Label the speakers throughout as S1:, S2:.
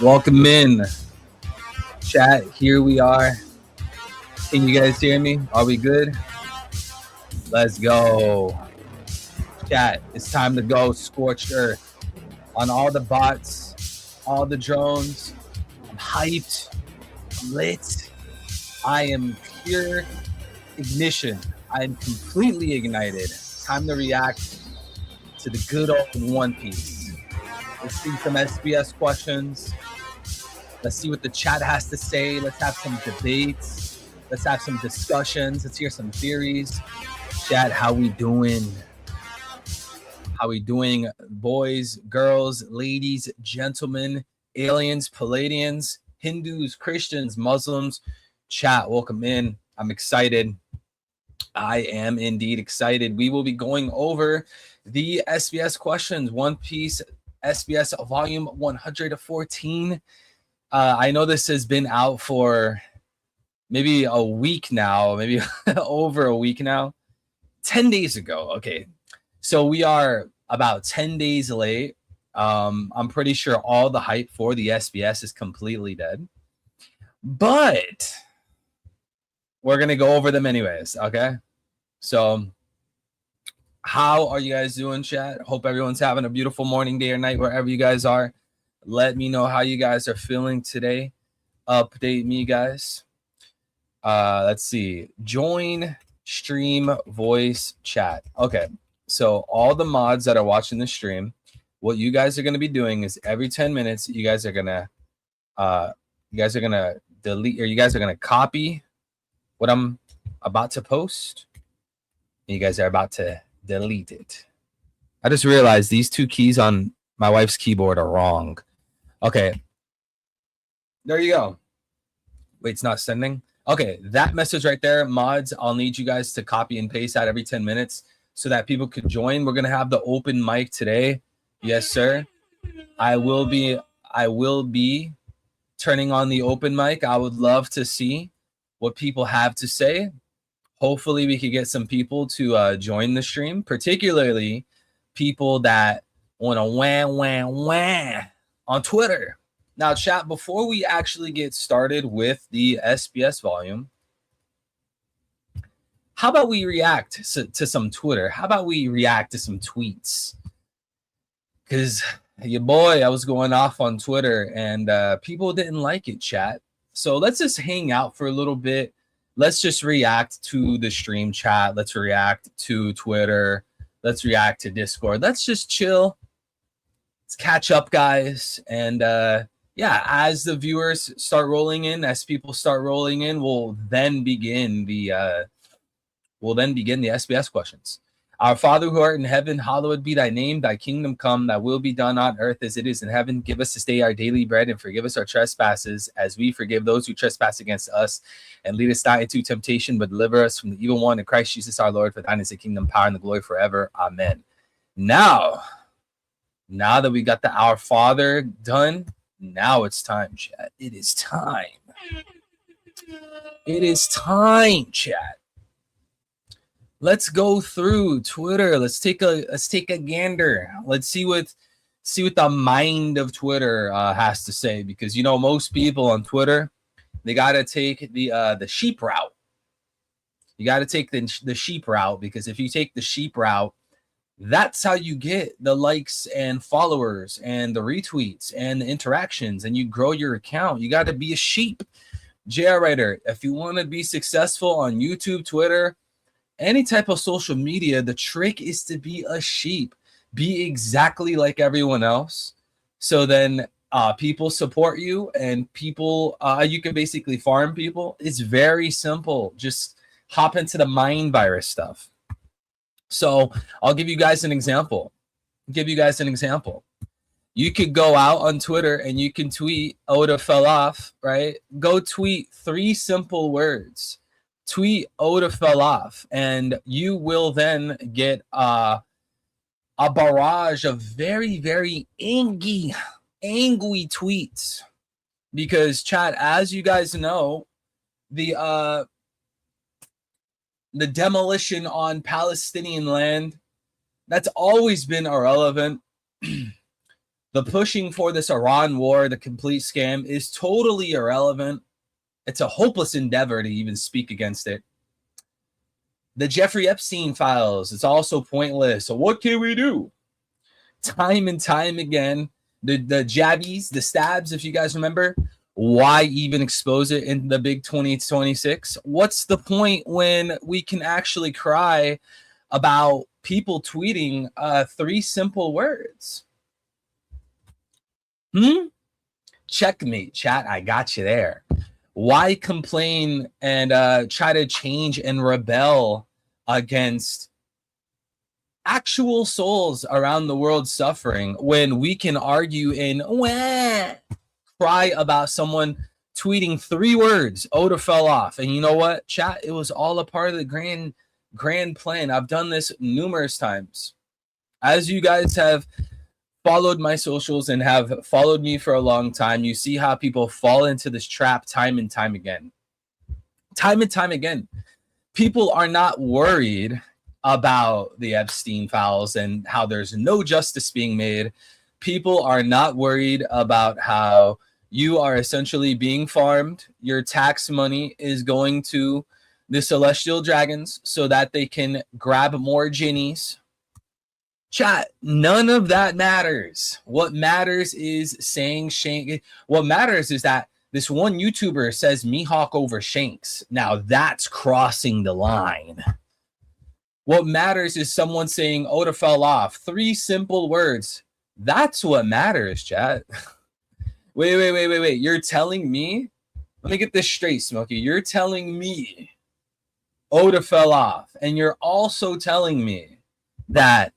S1: Welcome in, chat. Here we are. Can you guys hear me? Are we good? Let's go. Chat, it's time to go scorched earth on all the bots, all the drones. I'm hyped. I'm lit. I am pure ignition. I am completely ignited. Time to react to the good old One Piece. Let's see some SBS questions. Let's see what the chat has to say. Let's have some debates. Let's have some discussions. Let's hear some theories. Chat, how we doing? How we doing, boys, girls, ladies, gentlemen, aliens, Palladians, Hindus, Christians, Muslims? Chat, welcome in. I'm excited. I am indeed excited. We will be going over the SBS questions, One Piece SBS volume 114. I know this has been out for maybe a week now, maybe over a week now. 10 days ago. Okay. So we are about 10 days late. I'm pretty sure all the hype for the SBS is completely dead. But we're going to go over them anyways. Okay. So how are you guys doing, chat? Hope everyone's having a beautiful morning, day, or night, wherever you guys are. Let me know how you guys are feeling today. Update me, guys. Let's see. Join stream voice chat. Okay. So all the mods that are watching the stream, what you guys are going to be doing is every 10 minutes, you guys are going to delete, or you guys are going to copy what I'm about to post. And you guys are about to delete it. I just realized these two keys on my wife's keyboard are wrong. Okay. There you go. Wait, it's not sending. Okay, that message right there, mods, I'll need you guys to copy and paste that every 10 minutes so that people could join. We're going to have the open mic today. Yes, sir. I will be turning on the open mic. I would love to see what people have to say. Hopefully we could get some people to join the stream, particularly people that want to wah on Twitter. Now, chat, before we actually get started with the SBS volume, how about we react to some Twitter? How about we react to some tweets? Because your boy, I was going off on Twitter and people didn't like it, chat. So let's just hang out for a little bit. Let's just react to the stream chat. Let's react to Twitter. Let's react to Discord. Let's just chill. Let's catch up, guys. And yeah, as the viewers start rolling in, as people start rolling in, we'll then begin the SBS questions. Our Father who art in heaven, hallowed be thy name. Thy kingdom come, thy will be done on earth as it is in heaven. Give us this day our daily bread, and forgive us our trespasses as we forgive those who trespass against us. And lead us not into temptation, but deliver us from the evil one. In Christ Jesus our Lord, for thine is the kingdom, power, and the glory forever. Amen. Now that we got the Our Father done, now it's time, chat. It is time. It is time, chat. Let's go through Twitter. Let's take a gander. Let's see what the mind of Twitter has to say, because most people on Twitter, they gotta take the sheep route. You gotta take the sheep route, because if you take the sheep route, that's how you get the likes and followers and the retweets and the interactions, and you grow your account. You got to be a sheep. JR Writer, if you want to be successful on YouTube, Twitter, any type of social media, the trick is to be a sheep. Be exactly like everyone else. So then people support you, and people, you can basically farm people. It's very simple. Just hop into the mind virus stuff. So I'll give you guys an example. You could go out on Twitter and you can tweet Oda fell off, right? Go tweet 3 simple words. Tweet Oda fell off, and you will then get a barrage of very, very angry tweets. Because, chat, as you guys know, the demolition on Palestinian land, that's always been irrelevant. The pushing for this Iran war, the complete scam, is totally irrelevant. It's a hopeless endeavor to even speak against it. The Jeffrey Epstein files, it's also pointless. So what can we do? Time and time again, the jabbies, the stabs, if you guys remember, why even expose it in the big 2026? What's the point when we can actually cry about people tweeting 3 simple words? Checkmate, chat. I got you there. Why complain and try to change and rebel against actual souls around the world suffering when we can argue and cry about someone tweeting 3 words, ODA fell off? And you know what, chat? It was all a part of the grand plan. I've done this numerous times. As you guys have followed my socials and have followed me for a long time, you see how people fall into this trap time and time again. Time and time again. People are not worried about the Epstein files and how there's no justice being made. People are not worried about how you are essentially being farmed. Your tax money is going to the celestial dragons so that they can grab more genies. Chat, none of that matters. What matters is saying Shank. What matters is that this one YouTuber says Mihawk over Shanks. Now that's crossing the line. What matters is someone saying ODA fell off. 3 simple words. That's what matters, chat. Wait. You're telling me? Let me get this straight, Smokey. You're telling me ODA fell off. And you're also telling me that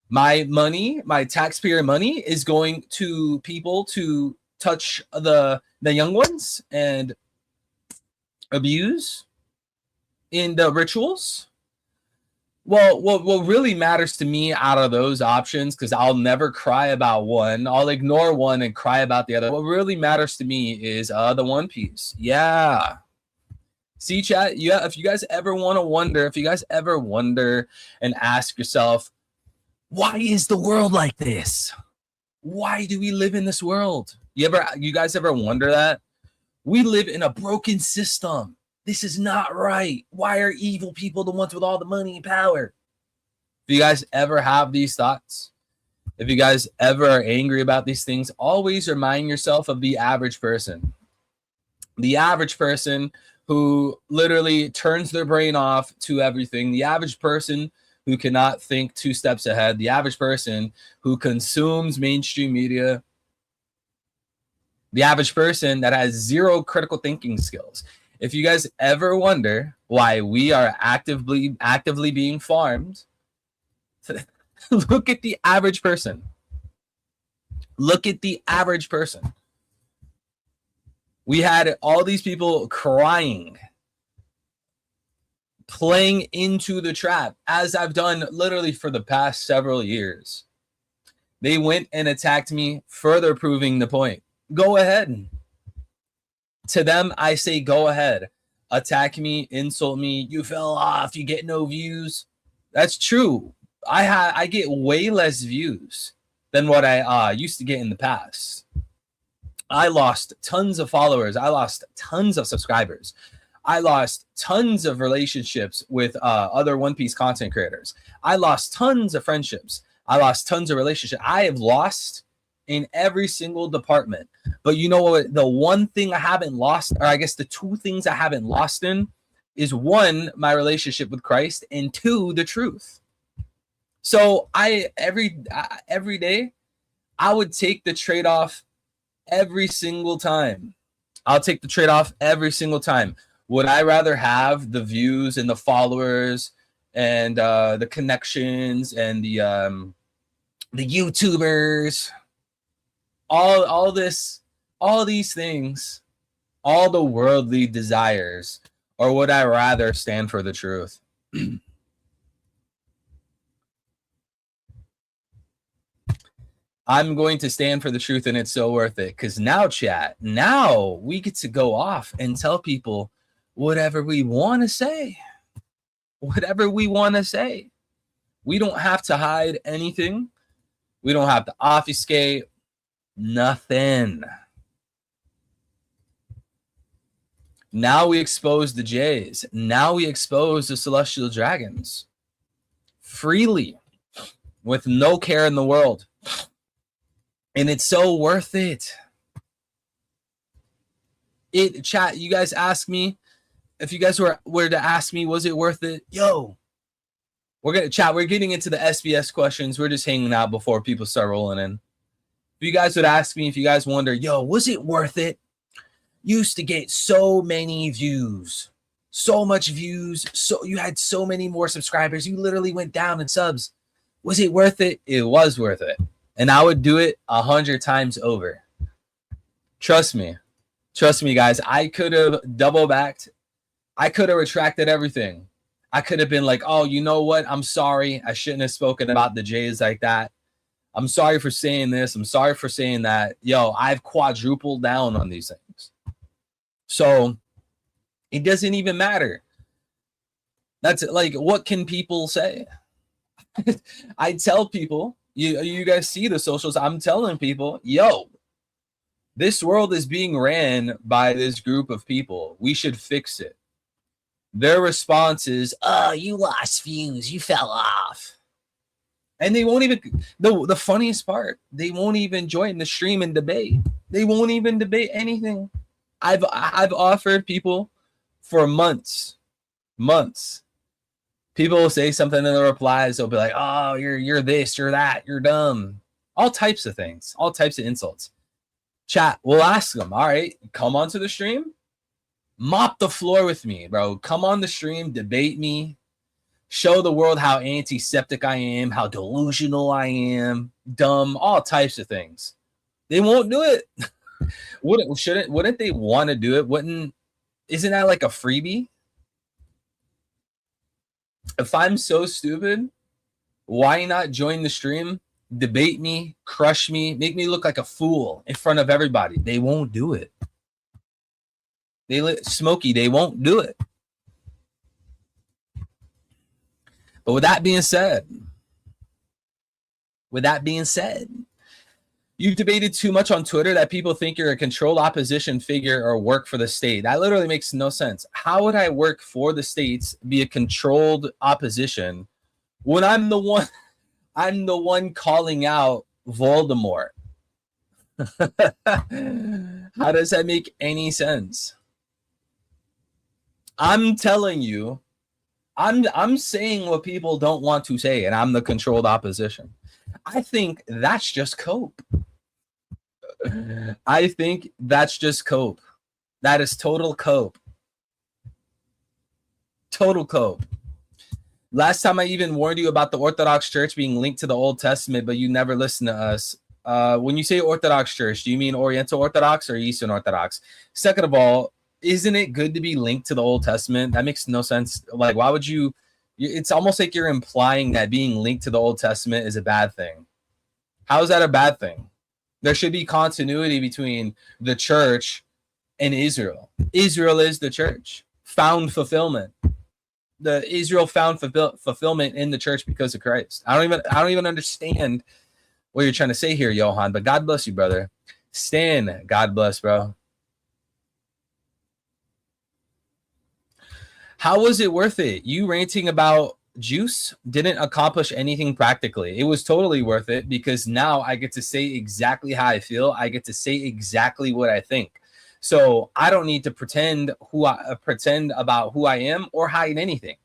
S1: my money, my taxpayer money, is going to people to touch the young ones and abuse in the rituals. Well, what really matters to me out of those options, because I'll never cry about one, I'll ignore one and cry about the other. What really matters to me is the One Piece. Yeah. See, chat, yeah, if you guys ever wonder and ask yourself, why is the world like this? Why do we live in this world? You guys ever wonder that? We live in a broken system. This is not right. Why are evil people the ones with all the money and power? If you guys ever have these thoughts, if you guys ever are angry about these things, always remind yourself of the average person. The average person who literally turns their brain off to everything. The average person who cannot think 2 steps ahead. The average person who consumes mainstream media. The average person that has 0 critical thinking skills. If you guys ever wonder why we are actively being farmed, look at the average person. Look at the average person. We had all these people crying, playing into the trap, as I've done literally for the past several years. They went and attacked me, further proving the point. Go ahead. To them, I say, go ahead. Attack me, insult me. You fell off. You get no views. That's true. I get way less views than what I used to get in the past. I lost tons of followers. I lost tons of subscribers. I lost tons of relationships with other One Piece content creators. I lost tons of friendships. I lost tons of relationships. I have lost in every single department. But you know what? The one thing I haven't lost, or I guess the 2 things I haven't lost in, is 1, my relationship with Christ, and 2, the truth. So every day, I would take the trade-off every single time. I'll take the trade-off every single time. Would I rather have the views and the followers and the connections and the YouTubers, all these things, all the worldly desires, or would I rather stand for the truth? I'm going to stand for the truth, and it's so worth it. Because now, chat, now we get to go off and tell people whatever we want to say. Whatever we want to say. We don't have to hide anything. We don't have to obfuscate. Nothing. Now we expose the Jays. Now we expose the Celestial Dragons freely with no care in the world. And it's so worth it. Chat, you guys ask me, if you guys were to ask me, was it worth it? Yo, we're getting into the SBS questions. We're just hanging out before people start rolling in. If you guys would ask me, if you guys wonder, yo, was it worth it? Used to get so many views, so much views. So you had so many more subscribers. You literally went down in subs. Was it worth it? It was worth it. And I would do it 100 times over. Trust me. Trust me, guys. I could have double backed. I could have retracted everything. I could have been like, oh, you know what? I'm sorry. I shouldn't have spoken about the Jays like that. I'm sorry for saying this. I'm sorry for saying that. Yo, I've quadrupled down on these things. So it doesn't even matter. That's like, what can people say? I tell people, you guys see the socials. I'm telling people, yo, this world is being ran by this group of people. We should fix it. Their response is, oh, you lost views. You fell off. And they won't even, the funniest part, they won't even join the stream and debate. They won't even debate anything. I've offered people for months. People will say something in the replies. They'll be like, oh, you're this, you're that, you're dumb. All types of things, all types of insults. Chat, we'll ask them, all right, come onto the stream. Mop the floor with me, bro. Come on the stream, debate me. Show the world how antiseptic I am, how delusional I am, dumb, all types of things. They won't do it. Wouldn't they want to do it? Isn't that like a freebie? If I'm so stupid, why not join the stream, debate me, crush me, make me look like a fool in front of everybody? They won't do it. Smokey, they won't do it. But with that being said, you've debated too much on Twitter that people think you're a controlled opposition figure or work for the state. That literally makes no sense. How would I work for the states, be a controlled opposition, when I'm the one calling out Voldemort? How does that make any sense? I'm telling you, I'm saying what people don't want to say, and I'm the controlled opposition. I think that's just cope. I think that's just cope. That is total cope. Total cope. Last time I even warned you about the Orthodox Church being linked to the Old Testament, but you never listened to us. When you say Orthodox Church, do you mean Oriental Orthodox or Eastern Orthodox? Second of all, isn't it good to be linked to the Old Testament? That makes no sense. Like, why would you? It's almost like you're implying that being linked to the Old Testament is a bad thing. How is that a bad thing? There should be continuity between the church and Israel. Israel is the church. Found fulfillment. The Israel found fulfillment in the church because of Christ. I don't even understand what you're trying to say here, Johan, but God bless you, brother. Stan, God bless, bro. How was it worth it? You ranting about juice didn't accomplish anything practically. It was totally worth it because now I get to say exactly how I feel. I get to say exactly what I think. So I don't need to pretend about who I am or hide anything.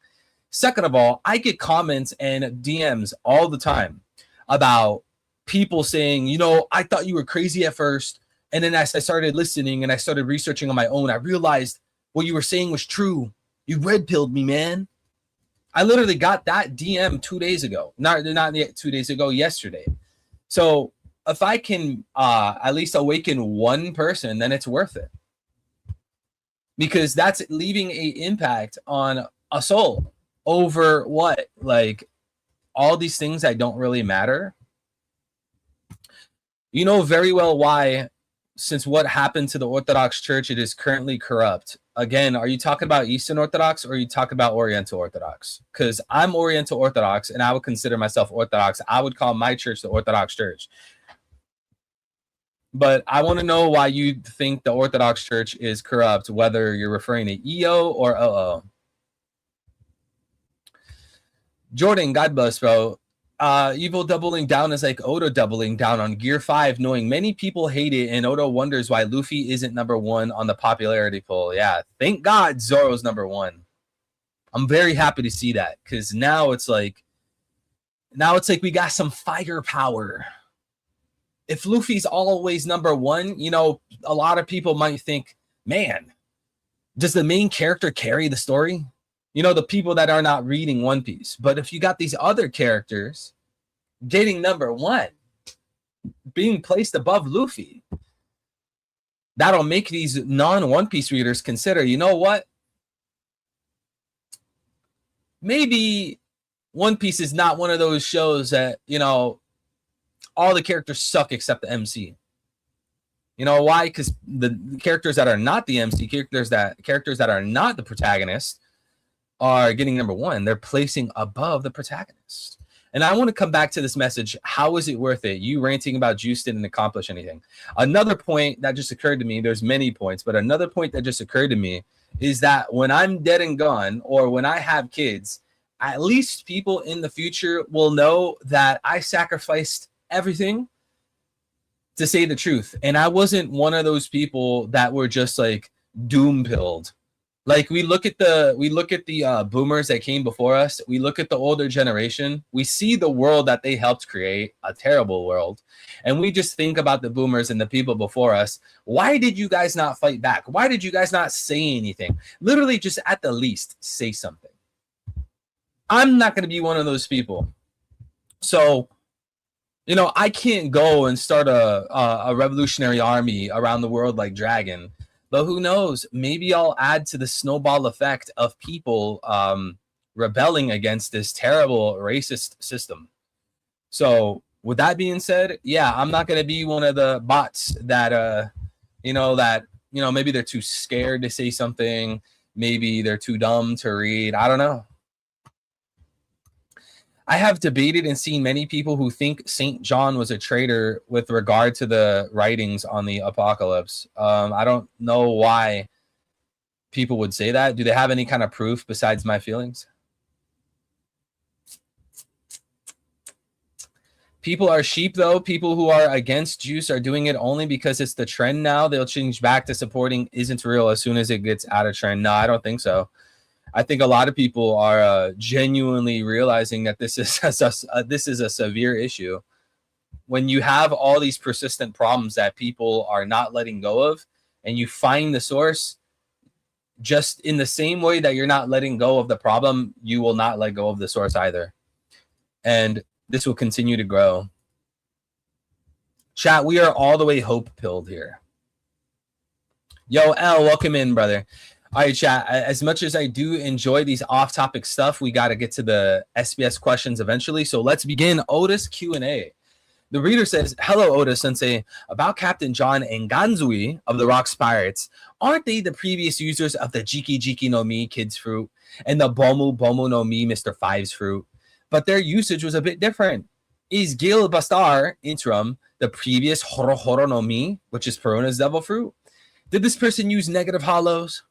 S1: Second of all, I get comments and DMs all the time about people saying, you know, I thought you were crazy at first. And then as I started listening and I started researching on my own, I realized what you were saying was true. You red-pilled me, man. I literally got that DM 2 days ago. Not 2 days ago, yesterday. So if I can at least awaken one person, then it's worth it. Because that's leaving an impact on a soul over what? Like all these things that don't really matter. You know very well why, since what happened to the Orthodox Church, it is currently corrupt. again, are you talking about Eastern Orthodox or are you talking about Oriental Orthodox? Because I'm Oriental Orthodox and I would consider myself Orthodox. I would call my church the Orthodox Church. But I want to know why you think the Orthodox Church is corrupt, whether you're referring to EO or OO. Jordan, God bless, bro. Evil doubling down is like Oda doubling down on Gear 5, knowing many people hate it, and Oda wonders why Luffy isn't number one on the popularity poll. Yeah, thank God Zoro's number one. I'm very happy to see that, because now it's like we got some firepower. If Luffy's always number one, you know, a lot of people might think, man, does the main character carry the story? You know, the people that are not reading One Piece. But if you got these other characters getting number one, being placed above Luffy, that'll make these non-One Piece readers consider, you know what? Maybe One Piece is not one of those shows that, you know, all the characters suck except the MC. You know why? Because the characters that are not the MC, characters that are not the protagonist, are getting number one. They're placing above the protagonist. And I want to come back to this message. How is it worth it? You ranting about juice didn't accomplish anything. Another point that just occurred to me, there's many points, but another point that just occurred to me is that when I'm dead and gone, or when I have kids, at least people in the future will know that I sacrificed everything to say the truth. And I wasn't one of those people that were just like doom pilled. Like we look at the boomers that came before us. We look at the older generation. We see the world that they helped create, a terrible world. And we just think about the boomers and the people before us. Why did you guys not fight back? Why did you guys not say anything? Literally just at the least say something. I'm not going to be one of those people. So, you know, I can't go and start a revolutionary army around the world like Dragon. But who knows? Maybe I'll add to the snowball effect of people rebelling against this terrible racist system. So with that being said, yeah, I'm not going to be one of the bots that, maybe they're too scared to say something. Maybe they're too dumb to read. I don't know. I have debated and seen many people who think St. John was a traitor with regard to the writings on the apocalypse. I don't know why people would say that. Do they have any kind of proof besides my feelings? People are sheep, though. People who are against juice are doing it only because it's the trend now. They'll change back to supporting isn't real as soon as it gets out of trend. No, I don't think so. I think a lot of people are genuinely realizing that this is a severe issue. When you have all these persistent problems that people are not letting go of, and you find the source, just in the same way that you're not letting go of the problem, you will not let go of the source either. And this will continue to grow. Chat, we are all the way hope-pilled here. Yo, L, welcome in, brother. All right, chat. As much as I do enjoy these off-topic stuff, we got to get to the SBS questions eventually. So let's begin Oda's Q&A. The reader says, hello, Oda Sensei. About Captain John and Ganzui of the Rocks Pirates, aren't they the previous users of the Jiki Jiki no Mi Kid's Fruit and the Bomu Bomu no Mi Mr. Five's Fruit? But their usage was a bit different. Is Gil Bastar, interim, the previous Horo Horo no Mi, which is Perona's Devil Fruit? Did this person use negative hollows?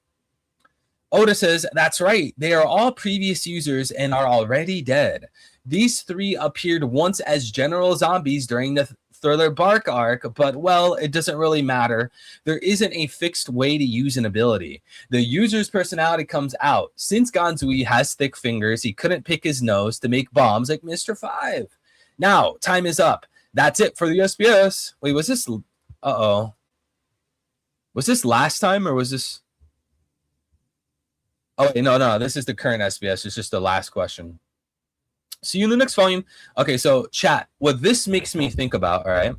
S1: Oda says, that's right. They are all previous users and are already dead. These three appeared once as general zombies during the Thriller Bark arc, but, well, it doesn't really matter. There isn't a fixed way to use an ability. The user's personality comes out. Since Ganzui has thick fingers, he couldn't pick his nose to make bombs like Mr. Five. Now, time is up. That's it for the SBS. Wait, was this... Uh-oh. Was this last time, or was this... Oh, wait, no. This is the current SBS. It's just the last question. See you in the next volume. Okay, so chat. What this makes me think about, all right?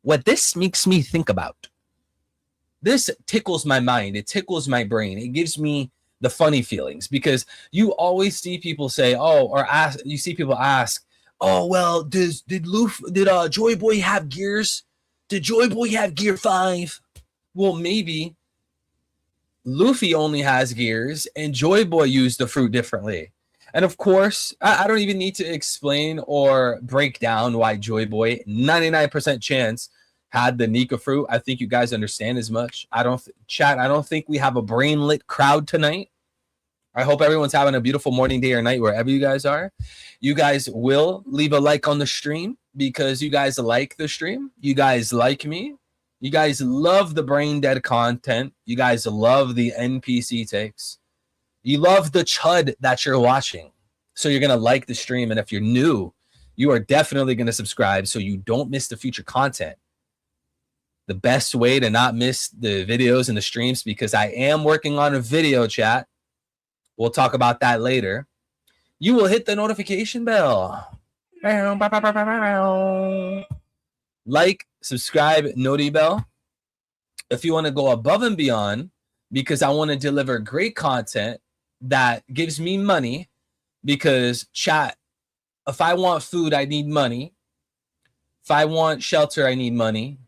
S1: What this makes me think about. This tickles my mind. It tickles my brain. It gives me the funny feelings because you always see people say, oh, or ask. You see people ask, oh, well, did Joy Boy have gears? Did Joy Boy have Gear 5? Well, maybe. Luffy only has gears, and Joy Boy used the fruit differently. And of course, I don't even need to explain or break down why Joy Boy, 99% chance, had the Nika fruit. I think you guys understand as much. I don't think we have a brain lit crowd tonight. I hope everyone's having a beautiful morning, day, or night wherever you guys are. You guys will leave a like on the stream because you guys like the stream. You guys like me. You guys love the brain dead content. You guys love the NPC takes. You love the chud that you're watching. So you're going to like the stream. And if you're new, you are definitely going to subscribe so you don't miss the future content. The best way to not miss the videos and the streams, because I am working on a video, chat. We'll talk about that later. You will hit the notification bell. Like, subscribe, noti bell. If you want to go above and beyond, because I want to deliver great content that gives me money, because chat, if I want food, I need money. If I want shelter, I need money.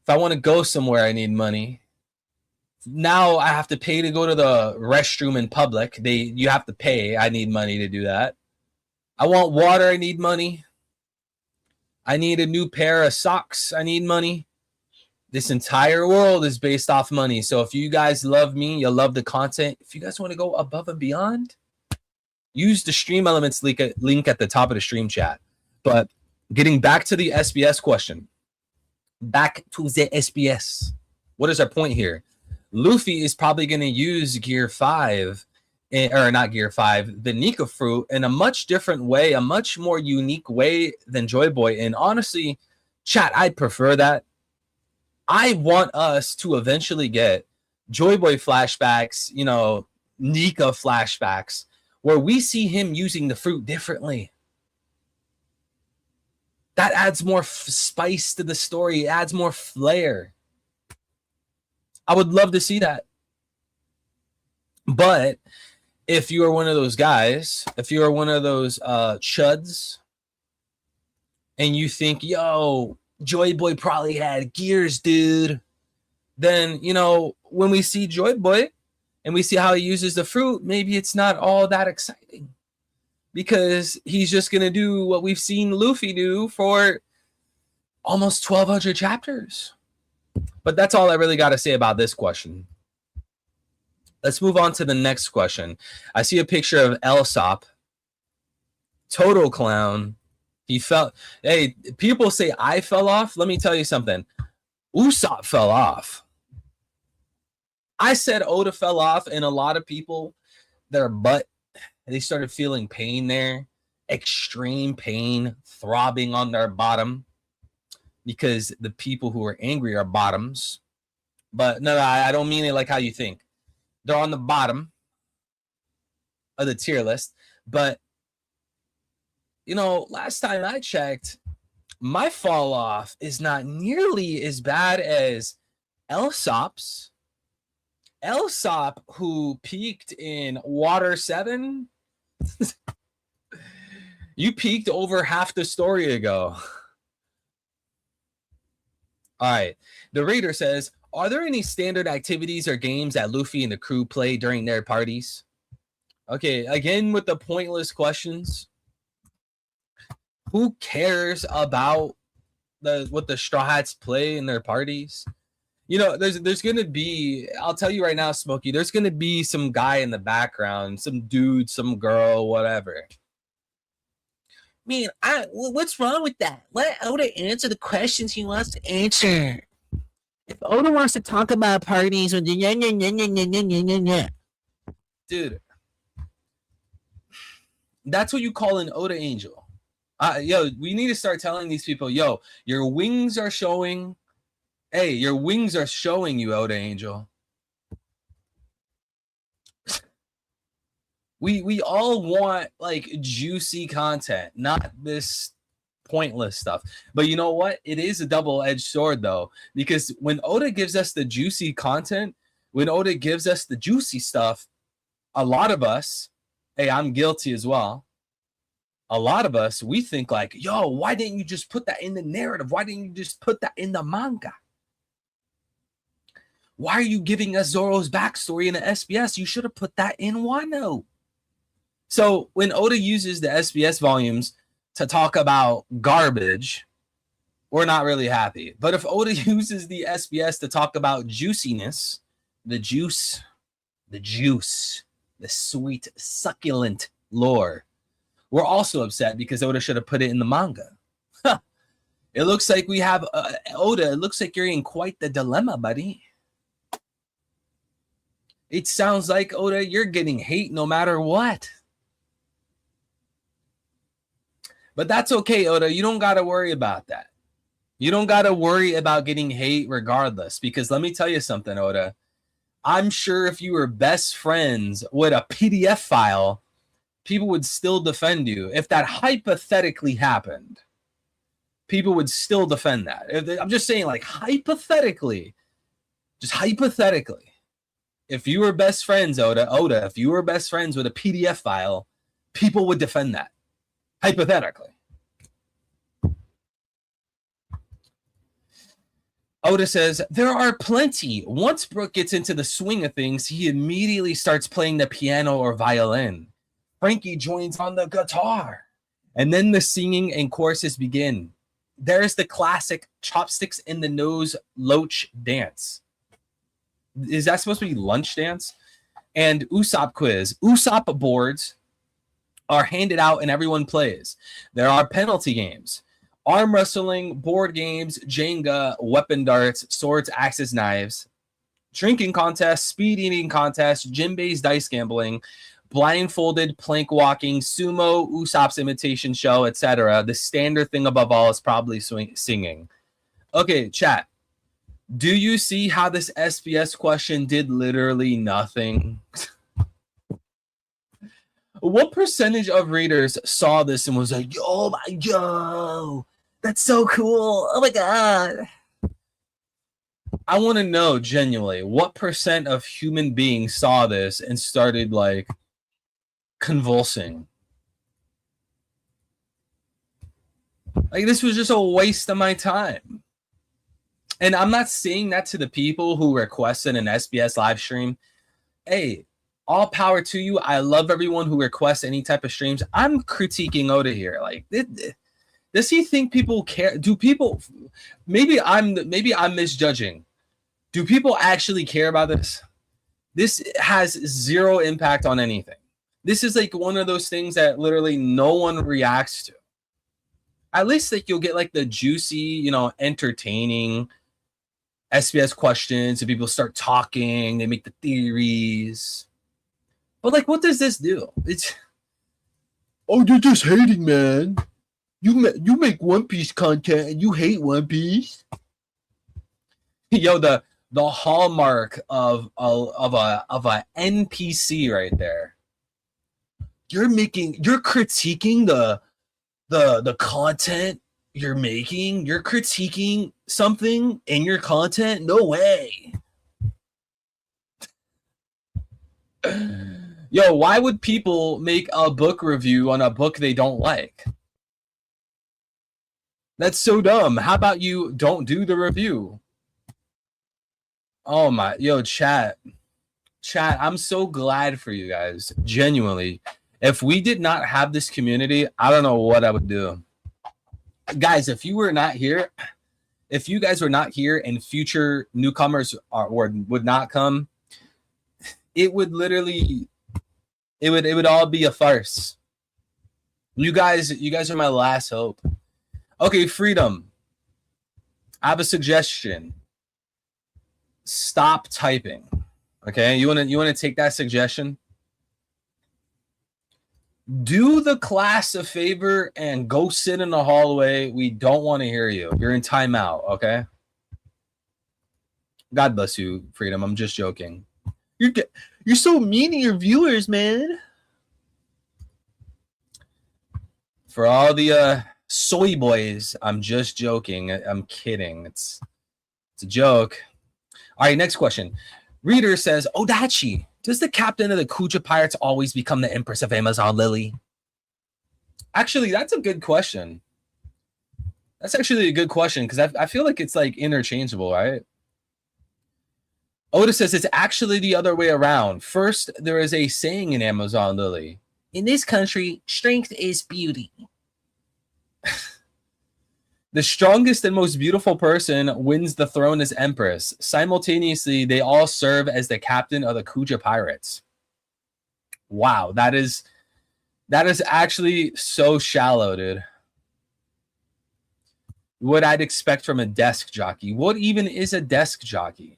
S1: If I want to go somewhere, I need money. Now I have to pay to go to the restroom in public. You have to pay. I need money to do that. I want water. I need money. I need a new pair of socks. I need money. This entire world is based off money. So if you guys love me, you'll love the content. If you guys want to go above and beyond, use the Stream Elements link at the top of the stream chat. But getting back to the SBS question. Back to the SBS. What is our point here? Luffy is probably going to use Gear 5, or not Gear 5, the Nika fruit in a much different way, a much more unique way than Joy Boy. And honestly, chat, I'd prefer that. I want us to eventually get Joy Boy flashbacks, Nika flashbacks, where we see him using the fruit differently. That adds more spice to the story. It adds more flair. I would love to see that. But if you are one of those guys, if you are one of those chuds, and you think, yo, Joy Boy probably had gears, dude, then, when we see Joy Boy and we see how he uses the fruit, maybe it's not all that exciting. Because he's just going to do what we've seen Luffy do for almost 1,200 chapters. But that's all I really got to say about this question. Let's move on to the next question. I see a picture of Elsop. Total clown. He fell. Hey, people say I fell off. Let me tell you something. Usopp fell off. I said Oda fell off, and a lot of people, their butt, they started feeling pain there. Extreme pain, throbbing on their bottom. Because the people who are angry are bottoms. But no, I don't mean it like how you think. They're on the bottom of the tier list. But, last time I checked, my fall off is not nearly as bad as Elsop's. Elsop, who peaked in Water 7, you peaked over half the story ago. All right. The reader says, are there any standard activities or games that Luffy and the crew play during their parties? Okay, again with the pointless questions. Who cares about what the Straw Hats play in their parties? There's going to be, I'll tell you right now, Smokey, there's going to be some guy in the background, some dude, some girl, whatever. Man, what's wrong with that? Let Oda answer the questions he wants to answer. If Oda wants to talk about parties, dude, that's what you call an Oda angel. We need to start telling these people, yo, your wings are showing. Hey, your wings are showing, you Oda angel. We all want juicy content, not this pointless stuff. But you know what? It is a double-edged sword though, because when Oda gives us the juicy content, when Oda gives us the juicy stuff, a lot of us, hey, I'm guilty as well. A lot of us, we think yo, why didn't you just put that in the narrative? Why didn't you just put that in the manga? Why are you giving us Zoro's backstory in the SBS? You should have put that in OneNote. So when Oda uses the SBS volumes to talk about garbage, we're not really happy. But if Oda uses the SBS to talk about juiciness, the juice, the sweet, succulent lore, we're also upset because Oda should have put it in the manga. Huh. It looks like we have Oda. It looks like you're in quite the dilemma, buddy. It sounds like, Oda, you're getting hate no matter what. But that's okay, Oda. You don't got to worry about that. You don't got to worry about getting hate regardless, because let me tell you something, Oda. I'm sure if you were best friends with a PDF file, people would still defend you. If that hypothetically happened, people would still defend that. I'm just saying, like, hypothetically, just hypothetically, if you were best friends, Oda, if you were best friends with a PDF file, people would defend that. Hypothetically. Oda says, there are plenty. Once Brook gets into the swing of things, he immediately starts playing the piano or violin. Frankie joins on the guitar. And then the singing and choruses begin. There's the classic chopsticks in the nose loach dance. Is that supposed to be lunch dance? And Usopp quiz. Usopp boards are handed out and everyone plays. There are penalty games, arm wrestling, board games, Jenga, weapon darts, swords, axes, knives, drinking contests, speed eating contests, gym-based dice gambling, blindfolded plank walking, sumo, Usopp's imitation show, etc. The standard thing above all is probably singing. Okay, chat. Do you see how this SBS question did literally nothing? What percentage of readers saw this and was like, yo, that's so cool. Oh my God. I want to know genuinely, what percent of human beings saw this and started like convulsing? Like, this was just a waste of my time. And I'm not saying that to the people who requested an SBS live stream. Hey, all power to you. I love everyone who requests any type of streams. I'm critiquing Oda here. Like, does he think people care? Do people? Maybe I'm misjudging. Do people actually care about this? This has zero impact on anything. This is like one of those things that literally no one reacts to. At least like you'll get like the juicy, entertaining SBS questions, and people start talking. They make the theories. But like, what does this do? It's, oh, you're just hating, man. You make One Piece content and you hate One Piece. Yo, the hallmark of a NPC right there. You're critiquing the content you're making. You're critiquing something in your content. No way. Yo, why would people make a book review on a book they don't like? That's so dumb. How about you don't do the review? Oh my, yo, chat, I'm so glad for you guys. Genuinely. If we did not have this community, I don't know what I would do. Guys, if you guys were not here and future newcomers would not come, it would literally, it would all be a farce. You guys are my last hope. Okay, Freedom. I have a suggestion. Stop typing. Okay, you wanna take that suggestion? Do the class a favor and go sit in the hallway. We don't want to hear you. You're in timeout, okay? God bless you, Freedom. I'm just joking. You're so mean to your viewers, man. For all the soy boys, I'm just joking. I'm kidding. It's a joke. All right, next question. Reader says, Odachi, does the captain of the Kuja Pirates always become the Empress of Amazon Lily? Actually, that's a good question. That's actually a good question because I feel like it's like interchangeable, right? Oda says it's actually the other way around. First, there is a saying in Amazon Lily. In this country, strength is beauty. The strongest and most beautiful person wins the throne as empress. Simultaneously, they all serve as the captain of the Kuja pirates. Wow, that is actually so shallow, dude. What I'd expect from a desk jockey. What even is a desk jockey?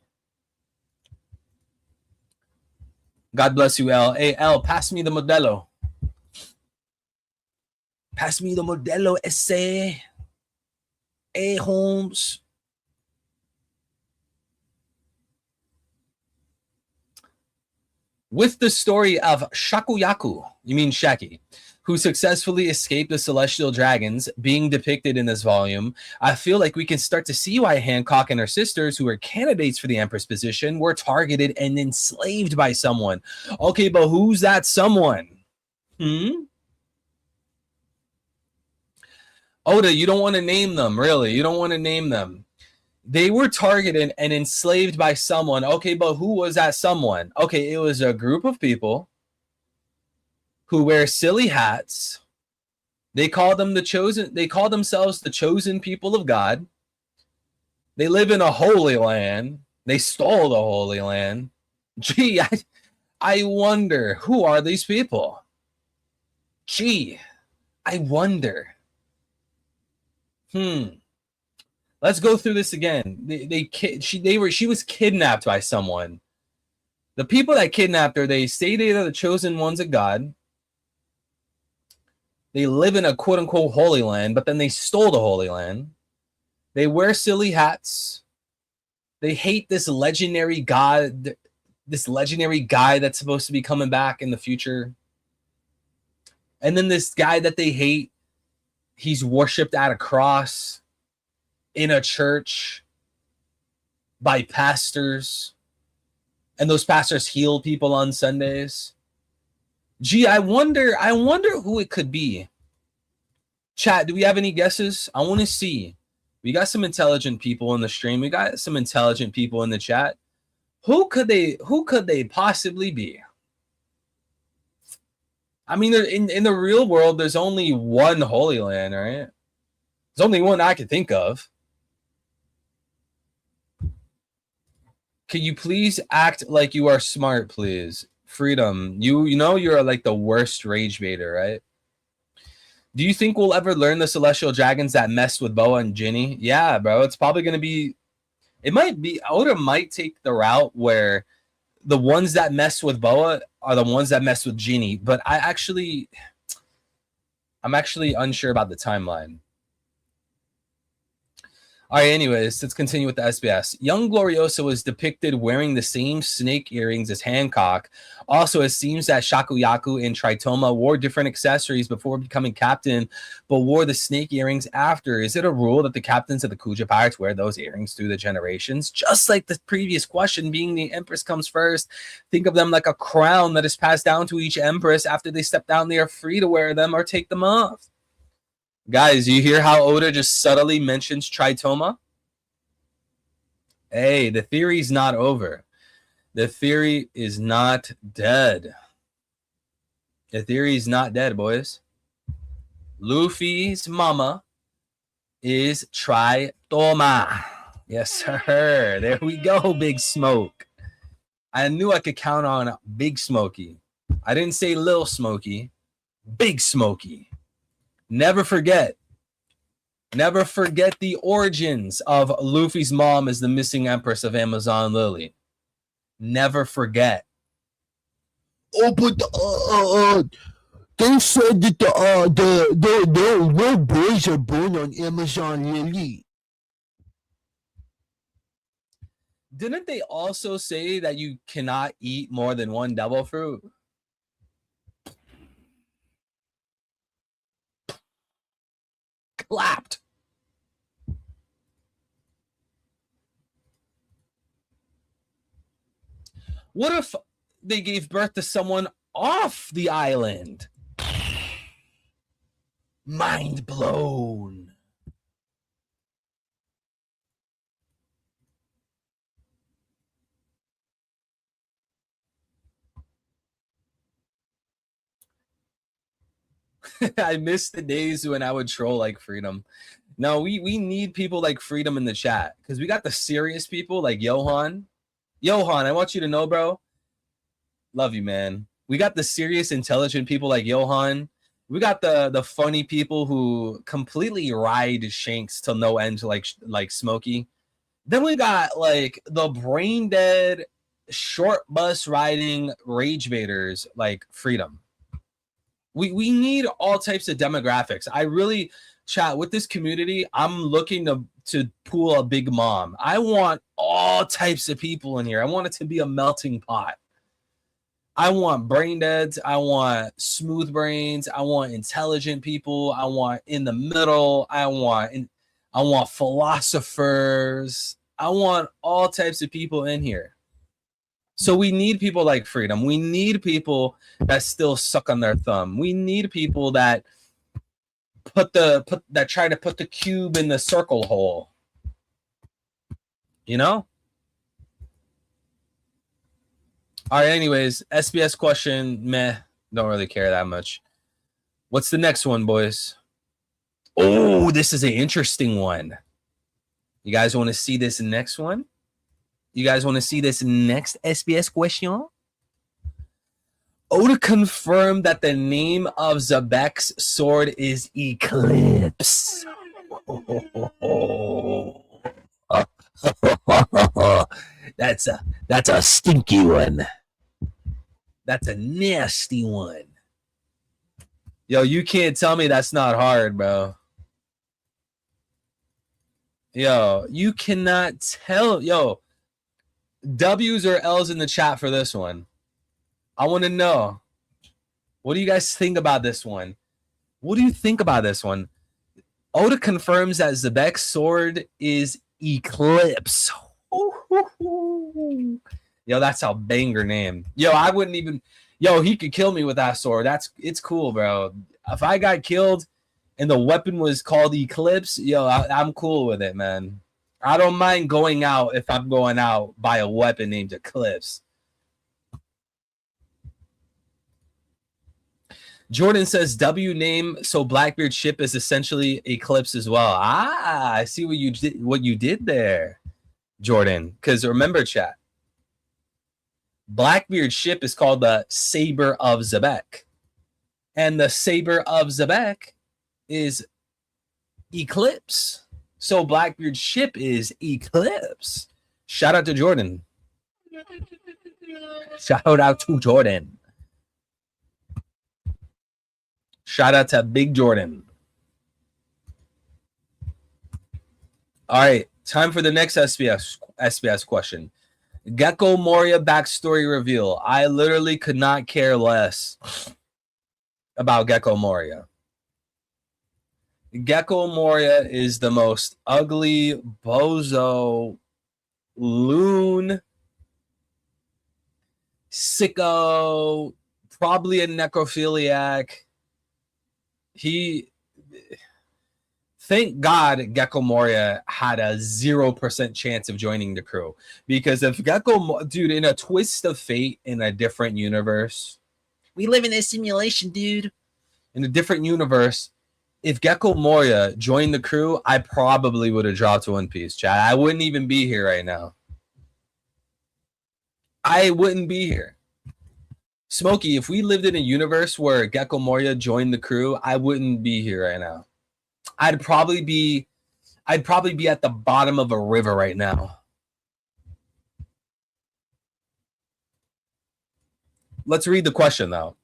S1: God bless you, L. Hey, L, pass me the Modelo. Pass me the Modelo ese. Hey, Holmes. With the story of Shakuyaku, you mean Shaki, who successfully escaped the celestial dragons being depicted in this volume, I feel like we can start to see why Hancock and her sisters, who were candidates for the Empress position, were targeted and enslaved by someone. Okay, but who's that someone? Oda, you don't want to name them, really. You don't want to name them. They were targeted and enslaved by someone. Okay, but who was that someone? Okay, it was a group of people who wear silly hats. They call them the chosen. They call themselves the chosen people of God. They live in a holy land. They stole the holy land. Gee, I wonder, who are these people? Gee, I wonder. Let's go through this again. She was kidnapped by someone. The people that kidnapped her, they say they are the chosen ones of God. They live in a quote unquote holy land, but then they stole the holy land. They wear silly hats. They hate this legendary god, this legendary guy that's supposed to be coming back in the future. And then this guy that they hate, he's worshipped at a cross in a church by pastors. And those pastors heal people on Sundays. Gee, I wonder who it could be. Chat, do we have any guesses? I want to see. We got some intelligent people in the stream. We got some intelligent people in the chat. Who could they possibly be? I mean, in the real world, there's only one Holy Land, right? There's only one I can think of. Can you please act like you are smart, please? Freedom, you know you're like the worst rage baiter, right? Do you think we'll ever learn the celestial dragons that messed with Boa and Ginny? Yeah, bro. It's probably going to be... It might be... Oda might take the route where the ones that mess with Boa are the ones that mess with Ginny. But I'm actually unsure about the timeline. All right, anyways, let's continue with the SBS. Young Gloriosa was depicted wearing the same snake earrings as Hancock. Also, it seems that Shakuyaku and Tritoma wore different accessories before becoming captain, but wore the snake earrings after. Is it a rule that the captains of the Kuja Pirates wear those earrings through the generations? Just like the previous question, being the Empress comes first, think of them like a crown that is passed down to each Empress. After they step down, they are free to wear them or take them off. Guys, you hear how Oda just subtly mentions Tritoma? Hey, the theory's not over. The theory is not dead. The theory is not dead, boys. Luffy's mama is Tritoma. Yes, sir. There we go, Big Smoke. I knew I could count on Big Smokey. I didn't say Lil Smokey. Big Smokey. Never forget the origins of Luffy's mom as the missing empress of Amazon Lily. Never forget.
S2: Oh, but they said that the little boys are born on Amazon Lily.
S1: Didn't they also say that you cannot eat more than one devil fruit? Clapped. What if they gave birth to someone off the island? Mind blown. I miss the days when I would troll like Freedom. No, we need people like Freedom in the chat because we got the serious people like Johan. Johan, I want you to know, bro. Love you, man. We got the serious, intelligent people like Johan. We got the funny people who completely ride Shanks till no end, like Smokey. Then we got like the brain dead, short bus riding rage baiters like Freedom. We need all types of demographics. I really chat with this community. I'm looking to pool a big mom. I want all types of people in here. I want it to be a melting pot. I want brain deads. I want smooth brains. I want intelligent people. I want in the middle. I want philosophers. I want all types of people in here. So we need people like Freedom. We need people that still suck on their thumb. We need people that try to put the cube in the circle hole. You know? All right, anyways, SBS question, meh, don't really care that much. What's the next one, boys? Oh, this is an interesting one. You guys want to see this next one? You guys want to see this next SBS question? ODA confirmed that the name of Zebek's sword is Eclipse. That's a stinky one. That's a nasty one. Yo, you can't tell me that's not hard, bro. Yo, you cannot tell. Yo, W's or L's in the chat for this one. I want to know. What do you guys think about this one? What do you think about this one? ODA confirms that Zebek's sword is Eclipse. Yo, that's a banger name. Yo, I wouldn't even. Yo, he could kill me with that sword. It's cool, bro. If I got killed and the weapon was called Eclipse, yo, I'm cool with it, man. I don't mind going out if I'm going out by a weapon named Eclipse. Jordan says W name, so Blackbeard's ship is essentially Eclipse as well. Ah, I see what you did there, Jordan. Because remember, chat, Blackbeard's ship is called the Saber of Zebek, and the Saber of Zebek is Eclipse. So Blackbeard's ship is Eclipse. Shout out to Jordan. Shout out to Jordan. Shout out to Big Jordan. All right, time for the next SBS question. Gecko Moria backstory reveal. I literally could not care less about Gecko Moria. Gecko Moria is the most ugly, bozo, loon, sicko, probably a necrophiliac. Thank God Gecko Moria had a 0% chance of joining the crew. Because if dude, in a twist of fate in a different universe, we live in a simulation, dude. In a different universe, if Gecko Moria joined the crew, I probably would have dropped One Piece, chat. I wouldn't even be here right now. I wouldn't be here. Smokey, if we lived in a universe where Gecko Moria joined the crew, I wouldn't be here right now. I'd probably be at the bottom of a river right now. Let's read the question though.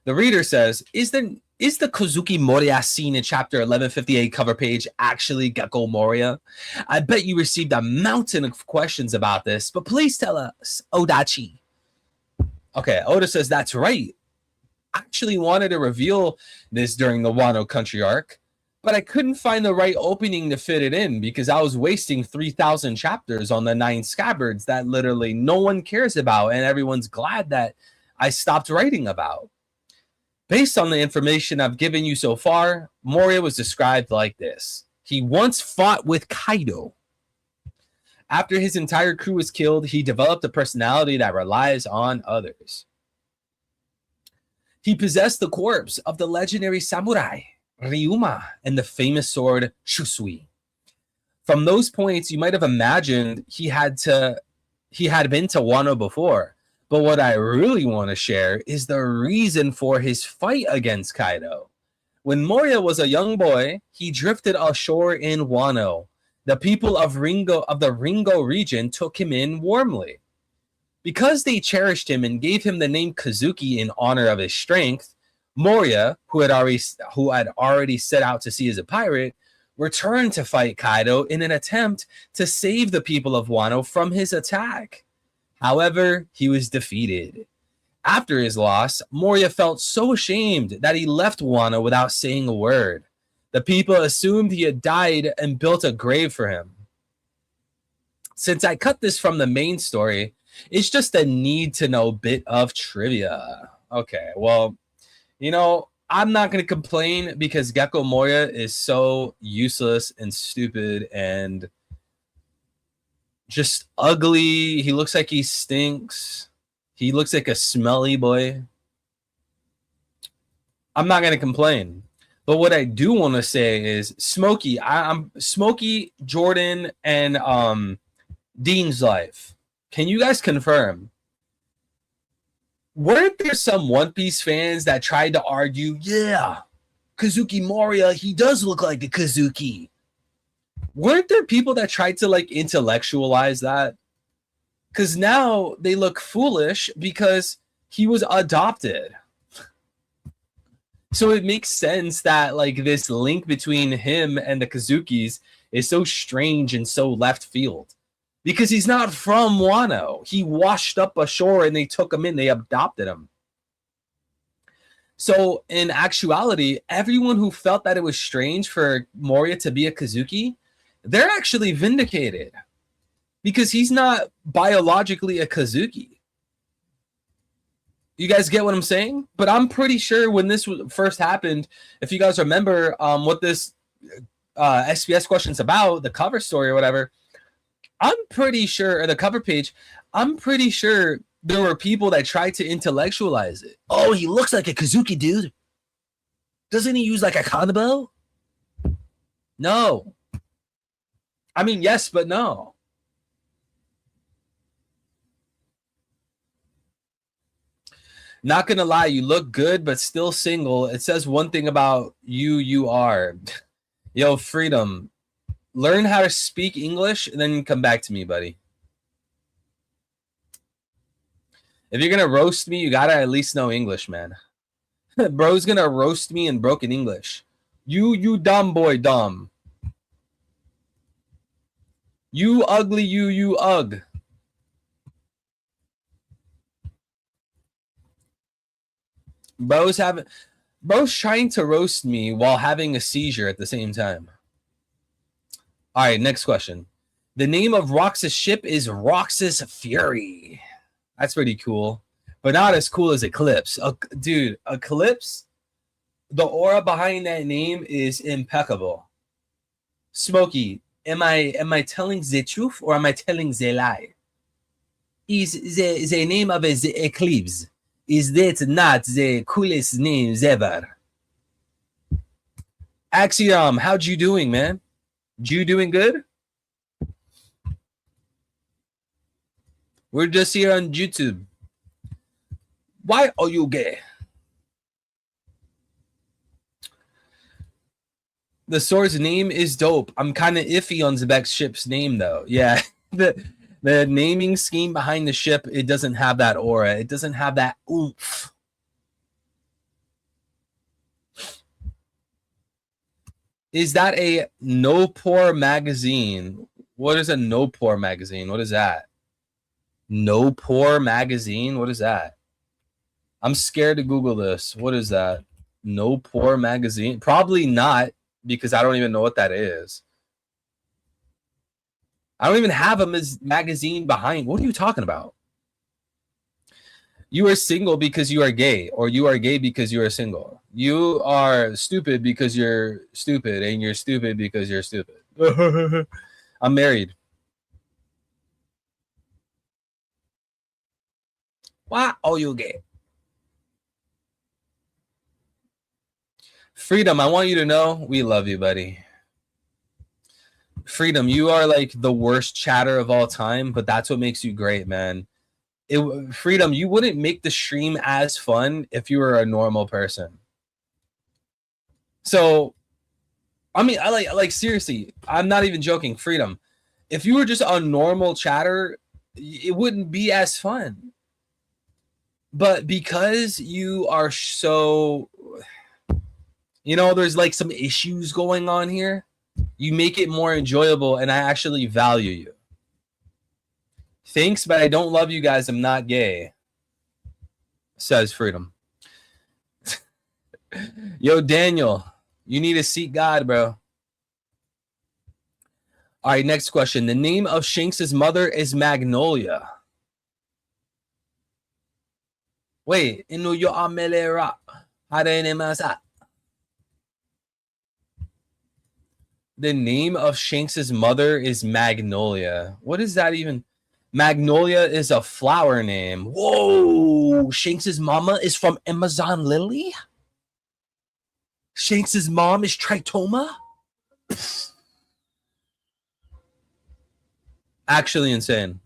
S1: The reader says, is the Kozuki Moria scene in chapter 1158 cover page actually Gecko Moria? I bet you received a mountain of questions about this, but please tell us, Odachi. Okay, Oda says that's right. I actually wanted to reveal this during the Wano Country arc, but I couldn't find the right opening to fit it in because I was wasting 3,000 chapters on the 9 scabbards that literally no one cares about and everyone's glad that I stopped writing about. Based on the information I've given you so far, Moria was described like this. He once fought with Kaido. After his entire crew was killed, he developed a personality that relies on others. He possessed the corpse of the legendary samurai Ryuma and the famous sword Shusui. From those points, you might have imagined he had been to Wano before. But what I really want to share is the reason for his fight against Kaido. When Moria was a young boy, he drifted ashore in Wano. The people of the Ringo region took him in warmly. Because they cherished him and gave him the name Kazuki in honor of his strength, Moria, who had already set out to sea as a pirate, returned to fight Kaido in an attempt to save the people of Wano from his attack. However, he was defeated. After his loss, Moria felt so ashamed that he left Wano without saying a word. The people assumed he had died and built a grave for him. Since I cut this from the main story, it's just a need-to-know bit of trivia. Okay, well, I'm not going to complain because Gecko Moria is so useless and stupid and just ugly. He looks like he stinks. He looks like a smelly boy. I'm not going to complain. But what I do want to say is Smokey. I'm Smokey, Jordan, and Dean's Life. Can you guys confirm? Weren't there some One Piece fans that tried to argue, yeah, Kazuki Moria, he does look like a Kazuki? Weren't there people that tried to intellectualize that? Because now they look foolish because he was adopted. So it makes sense that this link between him and the Kazukis is so strange and so left field. Because he's not from Wano. He washed up ashore and they took him in. They adopted him. So in actuality, everyone who felt that it was strange for Moria to be a Kazuki, they're actually vindicated. Because he's not biologically a Kazuki. You guys get what I'm saying? But I'm pretty sure when this first happened, if you guys remember what this SBS question's about, the cover story or whatever, I'm pretty sure, or the cover page, I'm pretty sure there were people that tried to intellectualize it. Oh, he looks like a Kazuki, dude. Doesn't he use a kanabo? No. I mean, yes, but no. Not gonna lie, you look good, but still single. It says one thing about you are. Yo, Freedom. Learn how to speak English and then come back to me, buddy. If you're going to roast me, you got to at least know English, man. Bro's going to roast me in broken English. You dumb boy, dumb. You ugly, you ugh. Bro's trying to roast me while having a seizure at the same time. All right, next question. The name of Roxas' ship is Roxas Fury. That's pretty cool, but not as cool as Eclipse. Dude, Eclipse, the aura behind that name is impeccable. Smokey, am I telling the truth or am I telling the lie? Is the name of the Eclipse, is that not the coolest names ever? Axiom, how'd you doing, man? You doing good? We're just here on YouTube. Why are you gay? The sword's name is dope. I'm kind of iffy on Zebek's ship's name, though. Yeah, the naming scheme behind the ship, it doesn't have that aura. It doesn't have that oomph. Is that a no-pour magazine? What is a no-pour magazine? What is that? No-pour magazine? What is that? I'm scared to Google this. What is that? No-pour magazine? Probably not, because I don't even know what that is. I don't even have a magazine behind. What are you talking about? You are single because you are gay, or you are gay because you are single. You are stupid because you're stupid, and you're stupid because you're stupid. I'm married. Why are you gay? Freedom, I want you to know we love you, buddy. Freedom, you are like the worst chatter of all time, but that's what makes you great, man. Freedom, you wouldn't make the stream as fun if you were a normal person. So, I mean, I like seriously, I'm not even joking. Freedom, if you were just a normal chatter, it wouldn't be as fun. But because you are so, there's like some issues going on here, you make it more enjoyable, and I actually value you. Thanks, but I don't love you guys. I'm not gay, says Freedom. Yo, Daniel, you need to seek God, bro. All right, next question. The name of Shanks' mother is Magnolia. Wait, inu yo amelera. The name of Shanks' mother is Magnolia. What is that even? Magnolia is a flower name. Whoa! Shanks' mama is from Amazon lily? Shanks' mom is Tritoma? Actually insane.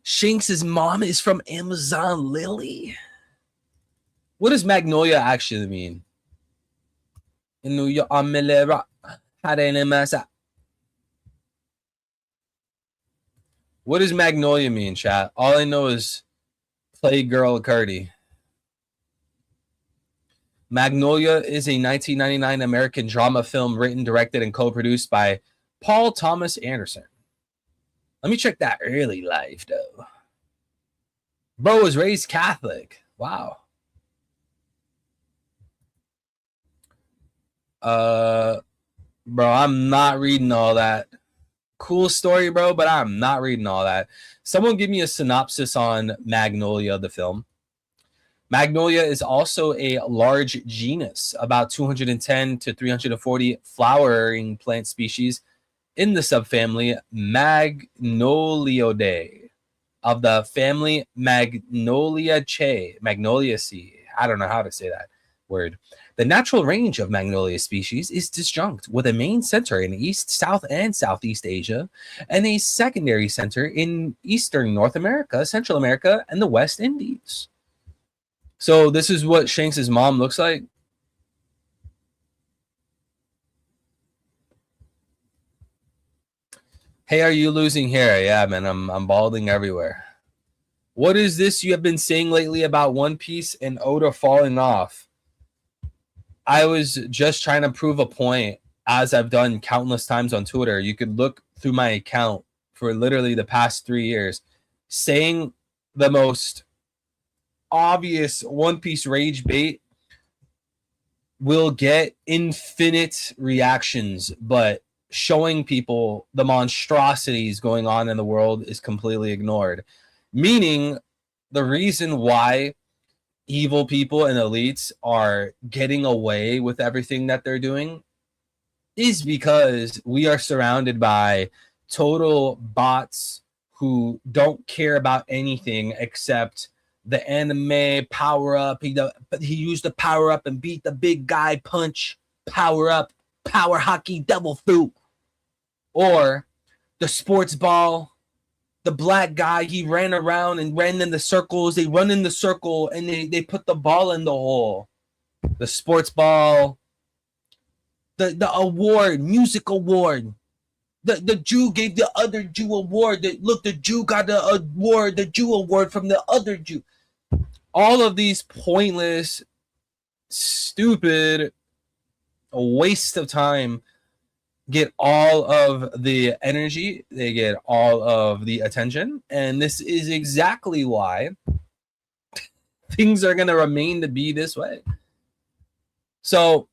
S1: Shanks' mom is from Amazon lily? What does Magnolia actually mean? What does Magnolia mean, chat? All I know is Playgirl Cardi. Magnolia is a 1999 American drama film written, directed, and co-produced by Paul Thomas Anderson. Let me check that early life, though. Bro was raised Catholic. Wow. Bro, I'm not reading all that. Cool story, bro, but I'm not reading all that. Someone give me a synopsis on Magnolia, the film. Magnolia is also a large genus, about 210 to 340 flowering plant species in the subfamily Magnoliidae of the family Magnoliaceae. Magnoliaceae. I don't know how to say that word. The natural range of Magnolia species is disjunct, with a main center in East, South, and Southeast Asia, and a secondary center in Eastern North America, Central America, and the West Indies. So this is what Shanks' mom looks like. Hey, are you losing hair? Yeah, man, I'm balding everywhere. What is this you have been saying lately about One Piece and Oda falling off? I was just trying to prove a point, as I've done countless times on Twitter. You could look through my account for literally the past 3 years, saying the most obvious One Piece rage bait will get infinite reactions, but showing people the monstrosities going on in the world is completely ignored. Meaning, the reason why evil people and elites are getting away with everything that they're doing is because we are surrounded by total bots who don't care about anything except the anime power up. He used the power up and beat the big guy punch, power up, power hockey, double fruit. Or the sports ball, the black guy, he ran around and ran in the circles. They run in the circle and they put the ball in the hole. The sports ball, the award, music award. The Jew gave the other Jew award. Look, the Jew got the award, the Jew award from the other Jew. All of these pointless, stupid, waste of time get all of the energy, they get all of the attention, and this is exactly why things are going to remain to be this way. So,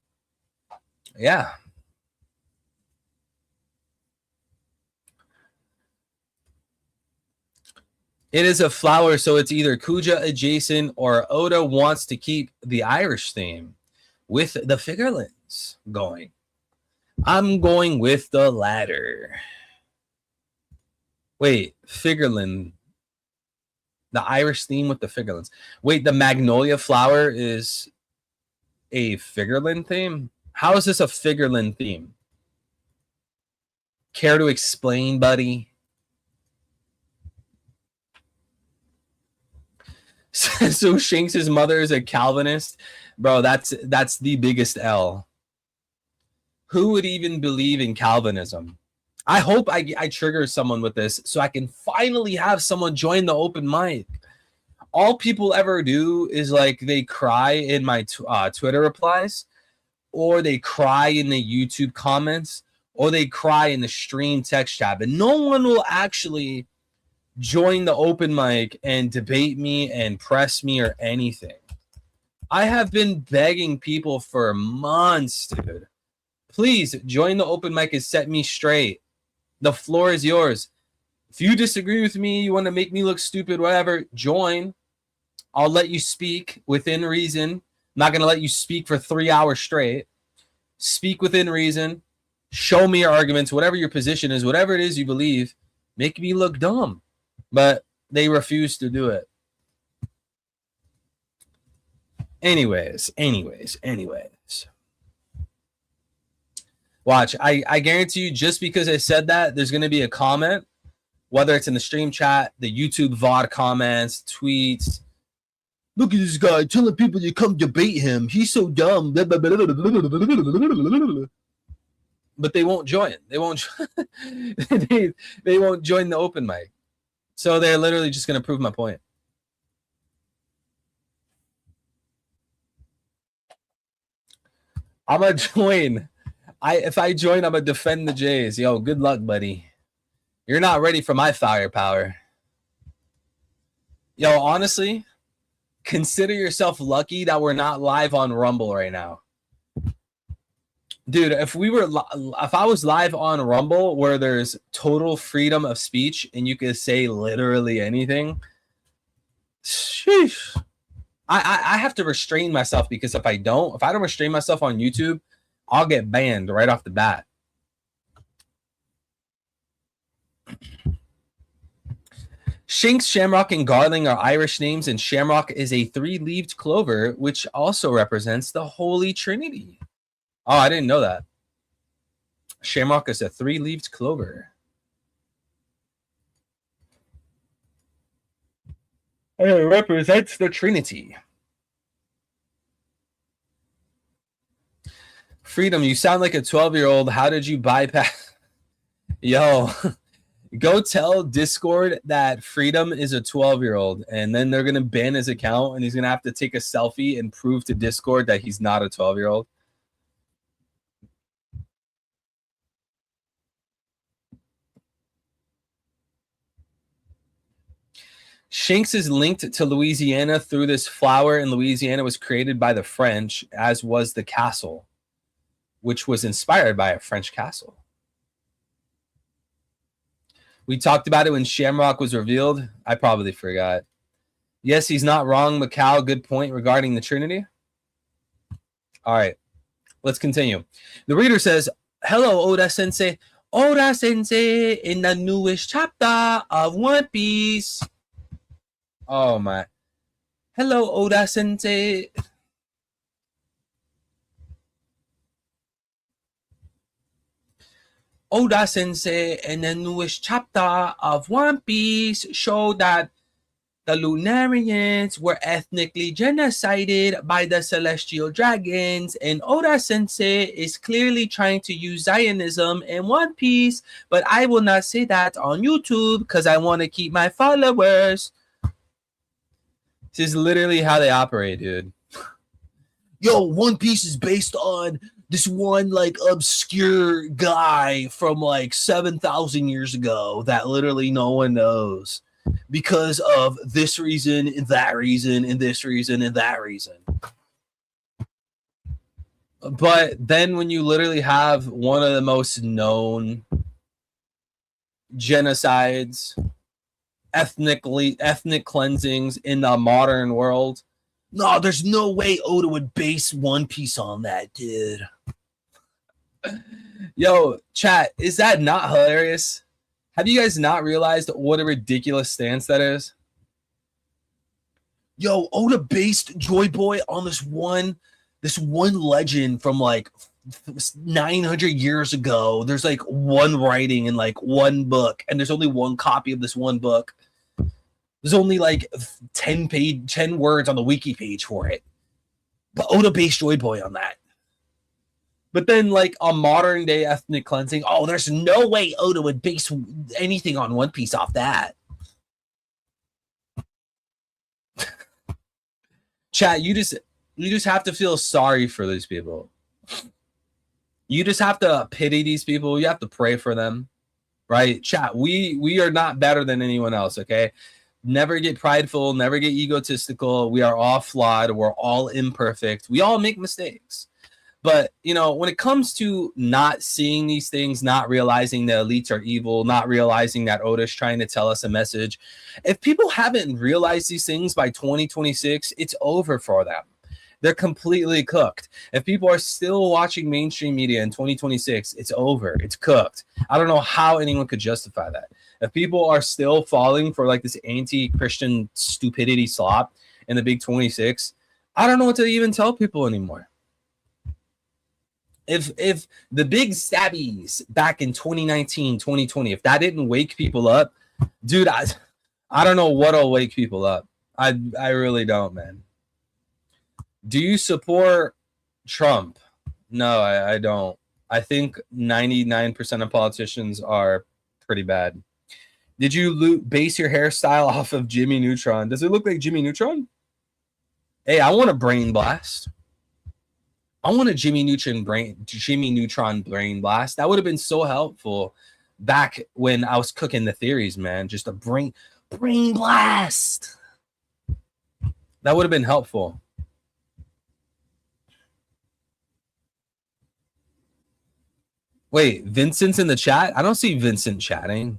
S1: yeah. It is a flower, so it's either Kuja adjacent or Oda wants to keep the Irish theme with the figurines going. I'm going with the latter. Wait, figurine. The Irish theme with the figurines. Wait, the magnolia flower is a Figureland theme? How is this a Figureland theme? Care to explain, buddy? So Shanks' mother is a Calvinist? Bro, that's the biggest L. Who would even believe in Calvinism? I hope I trigger someone with this so I can finally have someone join the open mic. All people ever do is like they cry in my Twitter replies, or they cry in the YouTube comments, or they cry in the stream text chat, but no one will actually join the open mic and debate me and press me or anything. I have been begging people for months, dude. Please join the open mic and set me straight. The floor is yours. If you disagree with me, you want to make me look stupid, whatever, join. I'll let you speak within reason. I'm not going to let you speak for 3 hours straight. Speak within reason. Show me your arguments, whatever your position is, whatever it is you believe. Make me look dumb. But they refuse to do it. Anyways. Watch, I guarantee you, just because I said that, there's going to be a comment, whether it's in the stream chat, the YouTube VOD comments, tweets. Look at this guy telling people to come debate him. He's so dumb. But they won't join. They won't join the open mic. So they're literally just going to prove my point. I'm going to join. If I join, I'm going to defend the Jays. Yo, good luck, buddy. You're not ready for my firepower. Yo, honestly, consider yourself lucky that we're not live on Rumble right now. Dude, if I was live on Rumble where there's total freedom of speech and you could say literally anything, sheesh. I have to restrain myself, because if I don't restrain myself on YouTube, I'll get banned right off the bat. Shanks, Shamrock, and Garling are Irish names, and Shamrock is a 3-leaved clover, which also represents the Holy Trinity. Oh, I didn't know that. Shamrock is a 3-leaved clover. And it represents the Trinity. Freedom, you sound like a 12-year-old. How did you bypass? Yo, go tell Discord that Freedom is a 12-year-old, and then they're going to ban his account, and he's going to have to take a selfie and prove to Discord that he's not a 12-year-old. Shanks is linked to Louisiana through this flower in Louisiana was created by the French, as was the castle, which was inspired by a French castle. We talked about it when Shamrock was revealed. I probably forgot. Yes, he's not wrong, Macau. Good point regarding the Trinity. All right, let's continue. The reader says, hello, Oda Sensei. Oda Sensei in the newest chapter of One Piece. Oh, my. Hello, Oda Sensei. Oda Sensei in the newest chapter of One Piece showed that the Lunarians were ethnically genocided by the Celestial Dragons, and Oda Sensei is clearly trying to use Zionism in One Piece, but I will not say that on YouTube because I want to keep my followers. This is literally how they operate, dude. Yo, One Piece is based on this one like obscure guy from like 7,000 years ago that literally no one knows because of this reason and that reason and this reason and that reason. But then when you literally have one of the most known genocides, ethnic cleansings in the modern world, no, there's no way Oda would base One Piece on that, dude. Yo, chat, is that not hilarious? Have you guys not realized what a ridiculous stance that is? Yo, Oda based Joy Boy on this one this one legend from like 900 years ago. There's like one writing in like one book, and there's only one copy of this one book. There's only like 10 words on the wiki page for it. But Oda based Joy Boy on that. But then, like, on modern day ethnic cleansing, oh, there's no way Oda would base anything on One Piece off that. Chat, you just have to feel sorry for these people. You just have to pity these people. You have to pray for them, right? Chat, we are not better than anyone else, okay? Never get prideful, never get egotistical. We are all flawed. We're all imperfect. We all make mistakes. But, you know, when it comes to not seeing these things, not realizing the elites are evil, not realizing that Oda's trying to tell us a message, if people haven't realized these things by 2026, it's over for them. They're completely cooked. If people are still watching mainstream media in 2026, it's over. It's cooked. I don't know how anyone could justify that. If people are still falling for like this anti-Christian stupidity slop in the big 26, I don't know what to even tell people anymore. If the big stabbies back in 2019, 2020, if that didn't wake people up, dude, I don't know what'll wake people up. I really don't, man. Do you support Trump? No, I don't. I think 99% of politicians are pretty bad. Did you base your hairstyle off of Jimmy Neutron? Does it look like Jimmy Neutron? Hey, I want a brain blast. I want a Jimmy Neutron brain blast. That would have been so helpful back when I was cooking the theories, man. Just a brain blast. That would have been helpful. Wait, Vincent's in the chat? I don't see Vincent chatting.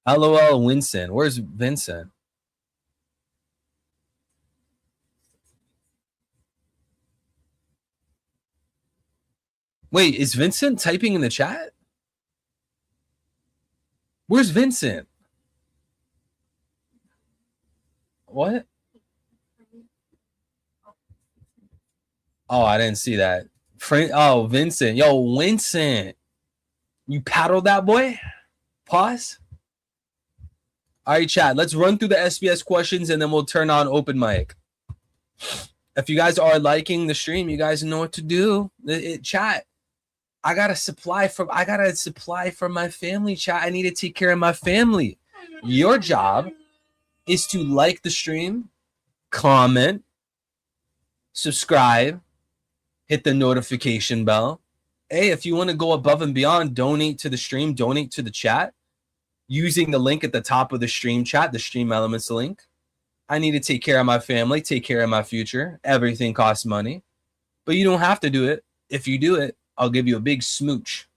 S1: LOL, Winston. Where's Vincent? Wait, is Vincent typing in the chat? Where's Vincent? What? Oh, I didn't see that. Oh, Vincent. Yo, Vincent. You paddled that boy? Pause. All right, chat. Let's run through the SBS questions and then we'll turn on open mic. If you guys are liking the stream, you guys know what to do. Chat. I gotta supply from my family, chat. I need to take care of my family. Your job is to like the stream, comment, subscribe, hit the notification bell. Hey, if you want to go above and beyond, donate to the stream, donate to the chat using the link at the top of the stream chat, the stream elements link. I need to take care of my family, take care of my future. Everything costs money, but you don't have to do it. If you do it, I'll give you a big smooch.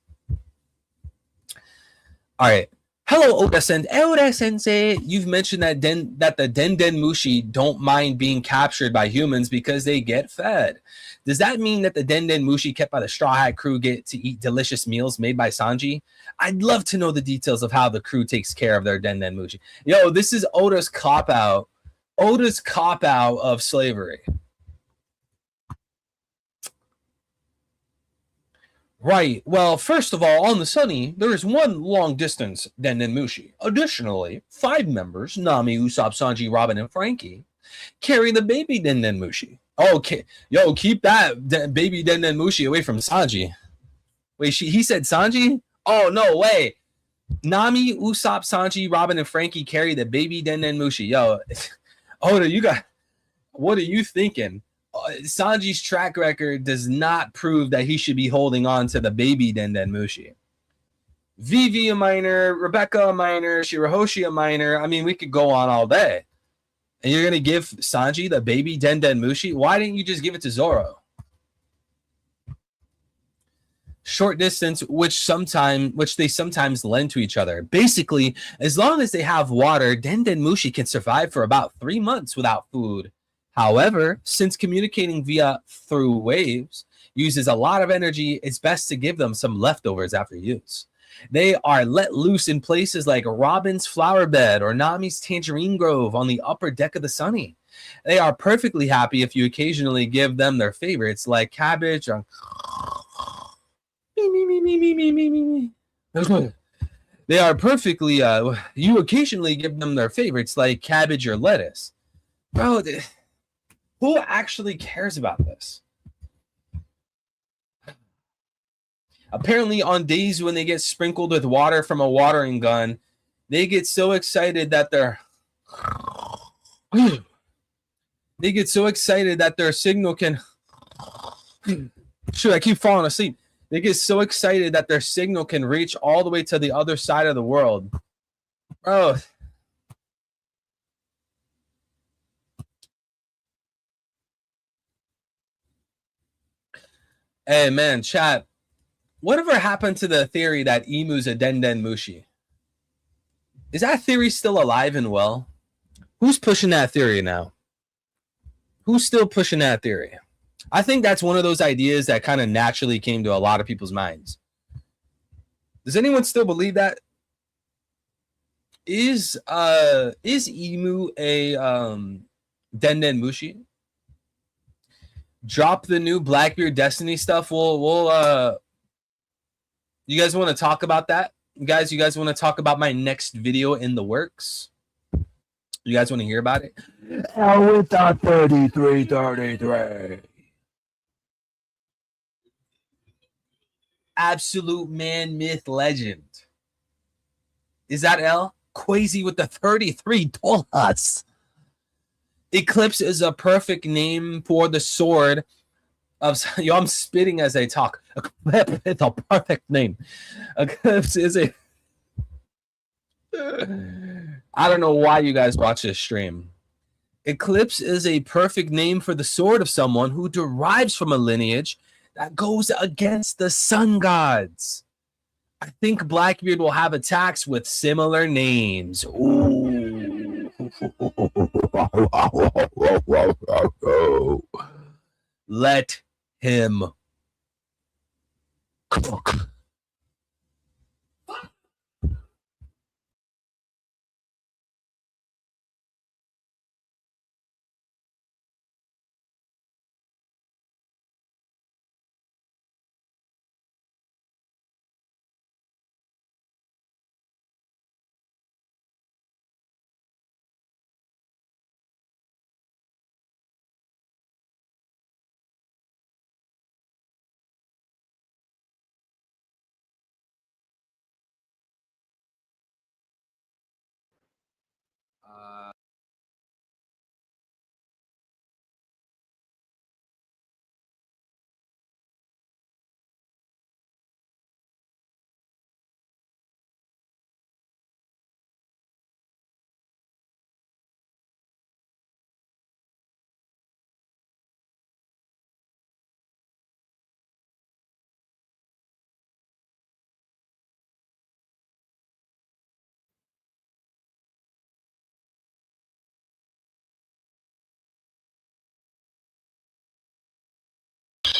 S1: All right. Hello, Oda Sensei. You've mentioned that the Den Mushi don't mind being captured by humans because they get fed. Does that mean that the Den Mushi kept by the Straw Hat crew get to eat delicious meals made by Sanji? I'd love to know the details of how the crew takes care of their Den Mushi. Yo, this is Oda's cop-out. Oda's cop-out of slavery. Right. Well, first of all, on the Sunny, there is one long-distance Den Mushi. Additionally, 5 members, Nami, Usopp, Sanji, Robin, and Frankie, carry the baby Den Mushi. Okay. Yo, keep that baby Den Mushi away from Sanji. Wait, he said Sanji? Oh, no way. Nami, Usopp, Sanji, Robin, and Frankie carry the baby Den Mushi. Yo, Oda, what are you thinking? Sanji's track record does not prove that he should be holding on to the baby Den Mushi. Vivi a minor, Rebecca a minor, Shirahoshi a minor. I mean, we could go on all day. And you're going to give Sanji the baby Den Mushi? Why didn't you just give it to Zoro? Short distance, which they sometimes lend to each other. Basically, as long as they have water, Den Mushi can survive for about 3 months without food. However, since communicating through waves uses a lot of energy, it's best to give them some leftovers after use. They are let loose in places like Robin's flower bed or Nami's tangerine grove on the upper deck of the Sunny. They are perfectly happy if you occasionally give them their favorites like cabbage or they are perfectly you occasionally give them their favorites like cabbage or lettuce. Bro, who actually cares about this? Apparently on days when they get sprinkled with water from a watering gun, they get so excited that their signal can shoot, I keep falling asleep. They get so excited that their signal can reach all the way to the other side of the world. Bro. Hey, man, chat. Whatever happened to the theory that emu's a denden mushi? Is that theory still alive and well? Who's pushing that theory now? Who's still pushing that theory? I think that's one of those ideas that kind of naturally came to a lot of people's minds. Does anyone still believe that? Is emu a denden mushi? Drop the new Blackbeard Destiny stuff. We'll you guys want to talk about that? You guys want to talk about my next video in the works? You guys want to hear about it?
S2: With the 3333.
S1: Absolute man, myth, legend. Is that L? Quasi with the $33. Eclipse is a perfect name for the sword of. Yo, I'm spitting as I talk. Eclipse is a perfect name. Eclipse is a. I don't know why you guys watch this stream. Eclipse is a perfect name for the sword of someone who derives from a lineage that goes against the sun gods. I think Blackbeard will have attacks with similar names. Ooh. Let him cook.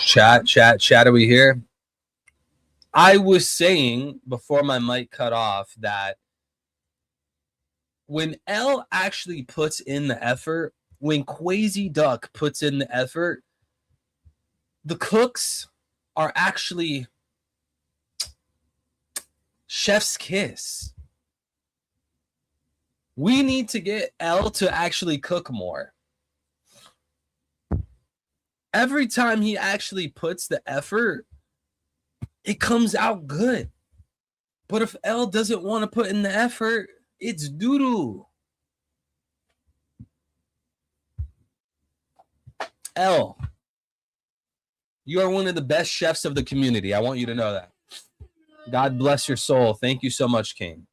S1: Chat, are we here? I was saying before my mic cut off that when L actually puts in the effort, when Quasi Duck puts in the effort, the cooks are actually chef's kiss. We need to get L to actually cook more. Every time he actually puts the effort, it comes out good. But if L doesn't want to put in the effort, it's doo-doo. L, you are one of the best chefs of the community. I want you to know that. God bless your soul. Thank you so much, King.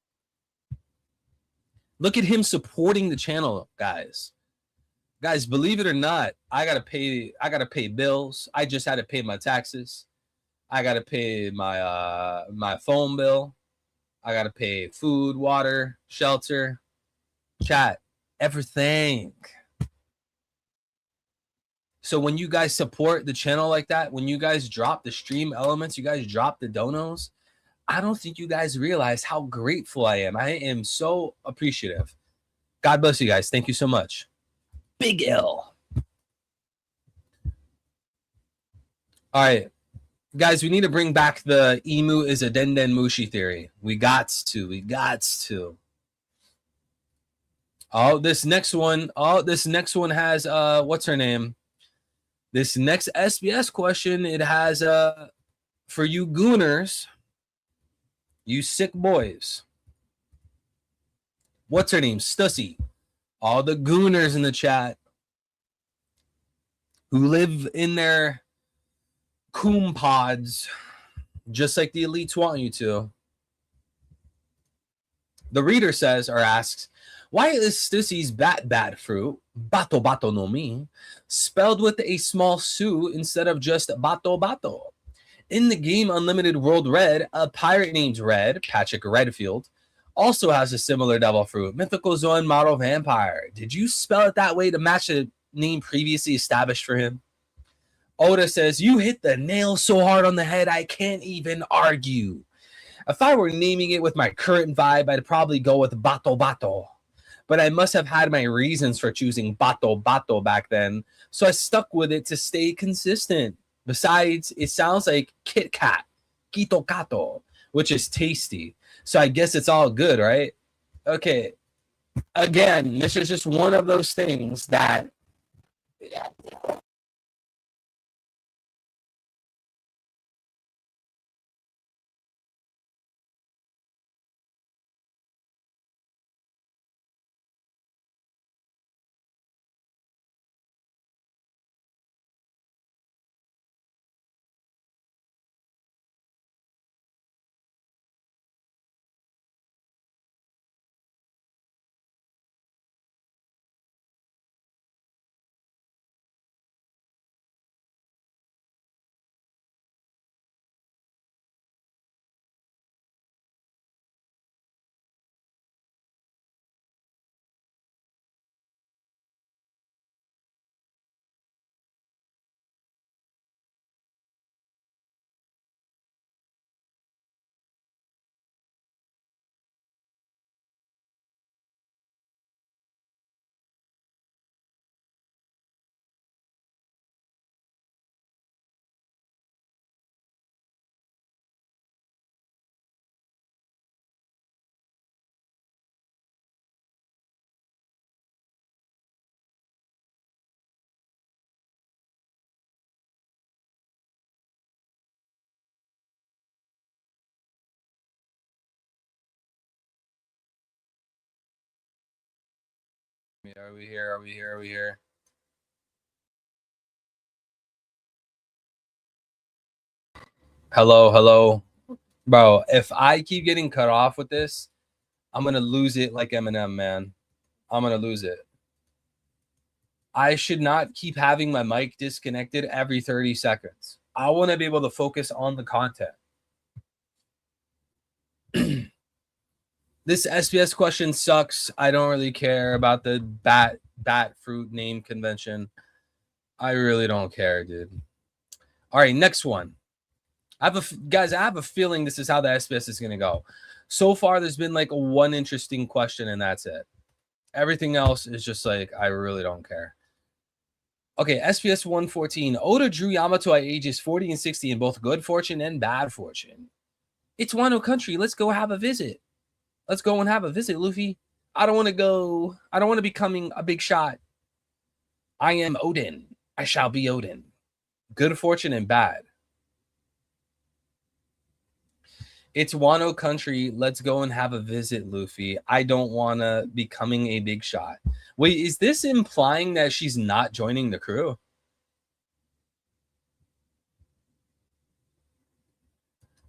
S1: Look at him supporting the channel, guys. Guys, believe it or not, I gotta pay bills. I just had to pay my taxes. I gotta pay my my phone bill. I gotta pay food, water, shelter, chat, everything. So when you guys support the channel like that, when you guys drop the stream elements, you guys drop the donos, I don't think you guys realize how grateful I am. I am so appreciative. God bless you guys. Thank you so much. Big L. All right. Guys, we need to bring back the emu is a denden mushi theory. We got to. Oh, this next one has what's her name? This next SBS question, it has for you gooners, you sick boys. What's her name? Stussy. All the gooners in the chat who live in their coom pods, just like the elites want you to. The reader says or asks, why is Stussy's bat fruit, bato bato no mi, spelled with a small su instead of just bato bato? In the game Unlimited World Red, a pirate named Red, Patrick Redfield, also has a similar devil fruit, Mythical Zone model vampire. Did you spell it that way to match a name previously established for him? Oda says, you hit the nail so hard on the head, I can't even argue. If I were naming it with my current vibe, I'd probably go with Bato Bato. But I must have had my reasons for choosing Bato Bato back then, so I stuck with it to stay consistent. Besides, it sounds like Kit Kat, Kito Kato, which is tasty. So I guess it's all good, right? Okay. Again, this is just one of those things that... Are we here? Hello. Bro, if I keep getting cut off with this, I'm going to lose it like Eminem, man. I'm going to lose it. I should not keep having my mic disconnected every 30 seconds. I want to be able to focus on the content. This SBS question sucks. I don't really care about the bat fruit name convention. I really don't care, dude. All right, next one. I have a feeling this is how the SBS is going to go. So far, there's been like one interesting question, and that's it. Everything else is just like, I really don't care. Okay, SBS 114. Oda drew Yamato at ages 40 and 60 in both good fortune and bad fortune. It's Wano country. Let's go have a visit. Let's go and have a visit, Luffy. I don't want to go. I don't want to be becoming a big shot. I am Odin. I shall be Odin. Good fortune and bad. It's Wano country. Let's go and have a visit, Luffy. I don't want to becoming a big shot. Wait, is this implying that she's not joining the crew?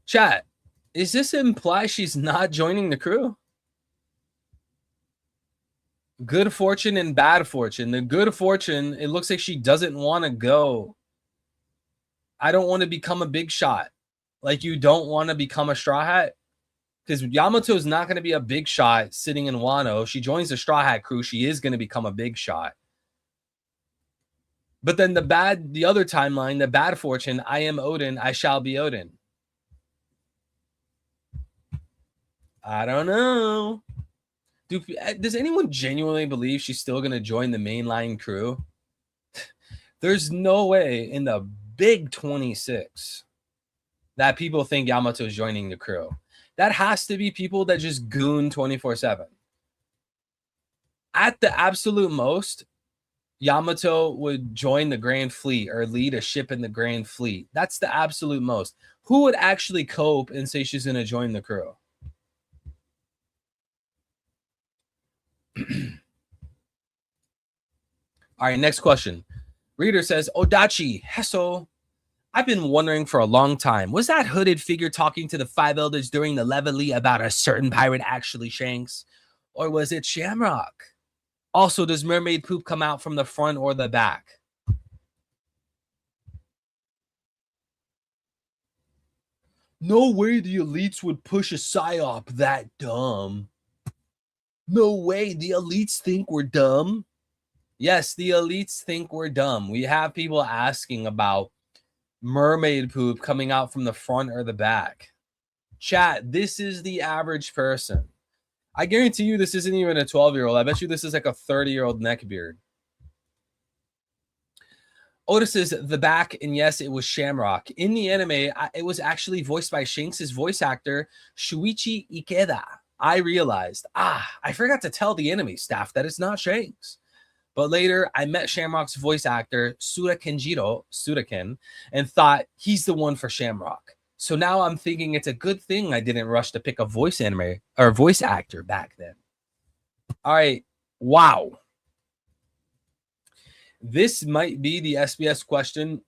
S1: Chat, is this imply she's not joining the crew? Good fortune and bad fortune. The good fortune, it looks like she doesn't want to go. I don't want to become a big shot. Like, you don't want to become a Straw Hat? Because Yamato is not going to be a big shot sitting in Wano. If she joins the Straw Hat crew, she is going to become a big shot. But then the other timeline, the bad fortune, I am Odin, I shall be Odin. I don't know. Does anyone genuinely believe she's still going to join the mainline crew? There's no way in the big 26 that people think Yamato's joining the crew. That has to be people that just goon 24/7. At the absolute most, Yamato would join the Grand Fleet or lead a ship in the Grand Fleet. That's the absolute most. Who would actually cope and say she's going to join the crew? All right, next question. Reader says, Odachi, Hesso, I've been wondering for a long time, was that hooded figure talking to the Five Elders during the Levely about a certain pirate actually Shanks? Or was it Shamrock? Also, does mermaid poop come out from the front or the back? No way the elites would push a psyop that dumb. No way the elites think we're dumb. Yes, the elites think we're dumb. We have people asking about mermaid poop coming out from the front or the back. Chat, this is the average person. I guarantee you this isn't even a 12-year-old. I bet you this is like a 30-year-old neckbeard. Otis says the back, and yes, it was Shamrock. In the anime, it was actually voiced by Shanks' voice actor, Shuichi Ikeda. I realized, I forgot to tell the anime staff that it's not Shanks. But later, I met Shamrock's voice actor, Suraken, and thought he's the one for Shamrock. So now I'm thinking it's a good thing I didn't rush to pick a voice anime or voice actor back then. All right. Wow. This might be the SBS question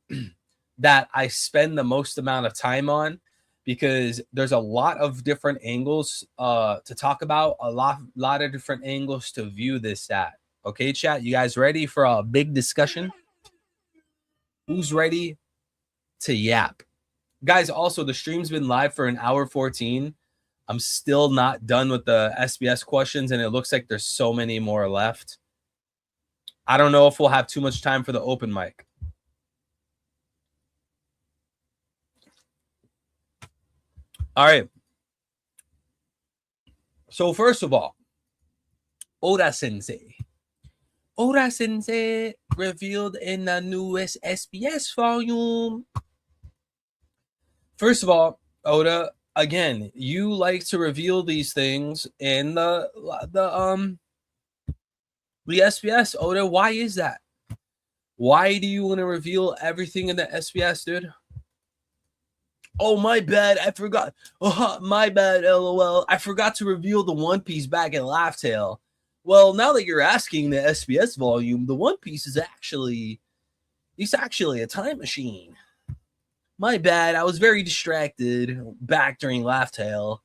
S1: that I spend the most amount of time on because there's a lot of different angles to talk about, a lot of different angles to view this at. Okay, chat, you guys ready for a big discussion? Who's ready to yap? Guys, also, the stream's been live for an hour 14. I'm still not done with the SBS questions, and it looks like there's so many more left. I don't know if we'll have too much time for the open mic. All right. So first of all, Oda Sensei revealed in the newest SBS volume. First of all, Oda, again, you like to reveal these things in the SBS. Oda, why is that? Why do you want to reveal everything in the SBS, dude? Oh, my bad. I forgot. Oh, my bad, LOL. I forgot to reveal the One Piece back in Laugh Tale. Well, now that you're asking the SBS volume, the One Piece is actually a time machine. My bad. I was very distracted back during Laugh Tale.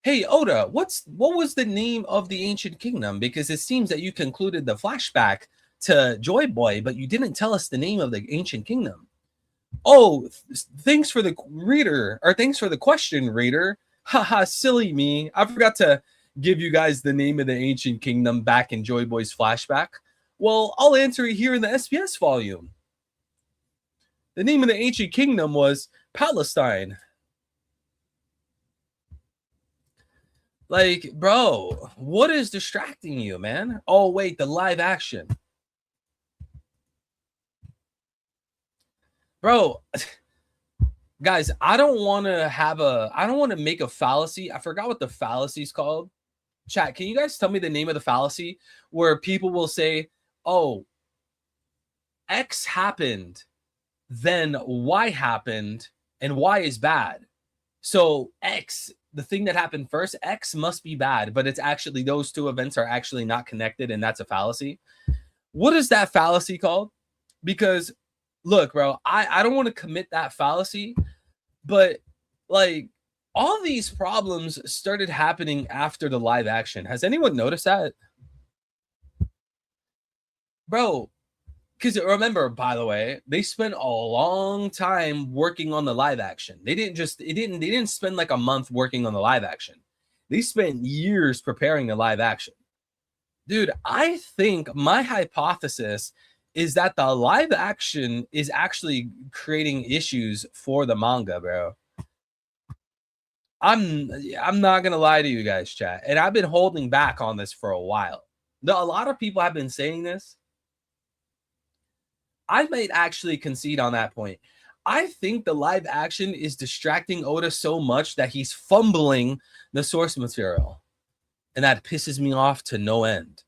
S1: Hey, Oda, what was the name of the ancient kingdom? Because it seems that you concluded the flashback to Joy Boy, but you didn't tell us the name of the ancient kingdom. Oh, thanks for the reader, or thanks for the question, reader. Haha, silly me. I forgot to give you guys the name of the ancient kingdom back in Joy Boy's flashback. Well, I'll answer it here in the SBS volume. The name of the ancient kingdom was Palestine. Like, bro, what is distracting you, man? Oh, wait, the live action. Bro, guys, I don't want to make a fallacy. I forgot what the fallacy is called. Chat, can you guys tell me the name of the fallacy where people will say, oh, X happened, then Y happened, and Y is bad. So X, the thing that happened first, X must be bad, but it's actually those two events are actually not connected, and that's a fallacy. What is that fallacy called? Because look, bro, I don't want to commit that fallacy, but like all these problems started happening after the live action. Has anyone noticed that? Bro, because remember, by the way, they spent a long time working on the live action. They didn't spend like a month working on the live action. They spent years preparing the live action. Dude, I think my hypothesis is that the live action is actually creating issues for the manga, bro. I'm not gonna lie to you guys, chat, and I've been holding back on this for a while. A lot of people have been saying this. I might actually concede on that point. I think the live action is distracting Oda so much that he's fumbling the source material. And that pisses me off to no end.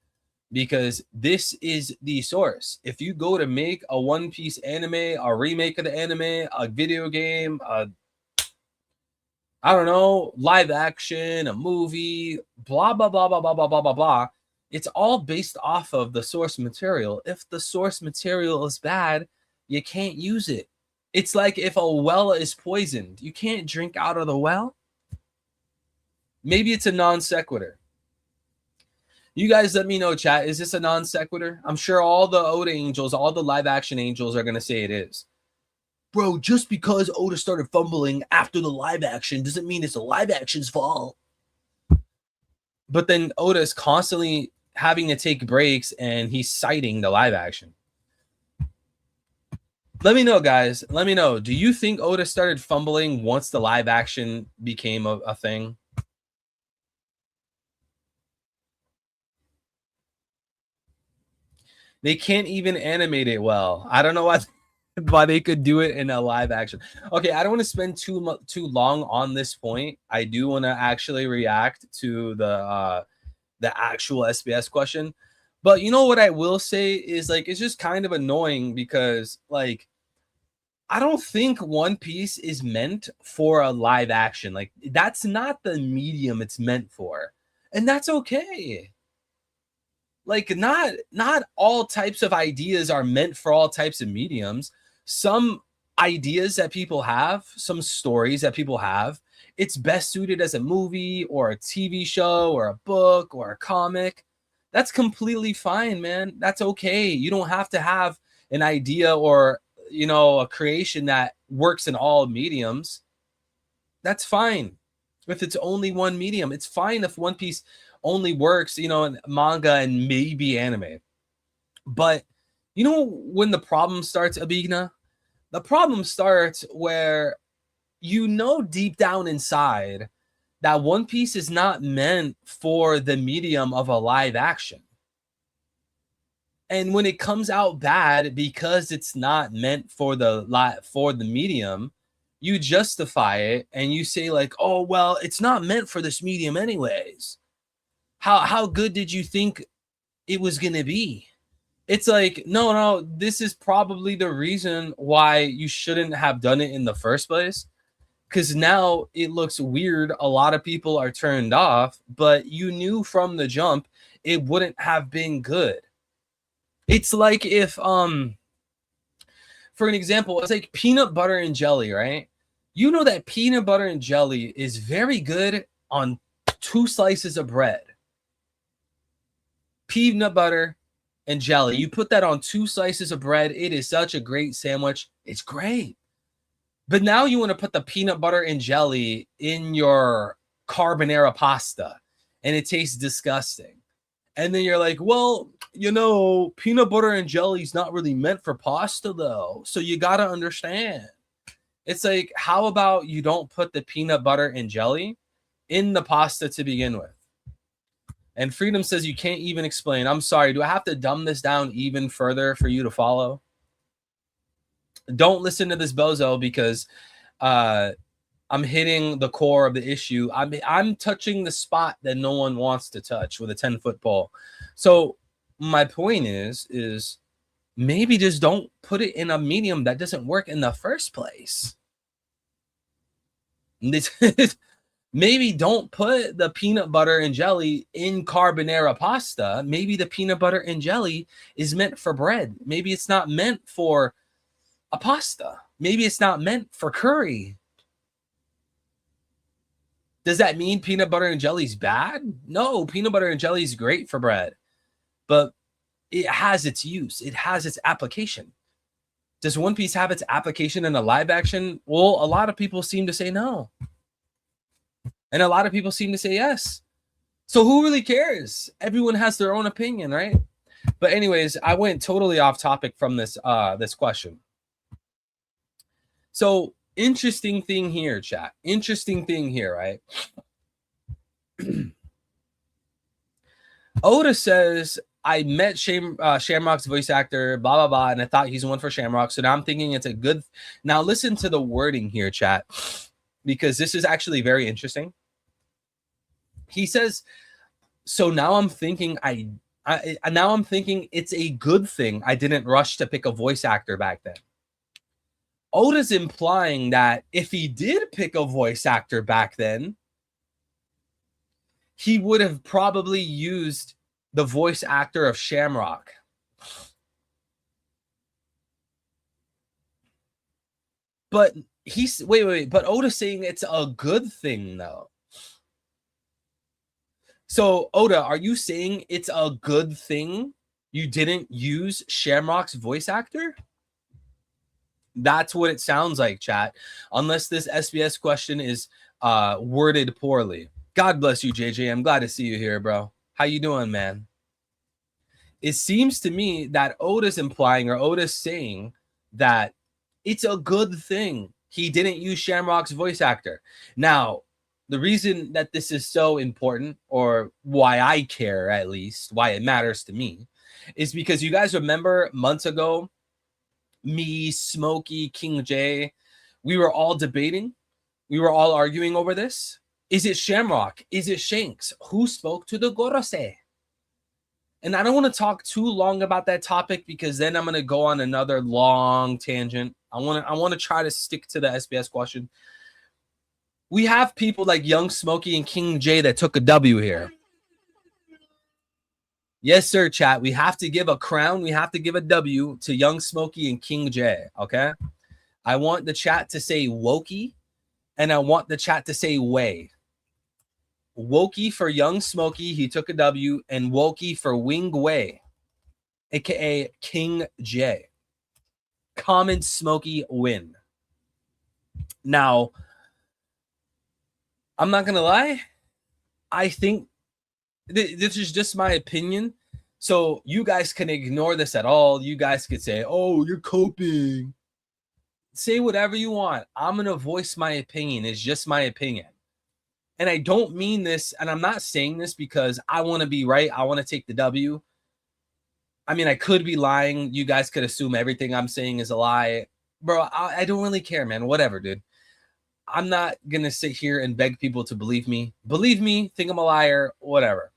S1: Because this is the source. If you go to make a One Piece anime, a remake of the anime, a video game, I don't know, live action, a movie, blah, blah, blah, blah, blah, blah, blah, blah, blah. It's all based off of the source material. If the source material is bad, you can't use it. It's like if a well is poisoned, you can't drink out of the well. Maybe it's a non sequitur. You guys let me know, chat. Is this a non sequitur? I'm sure all the Oda angels, all the live action angels are going to say it is. Bro, just because Oda started fumbling after the live action doesn't mean it's the live action's fault. But then Oda is constantly having to take breaks and he's citing the live action. Let me know, guys. Let me know. Do you think Oda started fumbling once the live action became a thing? They can't even animate it well. I don't know why they could do it in a live action. Okay, I don't want to spend too long on this point. I do want to actually react to the actual SBS question. But you know what I will say is, like, it's just kind of annoying because, like, I don't think One Piece is meant for a live action. Like, that's not the medium it's meant for. And that's okay. Like, not all types of ideas are meant for all types of mediums. Some ideas that people have, some stories that people have, it's best suited as a movie or a TV show or a book or a comic. That's completely fine, man. That's okay. You don't have to have an idea or, you know, a creation that works in all mediums. That's fine. If it's only one medium, it's fine if One Piece only works, you know, in manga and maybe anime. But you know when the problem starts, Abigna? The problem starts where you know deep down inside that One Piece is not meant for the medium of a live action. And when it comes out bad because it's not meant for the medium, you justify it and you say, like, oh, well, it's not meant for this medium anyways. How good did you think it was going to be? It's like, no, this is probably the reason why you shouldn't have done it in the first place. Because now it looks weird. A lot of people are turned off, but you knew from the jump it wouldn't have been good. It's like if, for an example, it's like peanut butter and jelly, right? You know that peanut butter and jelly is very good on 2 slices of bread. Peanut butter and jelly. You put that on 2 slices of bread. It is such a great sandwich. It's great. But now you want to put the peanut butter and jelly in your carbonara pasta, and it tastes disgusting. And then you're like, well, you know, peanut butter and jelly is not really meant for pasta, though. So you got to understand. It's like, how about you don't put the peanut butter and jelly in the pasta to begin with? And Freedom says you can't even explain. I'm sorry. Do I have to dumb this down even further for you to follow? Don't listen to this bozo because I'm hitting the core of the issue. I'm touching the spot that no one wants to touch with a 10-foot pole. So my point is maybe just don't put it in a medium that doesn't work in the first place. Maybe don't put the peanut butter and jelly in carbonara pasta. Maybe the peanut butter and jelly is meant for bread. Maybe it's not meant for a pasta. Maybe it's not meant for curry. Does that mean peanut butter and jelly is bad? No, peanut butter and jelly is great for bread. But it has its use. It has its application. Does One Piece have its application in a live action? Well, a lot of people seem to say no. And a lot of people seem to say yes. So who really cares? Everyone has their own opinion, right? But anyways, I went totally off topic from this question. So interesting thing here, chat. Interesting thing here, right? Oda says, I met Shamrock's voice actor, blah, blah, blah, and I thought he's one for Shamrock. So now I'm thinking it's a good. Now listen to the wording here, chat, because this is actually very interesting. He says, so now I'm thinking now I'm thinking it's a good thing I didn't rush to pick a voice actor back then. Oda's implying that if he did pick a voice actor back then, he would have probably used the voice actor of Shamrock. But he's wait. But Oda's saying it's a good thing, though. So, Oda, are you saying it's a good thing you didn't use Shamrock's voice actor? That's what it sounds like, chat. Unless this SBS question is worded poorly. God bless you, JJ. I'm glad to see you here, bro. How you doing, man? It seems to me that Oda's implying or Oda's saying that it's a good thing he didn't use Shamrock's voice actor. Now, the reason that this is so important, or why I care at least, why it matters to me, is because you guys remember months ago, me, Smokey, King J, we were all debating. We were all arguing over this. Is it Shamrock? Is it Shanks? Who spoke to the Gorose? And I don't want to talk too long about that topic because then I'm going to go on another long tangent. I want to try to stick to the SBS question. We have people like Young Smokey and King J that took a W here. Yes, sir, chat. We have to give a crown. We have to give a W to Young Smokey and King J, okay? I want the chat to say Wokey, and I want the chat to say Way. Wokey for Young Smokey, he took a W, and Wokey for Wing Wei, a.k.a. King J. Common Smokey win. Now, I'm not going to lie. I think this is just my opinion. So you guys can ignore this at all. You guys could say, oh, you're coping. Say whatever you want. I'm going to voice my opinion. It's just my opinion. And I don't mean this, and I'm not saying this because I want to be right. I want to take the W. I mean, I could be lying. You guys could assume everything I'm saying is a lie. Bro, I don't really care, man. Whatever, dude. I'm not going to sit here and beg people to believe me. Believe me, think I'm a liar, whatever.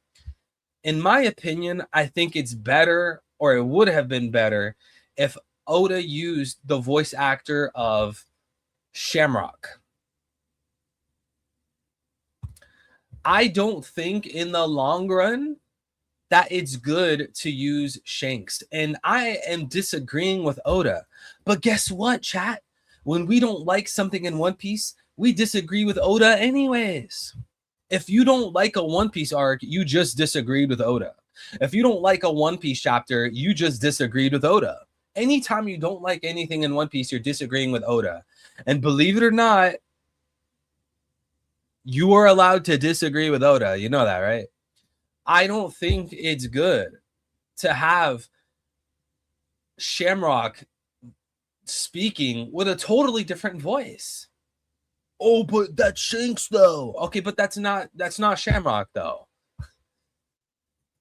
S1: In my opinion, I think it's better, or it would have been better, if Oda used the voice actor of Shamrock. I don't think in the long run that it's good to use Shanks. And I am disagreeing with Oda. But guess what, chat? When we don't like something in One Piece, we disagree with Oda anyways. If you don't like a One Piece arc, you just disagreed with Oda. If you don't like a One Piece chapter, you just disagreed with Oda. Anytime you don't like anything in One Piece, you're disagreeing with Oda. And believe it or not, you are allowed to disagree with Oda. You know that, right? I don't think it's good to have Shamrock speaking with a totally different voice. Oh, but that's Shanks though. Okay, but that's not Shamrock though.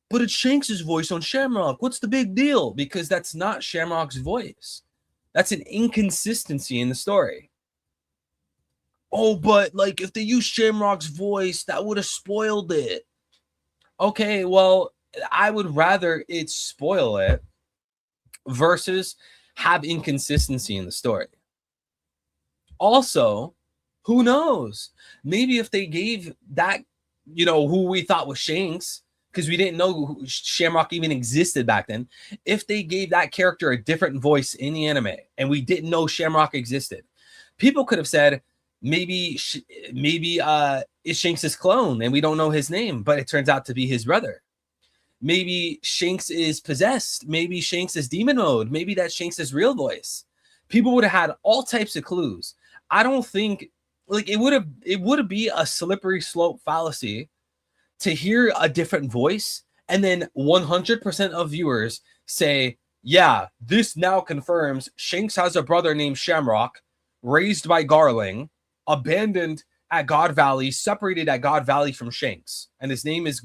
S1: But it's Shanks' voice on Shamrock. What's the big deal? Because that's not Shamrock's voice. That's an inconsistency in the story. Oh, but like if they used Shamrock's voice, that would have spoiled it. Okay, well, I would rather it spoil it versus have inconsistency in the story. Also, who knows? Maybe if they gave that, who we thought was Shanks, because we didn't know Shamrock even existed back then, if they gave that character a different voice in the anime and we didn't know Shamrock existed, people could have said, maybe it's Shanks' clone and we don't know his name, but it turns out to be his brother. Maybe Shanks is possessed. Maybe Shanks is demon mode. Maybe that's Shanks' real voice. People would have had all types of clues. I don't think it would be a slippery slope fallacy to hear a different voice and then 100% of viewers say, yeah, this now confirms Shanks has a brother named Shamrock, raised by Garling, abandoned at God Valley, separated at God Valley from Shanks, and his name is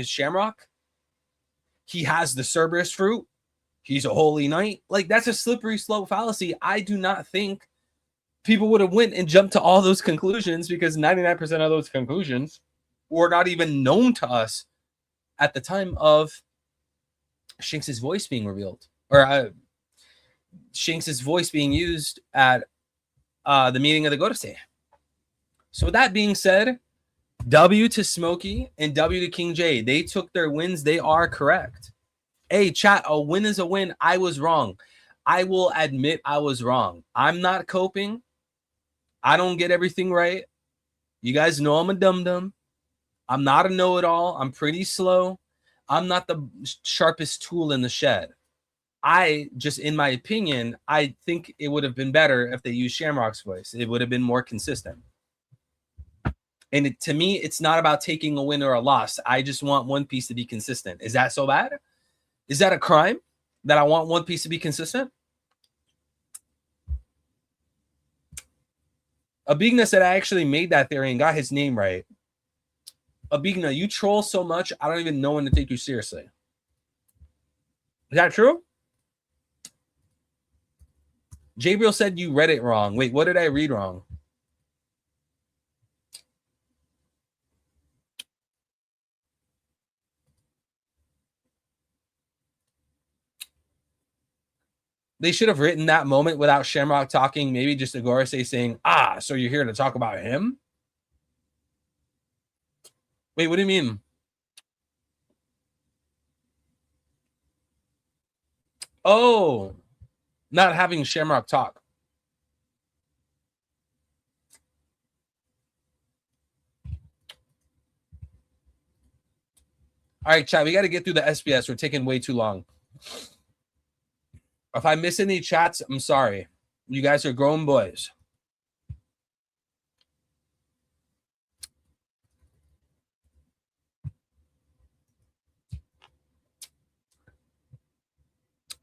S1: Shamrock. He has the Cerberus fruit. He's a holy knight. Like, that's a slippery slope fallacy. I do not think people would have went and jumped to all those conclusions, because 99% of those conclusions were not even known to us at the time of Shanks's voice being revealed, or Shanks's voice being used at the meeting of the Godase. So with that being said, W to Smokey and W to King J. They took their wins. They are correct. Hey, chat, a win is a win. I was wrong. I will admit I was wrong. I'm not coping. I don't get everything right. You guys know I'm a dum-dum. I'm not a know-it-all. I'm pretty slow. I'm not the sharpest tool in the shed. I just, in my opinion, I think it would have been better if they used Shamrock's voice. It would have been more consistent. And to me, it's not about taking a win or a loss. I just want One Piece to be consistent. Is that so bad? Is that a crime that I want One Piece to be consistent? Abigna said I actually made that theory and got his name right. Abigna, you troll so much, I don't even know when to take you seriously. Is that true? Jabriel said you read it wrong. Wait, what did I read wrong? They should have written that moment without Shamrock talking. Maybe just Agorase saying, so you're here to talk about him? Wait, what do you mean? Oh, not having Shamrock talk. All right, chat, we got to get through the SBS. We're taking way too long. If I miss any chats, I'm sorry. You guys are grown boys.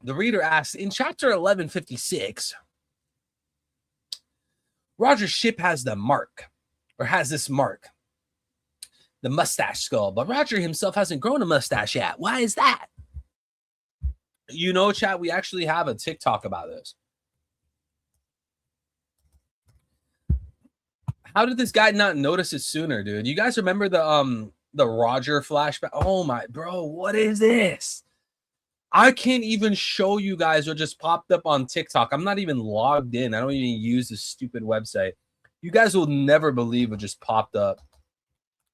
S1: The reader asks, in chapter 1156, Roger's ship has the mark, or has this mark, the mustache skull, but Roger himself hasn't grown a mustache yet. Why is that? You know, chat, we actually have a TikTok about this. How did this guy not notice it sooner, dude? You guys remember the Roger flashback? Oh my, bro, what is this? I can't even show you guys what just popped up on TikTok. I'm not even logged in. I don't even use this stupid website. You guys will never believe what just popped up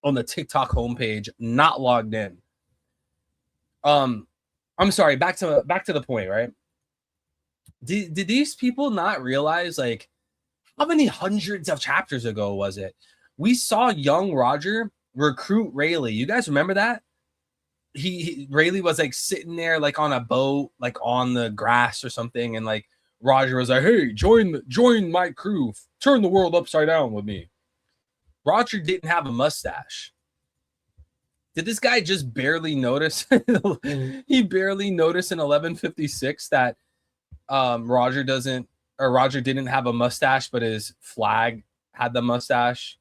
S1: on the TikTok homepage, not logged in. I'm sorry, back to the point, right? Did these people not realize, like, how many hundreds of chapters ago was it? We saw young Roger recruit Rayleigh. You guys remember that? Rayleigh was like sitting there like on a boat, like on the grass or something, and like Roger was like, "Hey, join my crew. Turn the world upside down with me." Roger didn't have a mustache. Did this guy just barely notice? He barely noticed in 1156 that Roger didn't have a mustache, but his flag had the mustache.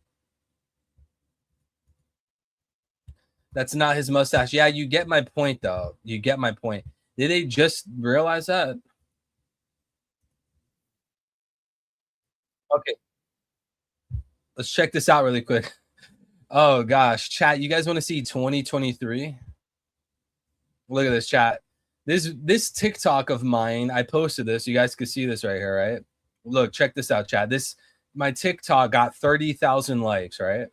S1: That's not his mustache. Yeah, you get my point, though. You get my point. Did they just realize that? Okay. Let's check this out really quick. Oh, gosh. Chat, you guys want to see 2023? Look at this, chat. This TikTok of mine, I posted this. You guys can see this right here, right? Look, check this out, chat. My TikTok got 30,000 likes, right?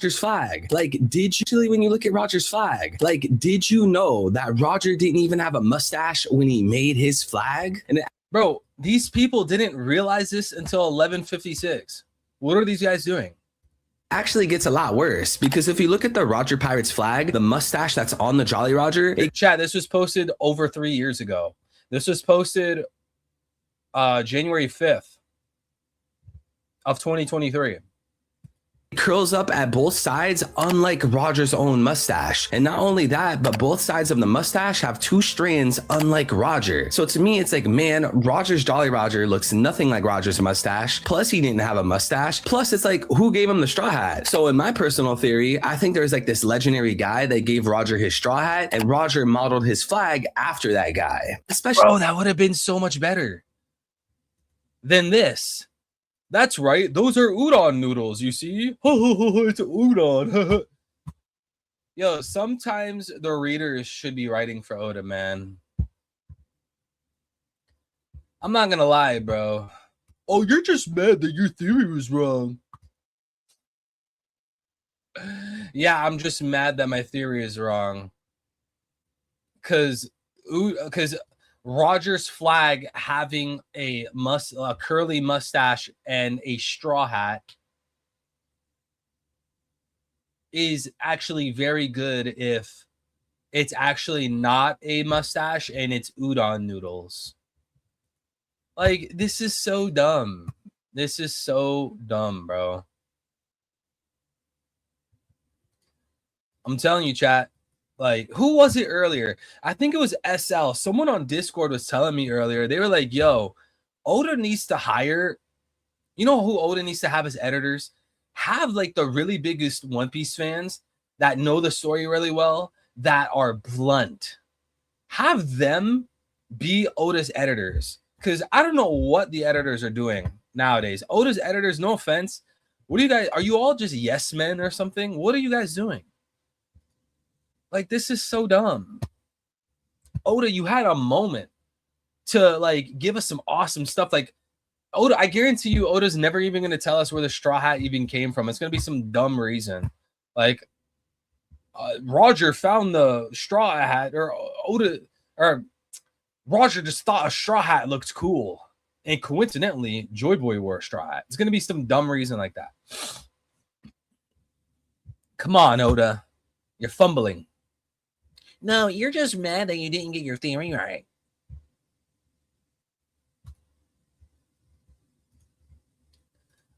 S1: Roger's flag. Like, when you look at Roger's flag, like, did you know that Roger didn't even have a mustache when he made his flag? And bro, these people didn't realize this until 1156. What are these guys doing? Actually gets a lot worse, because if you look at the Roger Pirates flag, the mustache that's on the Jolly Roger, chat, this was posted over 3 years ago. This was posted January 5th of 2023.
S3: curls up at both sides, unlike Roger's own mustache. And not only that, but both sides of the mustache have 2 strands, unlike Roger. So to me, it's like, man, Roger's Jolly Roger looks nothing like Roger's mustache. Plus, he didn't have a mustache. Plus, it's like, who gave him the straw hat? So in my personal theory, I think there's like this legendary guy that gave Roger his straw hat, and Roger modeled his flag after that guy.
S1: Especially, bro, that would have been so much better than this. That's right. Those are udon noodles, you see? It's udon. Yo, sometimes the readers should be writing for Oda, man. I'm not going to lie, bro. Oh, you're just mad that your theory was wrong. Yeah, I'm just mad that my theory is wrong. Because Roger's flag having a curly mustache and a straw hat is actually very good if it's actually not a mustache and it's udon noodles. Like, this is so dumb. This is so dumb, bro. I'm telling you, chat. Like, who was it earlier? I think it was SL. Someone on Discord was telling me earlier. They were like, yo, Oda needs to hire, you know who Oda needs to have as editors? Have like the really biggest One Piece fans that know the story really well, that are blunt. Have them be Oda's editors. Because I don't know what the editors are doing nowadays. Oda's editors, no offense. What do you guys, are you all just yes men or something? What are you guys doing? Like, this is so dumb. Oda, you had a moment to, like, give us some awesome stuff. Like, Oda, I guarantee you Oda's never even going to tell us where the straw hat even came from. It's going to be some dumb reason. Like, Roger found the straw hat, or Oda, or Roger just thought a straw hat looked cool. And coincidentally, Joy Boy wore a straw hat. It's going to be some dumb reason like that. Come on, Oda. You're fumbling. No, you're just mad that you didn't get your theory right.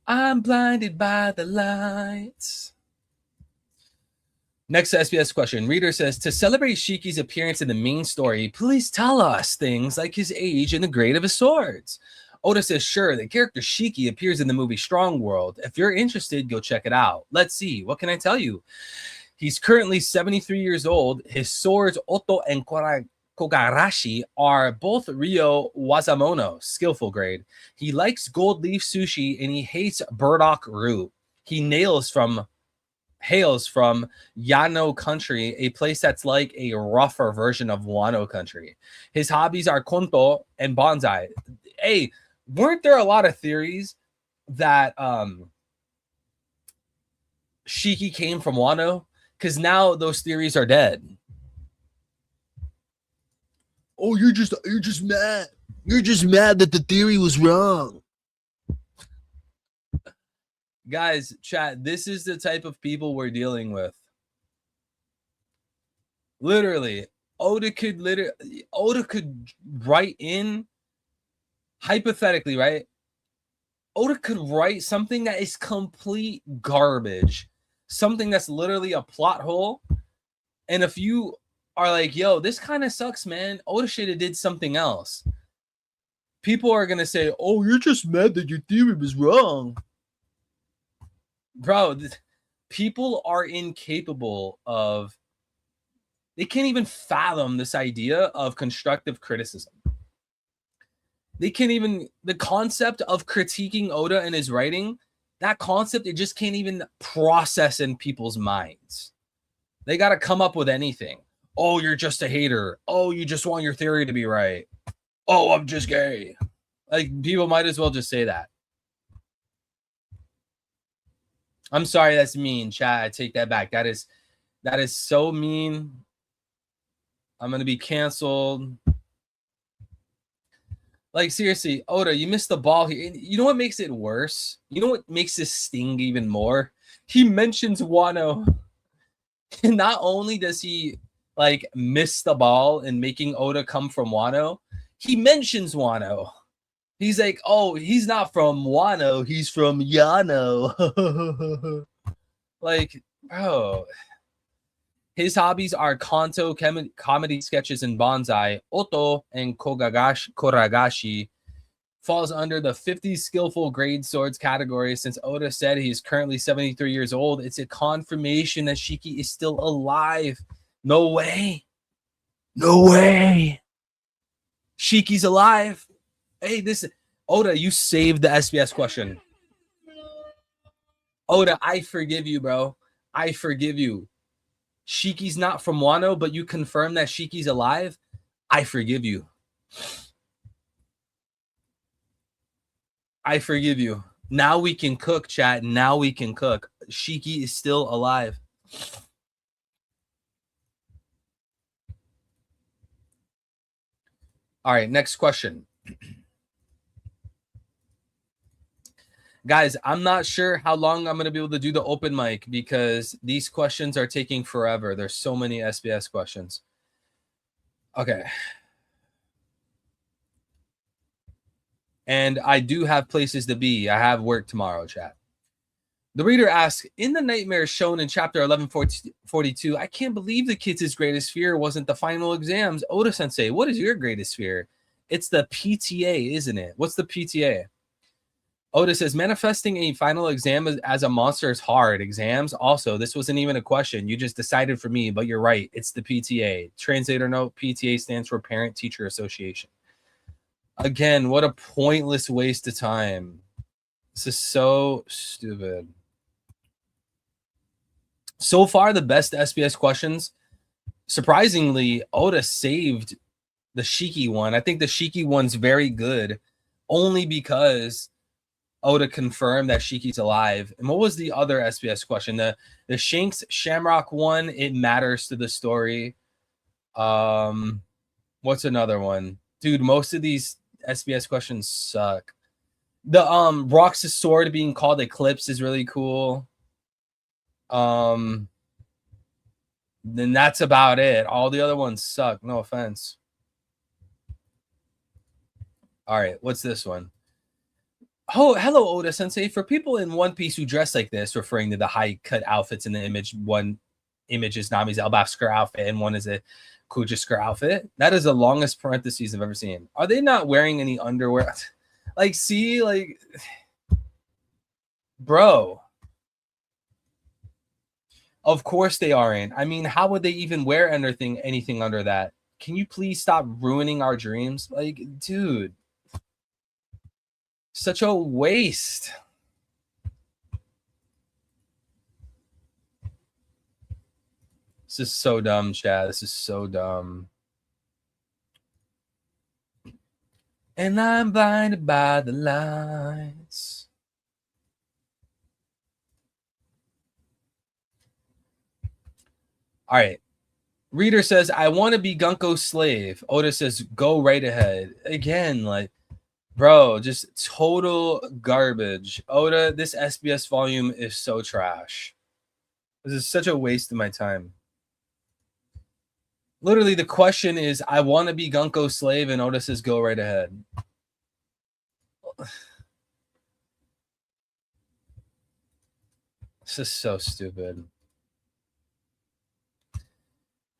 S1: I'm blinded by the lights. Next SBS question. Reader says, to celebrate Shiki's appearance in the main story, please tell us things like his age and the grade of his swords. Oda says, sure, the character Shiki appears in the movie Strong World. If you're interested, go check it out. Let's see. What can I tell you? He's currently 73 years old. His swords, Oto and Kogarashi, are both Ryo Wazamono, skillful grade. He likes gold leaf sushi and he hates burdock root. He hails from Yano country, a place that's like a rougher version of Wano country. His hobbies are konto and bonsai. Hey, weren't there a lot of theories that Shiki came from Wano? Because now those theories are dead. Oh, you're just mad. You're just mad that the theory was wrong. Guys, chat, this is the type of people we're dealing with. Literally, Oda could write in, hypothetically, right? Oda could write something that is complete garbage. Something that's literally a plot hole. And if you are like, yo, this kind of sucks, man, Oda should have did something else. People are going to say, oh, you're just mad that your theory was wrong. Bro, people are incapable of, they can't even fathom this idea of constructive criticism. They can't even, the concept of critiquing Oda and his writing, that concept, it just can't even process in people's minds. They got to come up with anything. Oh, you're just a hater. Oh, you just want your theory to be right. Oh, I'm just gay. Like, people might as well just say that. I'm sorry, that's mean, chat. I take that back. That is so mean. I'm going to be canceled. Like, seriously, Oda, you missed the ball here. You know what makes it worse? You know what makes this sting even more? He mentions Wano. And not only does he, like, miss the ball in making Oda come from Wano, he mentions Wano. He's like, oh, he's not from Wano. He's from Yano. Like, bro. His hobbies are kanto, comedy sketches, and bonsai. Oto and koragashi falls under the 50 skillful grade swords category. Since Oda said he's currently 73 years old, it's a confirmation that Shiki is still alive. No way.
S2: No way.
S1: Shiki's alive. Hey, Oda, you saved the SBS question. Oda, I forgive you, bro. I forgive you. Shiki's not from Wano, but you confirm that Shiki's alive. I forgive you. I forgive you. Now we can cook, chat. Now we can cook. Shiki is still alive. All right, next question. Guys, I'm not sure how long I'm going to be able to do the open mic because these questions are taking forever. There's so many SBS questions. Okay. And I do have places to be. I have work tomorrow, chat. The reader asks, in the nightmare shown in chapter 1142, I can't believe the kids' greatest fear wasn't the final exams. Oda-sensei, what is your greatest fear? It's the PTA, isn't it? What's the PTA? Oda says, manifesting a final exam as a monster is hard. Exams, also, this wasn't even a question. You just decided for me, but you're right. It's the PTA. Translator note, PTA stands for Parent Teacher Association. Again, what a pointless waste of time. This is so stupid. So far, the best SBS questions. Surprisingly, Oda saved the Shiki one. I think the Shiki one's very good only because Oda confirmed that Shiki's alive. And what was the other SBS question? The Shanks Shamrock one, it matters to the story. What's another one? Dude, most of these SBS questions suck. The Rox's sword being called Eclipse is really cool. Then that's about it. All the other ones suck. No offense. All right, what's this one? Oh, hello, Oda Sensei. For people in One Piece who dress like this, referring to the high cut outfits in the image, one image is Nami's Elbaf skirt outfit and one is a Kuja skirt outfit. That is the longest parentheses I've ever seen. Are they not wearing any underwear? Like, see, like, bro. Of course they aren't. I mean, how would they even wear anything under that? Can you please stop ruining our dreams? Like, dude. Such a waste. This is so dumb, Chad. This is so dumb. And I'm blinded by the lights. All right. Reader says, I want to be Gunko's slave. Oda says, go right ahead. Again, like, bro, just total garbage. Oda, this SBS volume is so trash. This is such a waste of my time. Literally, the question is, I want to be Gunko's slave, and Oda says, go right ahead. This is so stupid.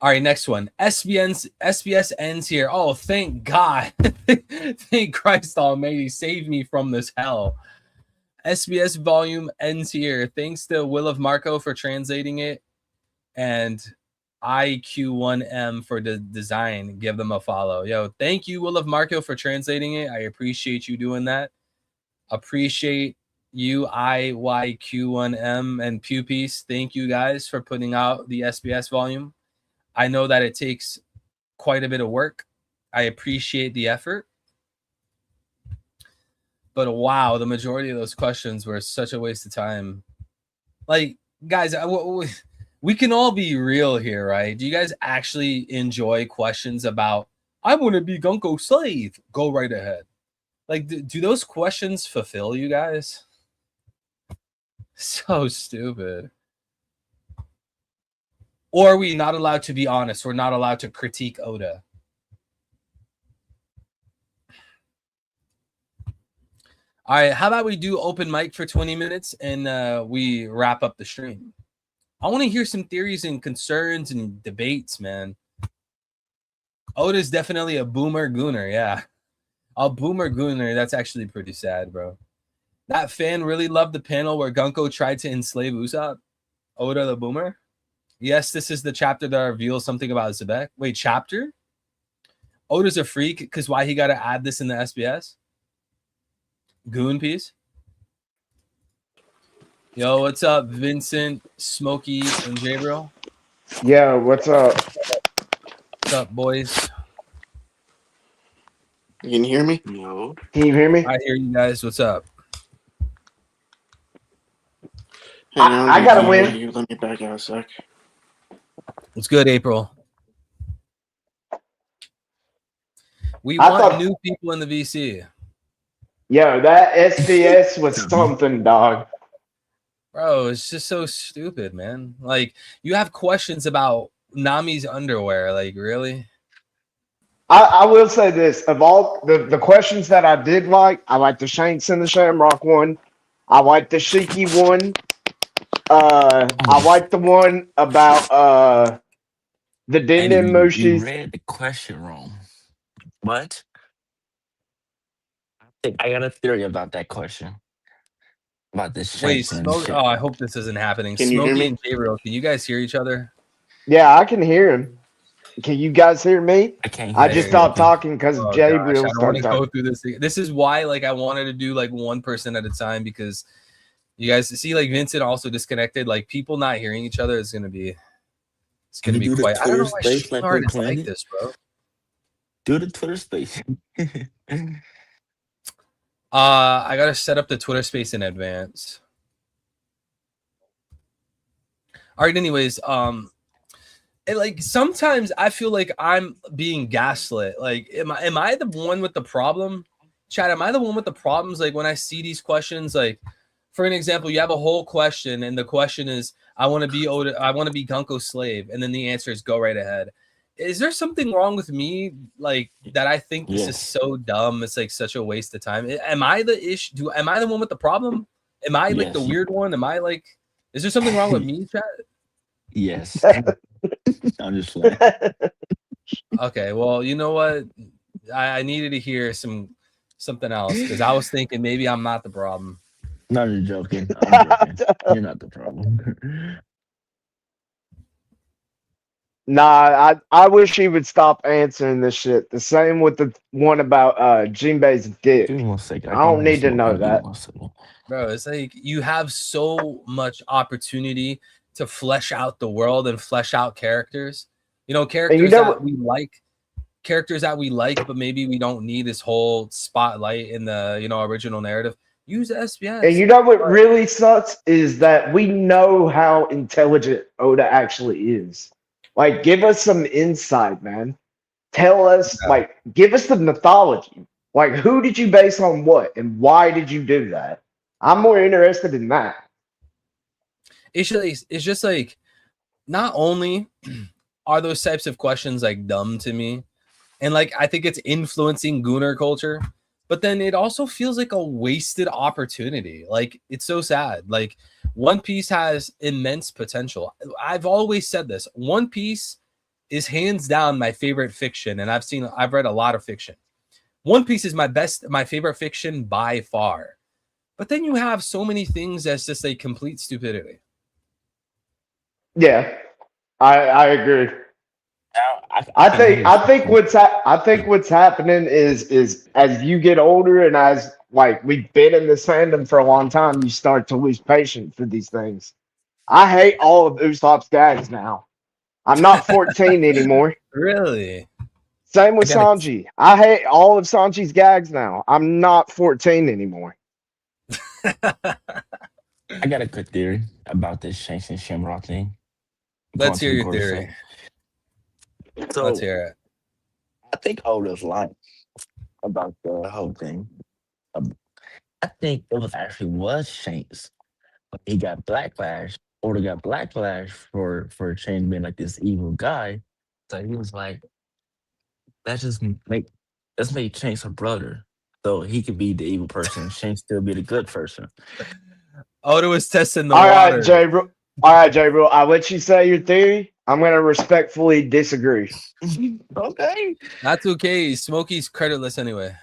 S1: All right, next one. SBS ends here. Oh, thank God. Thank Christ Almighty. Save me from this hell. SBS volume ends here. Thanks to Will of Marco for translating it. And IQ1M for the design. Give them a follow. Yo, thank you, Will of Marco, for translating it. I appreciate you doing that. Appreciate you, IYQ1M and Pewpiece. Thank you guys for putting out the SBS volume. I know that it takes quite a bit of work. I appreciate the effort. But wow, the majority of those questions were such a waste of time. Like, guys, we can all be real here, right? Do you guys actually enjoy questions about, I want to be Gunko's slave? Go right ahead. Like, do those questions fulfill you guys? So stupid. Or are we not allowed to be honest? We're not allowed to critique Oda. All right, how about we do open mic for 20 minutes and we wrap up the stream? I want to hear some theories and concerns and debates, man. Oda's definitely a boomer gooner, yeah. A boomer gooner, that's actually pretty sad, bro. That fan really loved the panel where Gunko tried to enslave Usopp. Oda the boomer. Yes, this is the chapter that reveals something about Zebek. Wait, chapter? Oda's a freak because why he got to add this in the SBS? Goon piece. Yo, what's up, Vincent, Smokey, and J-Bro?
S2: Yeah, what's up?
S1: What's up, boys?
S4: You can hear me?
S5: No.
S2: Can you hear me?
S1: I hear you guys. What's up?
S4: Hang on,
S2: I gotta win.
S4: you let me back out a sec.
S1: What's good, April? We
S2: I
S1: want
S2: thought-
S1: new people in the VC.
S2: Yo, that SBS was something, dog.
S1: Bro, it's just so stupid, man. Like, you have questions about Nami's underwear. Like, really?
S2: I will say this. Of all the questions that I did like, I like the Shanks and the Shamrock one. I like the Shiki one. I like the one about the Din Din
S5: You
S2: Mushis.
S5: read the question wrong. What? I think I got a theory about that question. About this
S1: Wait,
S5: Shanks and
S1: Smoke.
S5: shit.
S1: Oh, I hope this isn't happening.
S4: Can you hear
S1: Smokey
S4: me?
S1: and Gabriel, can you guys hear each other?
S2: Yeah, I can hear him. Can you guys hear me?
S5: I can't
S2: I
S5: hear
S2: just
S5: you.
S2: stopped talking because
S1: Oh,
S2: Jay
S1: gosh, I
S2: Real
S1: don't want
S2: started
S1: to go
S2: talking.
S1: through this. This is why, like, I wanted to do like one person at a time because you guys see, like, Vincent also disconnected. Like, people not hearing each other is gonna be. It's
S5: Can
S1: gonna
S5: you
S1: be
S5: do the
S1: quite. I don't know
S5: Twitter
S1: why
S5: space like
S1: Shard
S5: we
S1: is like
S5: planned it?
S1: this, bro.
S5: Do the Twitter space.
S1: I gotta set up the Twitter space in advance. All right. Anyways, and like sometimes I feel like I'm being gaslit. Like, am I the one with the problem? Chad, am I the one with the problems? Like when I see these questions, like for an example, you have a whole question, and the question is, I want to be Oda, I want to be Gunko's slave, and then the answer is go right ahead. Is there something wrong with me, like that? I think this is
S5: Yes.
S1: so dumb. It's like such a waste of time. Am I the issue? Am I the one with the problem? Am I like the
S5: Yes.
S1: weird one? Am I like? Is there something wrong with me, Chad?
S5: Yes. I'm just playing.
S1: Okay, well, you know what? I needed to hear something else because I was thinking maybe I'm not the problem.
S5: No, you're joking. I'm joking. You're not the problem.
S2: Nah, I wish he would stop answering this shit. The same with the one about Jinbei's dick.
S5: Give me 1 second.
S2: I don't need to know
S5: Give me
S2: that.
S5: 1 second.
S1: Bro, it's like you have so much opportunity to flesh out the world and flesh out characters. You know, characters
S2: know
S1: that
S2: what-
S1: we like, but maybe we don't need this whole spotlight in the, you know, original narrative. Use SBS.
S2: And you know what really sucks is that we know how intelligent Oda actually is. Like, give us some insight, man. Tell us,
S1: Yeah.
S2: like, give us the mythology. Like, who did you base on what, and why did you do that? I'm more interested in that.
S1: It's just like not only are those types of questions like dumb to me, and like I think it's influencing Gooner culture, but then it also feels like a wasted opportunity. Like it's so sad. Like One Piece has immense potential. I've always said this. One Piece is hands down my favorite fiction, and I've read a lot of fiction. One Piece is my favorite fiction by far. But then you have so many things that's just a complete stupidity.
S2: Yeah, I agree.
S5: Now,
S2: I think what's happening is as you get older and as like we've been in this fandom for a long time, you start to lose patience for these things. I hate all of Usopp's gags now. I'm not 14 anymore.
S1: Really?
S2: Same with
S1: I gotta-
S2: Sanji. I hate all of Sanji's gags now. I'm not 14 anymore.
S5: I got a good theory about this Shanks and Shamrock thing.
S1: Let's hear
S5: Going to
S1: your
S5: the
S1: theory.
S5: Cordyceps. So
S1: Let's hear it.
S5: I think Oda's lying about the whole thing. I think it was Shanks. But he got backlash. Oda got backlash for Shanks being like this evil guy. So he was like, let's make Shanks a brother. So he could be the evil person, Shanks still be the good person.
S1: Oda was testing the
S2: All
S1: water.
S2: right, Jay. All right, J. Bro, I'll let you say your theory. I'm gonna respectfully disagree.
S5: Okay.
S3: That's okay. Smokey's creditless anyway.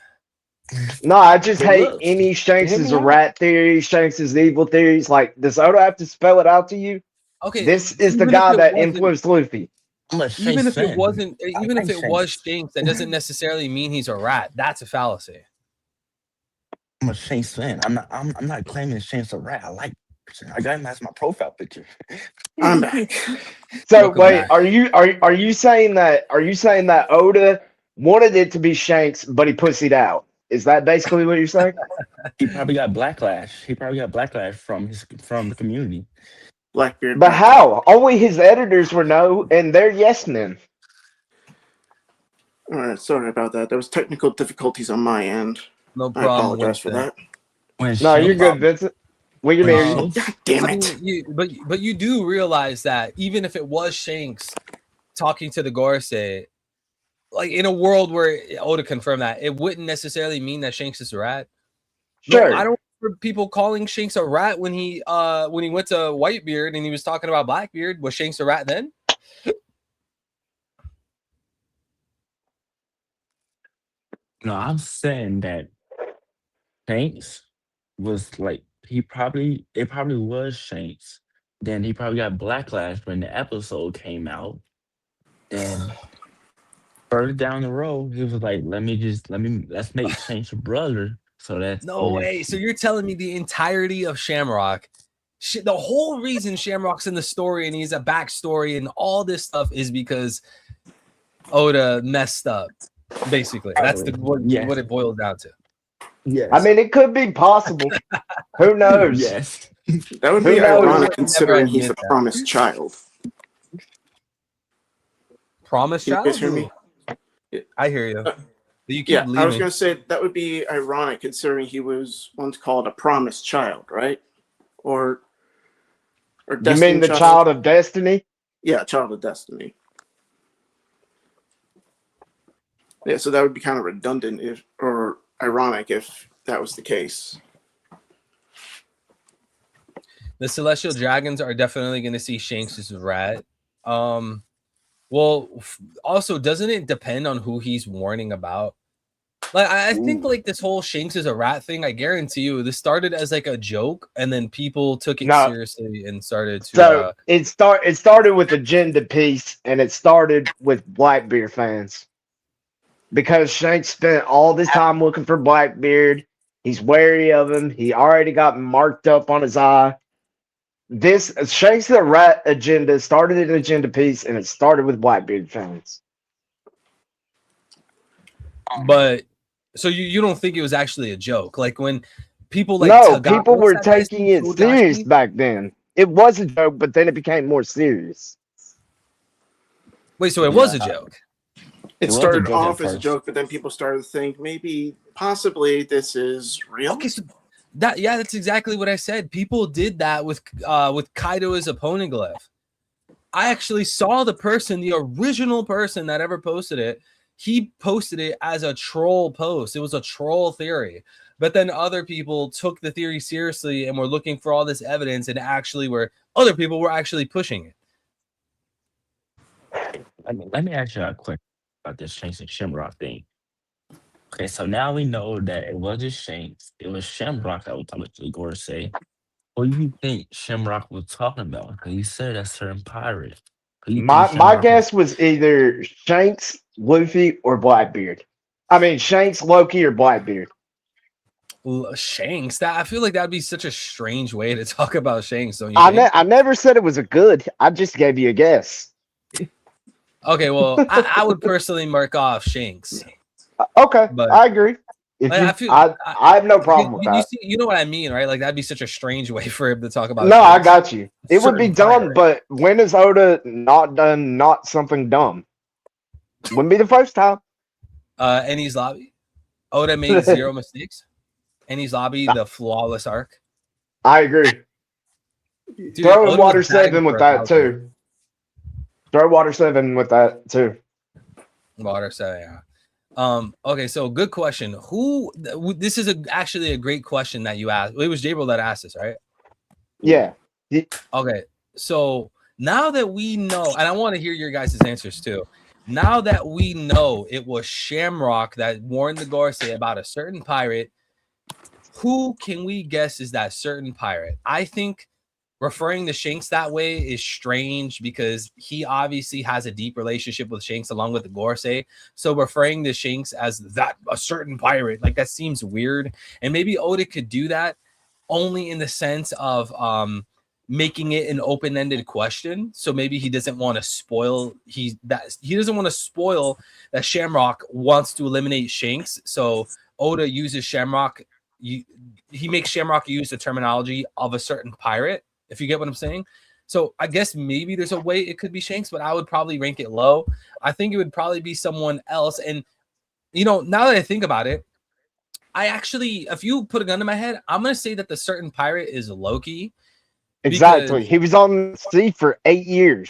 S2: No, I just
S5: But
S2: hate
S5: look,
S2: any Shanks
S5: hear
S2: is
S5: me
S2: a
S5: out.
S2: rat theory, Shanks is evil theories. Like, does Oda have to spell it out to you?
S3: Okay,
S2: This is the
S3: even if
S2: guy
S3: it
S2: that
S3: wasn't,
S2: influenced Luffy.
S5: I'm a Shanks fan. I
S3: even if
S5: like
S3: it was
S5: Shanks.
S3: Shanks, that doesn't necessarily mean he's a rat. That's a fallacy.
S5: I'm a Shanks fan. I'm not claiming Shanks a rat. I like. I got him as my profile picture.
S4: I'm back.
S2: So
S3: Welcome
S2: wait,
S3: back.
S2: are you saying that Oda wanted it to be Shanks, but he pussied out? Is that basically what you're saying?
S5: He probably got backlash. He probably got backlash from the community.
S4: Blackbeard
S2: But
S4: backlash.
S2: how? Only his editors were no, and they're yes men.
S4: All right, sorry about that. There was technical difficulties on my end.
S3: No
S4: I
S3: problem,
S4: apologize for
S3: Winston.
S4: that.
S5: When
S2: No, you're
S5: Shanks,
S2: good, Vincent. We can
S5: when
S2: hear you.
S3: Um,
S5: Shanks,
S4: God damn
S3: I
S4: it.
S3: mean, but you do realize that even if it was Shanks talking to the Gorosei, like in a world where Oda confirmed that, it wouldn't necessarily mean that Shanks is a rat. No, I
S2: Sure.
S3: don't remember people calling Shanks a rat when he went to Whitebeard and he was talking about Blackbeard. Was Shanks a rat then?
S5: no, I'm saying that Shanks was like it probably was Shanks. Then he probably got backlash when the episode came out. Then further down the road, he was like, let's make Shanks a brother. So that's
S3: No way. So you're telling me the entirety of Shamrock, the whole reason Shamrock's in the story and he's a backstory and all this stuff is because Oda messed up. Basically, that's what
S5: yes,
S3: it boils down to.
S5: yes.
S2: I mean, it could be possible. Who knows?
S5: Yes.
S4: That would
S2: Who
S4: be
S2: knows?
S4: ironic
S3: Never
S4: considering he's the
S3: admit that.
S4: promised child.
S3: Promise
S4: Can you guys
S3: child?
S4: hear me?
S3: I hear you. But you keep
S4: Yeah, I was
S3: leaving.
S4: going to say that would be ironic considering he was once called a promised child, right? Or
S2: You
S4: Destiny
S2: mean the child of destiny?
S4: Yeah, child of destiny. Yeah, so that would be kind of redundant or ironic if that was the case.
S3: The Celestial Dragons are definitely going to see Shanks as a rat. Well, also, doesn't it depend on who he's warning about? Like, I think like this whole Shanks is a rat thing. I guarantee you, this started as like a joke, and then people took it
S2: No.
S3: seriously and started to.
S2: So it started with agenda piece, and it started with Blackbeard fans because Shanks spent all this time looking for Blackbeard. He's wary of him. He already got marked up on his eye. This Shanks the Rat agenda started an agenda piece, and it started with Blackbeard fans.
S3: But so you don't think it was actually a joke? Like when people like
S2: No, people were taking it serious
S3: Togashi?
S2: back then. It was a joke, but then it became more serious.
S3: Wait, so it was a joke?
S4: It
S5: was a
S4: started
S5: joke at
S4: off as a
S5: first.
S4: joke, but then people started to think maybe, possibly, this is real.
S3: Okay, so that's exactly what I said. People did that with Kaido as a poneglyph. I actually saw the original person that ever posted it. He posted it as a troll post. It was a troll theory. But then other people took the theory seriously and were looking for all this evidence, and other people were actually pushing it.
S5: Let me ask you a question about this Shanks and Shamrock thing. Okay, so now we know that it wasn't Shanks, it was Shamrock that was talking to the Gorosei. What do you think Shamrock was talking about? Because he said a certain pirate. Who you think
S2: My
S5: Shamrock
S2: guess was either Shanks, Luffy, or Blackbeard. I mean Shanks, Loki, or Blackbeard.
S3: Shanks. I feel like that'd be such a strange way to talk about Shanks, don't you think?
S2: I never said it was a good. I just gave you a guess.
S3: Okay, well, I would personally mark off Shanks.
S2: Okay,
S3: But
S2: I agree.
S3: like,
S2: I have no problem with that.
S3: You know what I mean, right? Like that'd be such a strange way for him to talk about.
S2: No, I
S3: Shanks.
S2: got you. It would be
S3: Certain
S2: dumb,
S3: pirate.
S2: but when has Oda not something dumb? Wouldn't be the first time.
S3: Eni's Lobby. Oda made 0 mistakes. Eni's Lobby, the flawless arc.
S2: I agree.
S3: Dude,
S2: Throw in
S3: Oda
S2: Water
S3: was bagging
S2: 7 with
S3: for
S2: that
S3: 1,000.
S2: too. Throw Water 7 with that too.
S3: Water 7, yeah. Okay, so good question. This is actually a great question that you asked. It was Jabril that asked this, right?
S2: Yeah.
S3: Okay.
S1: So now that we know, and I want to hear your guys' answers too. Now that we know it was Shamrock that warned the Gorsey about a certain pirate, who can we guess is that certain pirate? I think referring to Shanks that way is strange because he obviously has a deep relationship with Shanks along with the Gorsey. So referring to Shanks as that a certain pirate, like that seems weird. And maybe Oda could do that only in the sense of making it an open-ended question. So maybe he doesn't want to spoil he doesn't want to spoil that Shamrock wants to eliminate Shanks. So Oda uses Shamrock. He makes Shamrock use the terminology of a certain pirate, if you get what I'm saying. So I guess maybe there's a way it could be Shanks, but I would probably rank it low. I think it would probably be someone else. And, you know, now that I think about it, I actually, if you put a gun to my head, I'm going to say that the certain pirate is Loki.
S2: Exactly. He was on the sea for 8 years.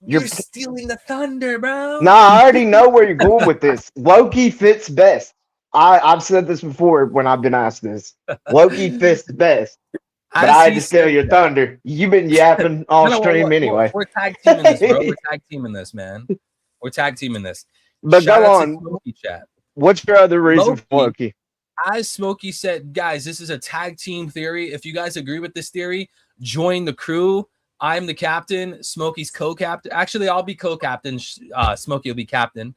S1: You're stealing the thunder, bro.
S2: No, I already know where you're going with this. Loki fits best. I've said this before when I've been asked this. Loki fits best. But I had to steal your thunder. You've been yapping all stream anyway.
S1: We're tag teaming this, bro. We're tag teaming this, man. We're tag teaming this.
S2: But go on. Smokey chat. What's your other reason for Loki?
S1: As Smokey said, guys, this is a tag team theory. If you guys agree with this theory, join the crew. I'm the captain. Smokey's co-captain. Actually, I'll be co-captain. Smokey will be captain.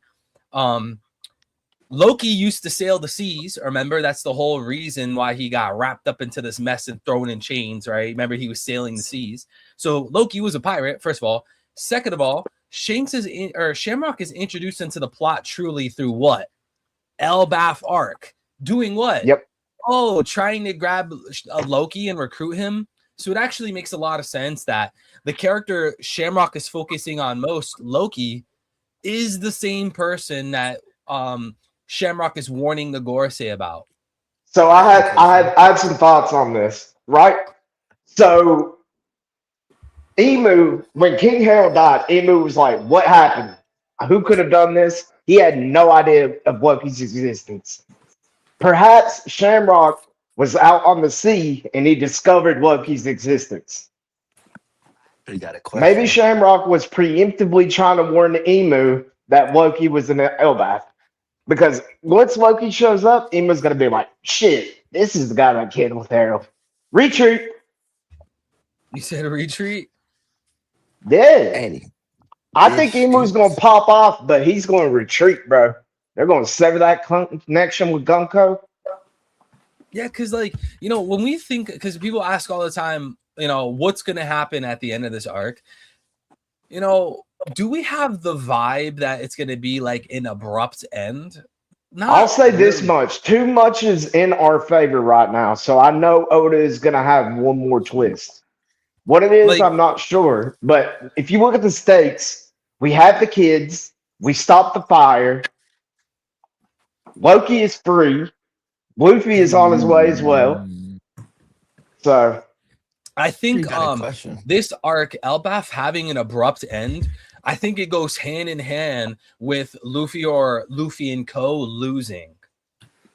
S1: Loki used to sail the seas. Remember, that's the whole reason why he got wrapped up into this mess and thrown in chains, right? Remember, he was sailing the seas. So Loki was a pirate, first of all. Second of all, Shamrock is introduced into the plot truly through what? Elbaf arc. Doing what?
S2: Yep.
S1: Oh, trying to grab Loki and recruit him. So it actually makes a lot of sense that the character Shamrock is focusing on most, Loki, is the same person that Shamrock is warning the Gorsey about.
S2: So I had some thoughts on this, right? So Emu, when King Harold died, Emu was like, what happened? Who could have done this? He had no idea of Loki's existence. Perhaps Shamrock was out on the sea and he discovered Loki's existence.
S5: You got a question.
S2: Maybe Shamrock was preemptively trying to warn the Emu that Loki was an Elbaf. Because once Loki shows up, Emu's going to be like, shit, this is the guy that killed with Harold. Retreat.
S1: You said a retreat?
S2: Yeah.
S5: Eddie.
S2: I think Emu's going to pop off, but he's going to retreat, bro. They're going to sever that connection with Gunko.
S1: Yeah, because, like, you know, when we think, because people ask all the time, you know, what's going to happen at the end of this arc? You know, do we have the vibe that it's going to be like an abrupt end?
S2: I'll say this much. Too much is in our favor right now. So I know Oda is going to have one more twist. What it is, I'm not sure. But if you look at the stakes, we have the kids. We stopped the fire. Loki is free. Luffy is on his way as well. So
S1: I think this arc, Elbaf having an abrupt end, I think it goes hand in hand with Luffy and Co. losing.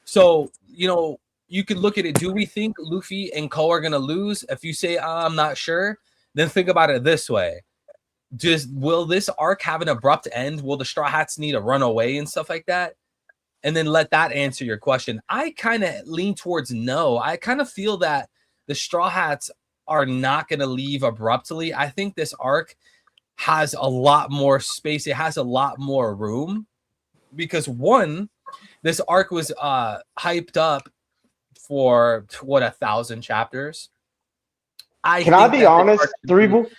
S1: So, you know, you could look at it. Do we think Luffy and Co. are going to lose? If you say, I'm not sure, then think about it this way. Will this arc have an abrupt end? Will the Straw Hats need to run away and stuff like that? And then let that answer your question. I kind of lean towards no. I kind of feel that the Straw Hats are not going to leave abruptly. I think this arc has a lot more space. It has a lot more room because one, this arc was hyped up for 1,000 chapters.
S2: Can I be honest, Threeble?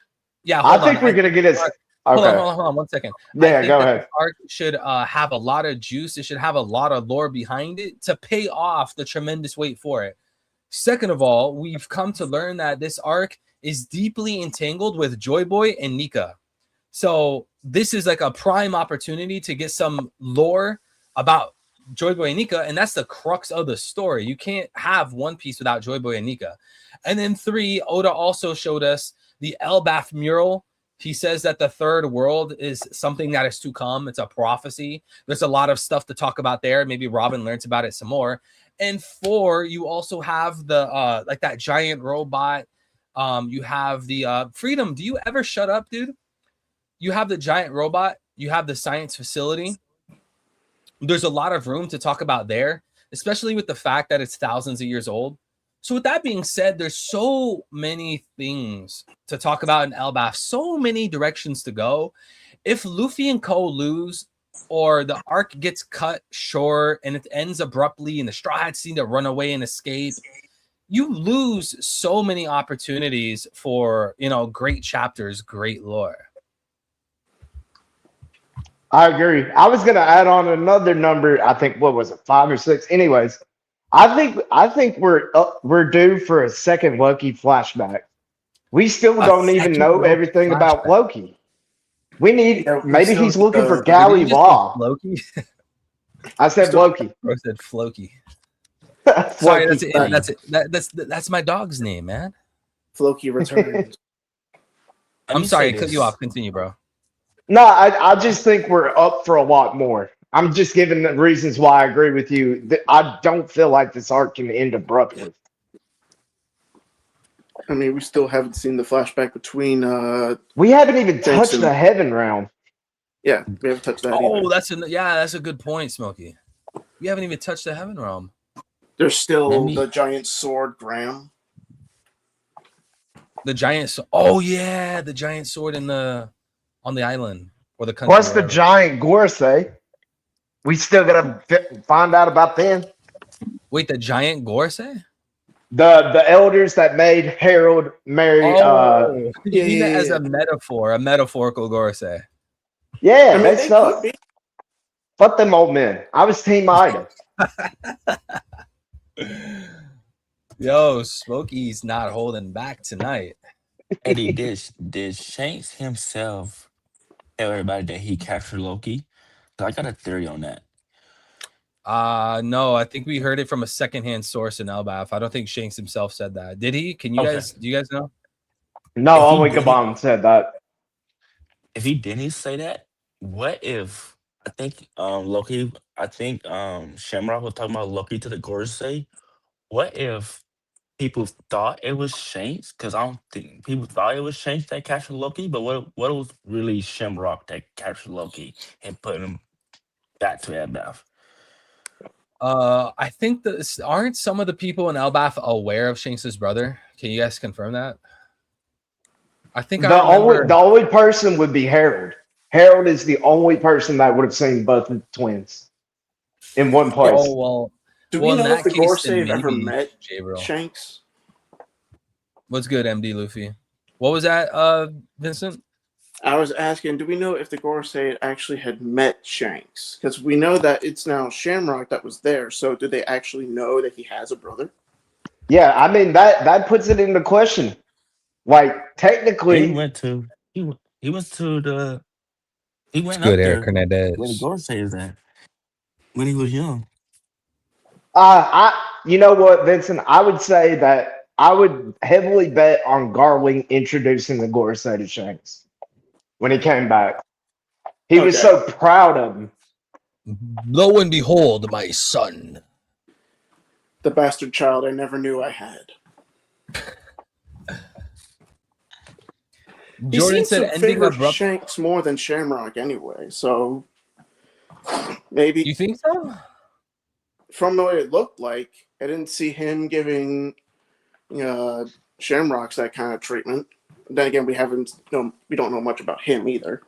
S1: Yeah,
S2: I think we're going to get it.
S1: Hold on 1 second.
S2: Yeah, go ahead.
S1: Arc should have a lot of juice. It should have a lot of lore behind it to pay off the tremendous wait for it. Second of all, we've come to learn that this arc is deeply entangled with Joy Boy and Nika. So this is like a prime opportunity to get some lore about Joy Boy and Nika, and that's the crux of the story. You can't have One Piece without Joy Boy and Nika. And then 3, Oda also showed us the Elbaf mural. He says that the third world is something that is to come. It's a prophecy. There's a lot of stuff to talk about there. Maybe Robin learns about it some more. And 4, you also have the like that giant robot You have the Freedom. Do you ever shut up, dude? You have the giant robot. You have the science facility. There's a lot of room to talk about there, especially with the fact that it's thousands of years old. So with that being said, there's so many things to talk about in Elbaf, so many directions to go. If Luffy and Co lose, or the arc gets cut short and it ends abruptly and the Straw Hats need to run away and escape, you lose so many opportunities for, great chapters, great lore.
S2: I agree. I was gonna add on another number. I think what was it, 5 or 6? Anyways, I think we're due for a second Loki flashback. We still don't even know everything about Loki. We need maybe he's looking for Galley Law.
S1: Loki.
S2: I said Loki.
S1: I said Floki.
S2: Sorry,
S1: that's my dog's name, man.
S4: Floki returns.
S1: I'm sorry, I cut you off. Continue, bro.
S2: No, I just think we're up for a lot more. I'm just giving the reasons why I agree with you. I don't feel like this arc can end abruptly.
S4: I mean, we still haven't seen the flashback between.
S2: We haven't even touched the Heaven Realm.
S4: Yeah, we haven't touched that.
S1: Oh, that's a good point, Smokey. We haven't even touched the Heaven Realm.
S4: There's still the giant sword, Graham.
S1: The giant. Oh yeah, the giant sword on the island or the country.
S2: Plus the giant Gorsei. We still gotta find out about them.
S1: Wait, the giant Gorsei?
S2: The elders that made Harold marry.
S1: You mean that as a metaphor, a metaphorical Gorsei?
S2: Yeah, they suck. Fuck them old men. I was Team Ida.
S1: Yo, Smokey's not holding back tonight.
S5: Eddie, did Shanks himself tell everybody that he captured Loki? I got a theory on that.
S1: No, I think we heard it from a secondhand source in Elbaf. I don't think Shanks himself said that. Did he? Can you guys? Do you guys know?
S2: No, only Gabon said that.
S5: If he didn't say that, what if I think Loki? I think Shamrock was talking about Loki to the Gorsei. What if people thought it was Shanks? Because I don't think people thought it was Shanks that captured Loki. But what was really Shamrock that captured Loki and put him back to Elbaf?
S1: I think aren't some of the people in Elbaf aware of Shanks' brother? Can you guys confirm that? I think
S2: the only person would be Harold. Harold is the only person that would have seen both of the twins in one place.
S1: Oh well.
S4: Do we know if the Gorsei have ever met Shanks?
S1: What's good, MD Luffy? What was that, Vincent?
S4: I was asking, do we know if the Gorsei actually had met Shanks? Because we know that it's now Shamrock that was there. So do they actually know that he has a brother?
S2: Yeah, I mean that puts it into question. Like technically,
S5: he went up
S1: good,
S5: there
S1: Eric Hernandez.
S5: where the Gorsei is at when he was young.
S2: You know what, Vincent? I would say that I would heavily bet on Garwing introducing the Gorsei to Shanks when he came back. He was so proud of him.
S1: Lo and behold, my son.
S4: The bastard child I never knew I had.
S1: Jordan said ending abrupt.
S4: Shanks more than Shamrock anyway, so maybe.
S1: You think so?
S4: From the way it looked like, I didn't see him giving Shamrocks that kind of treatment. Then again, we don't know much about him either.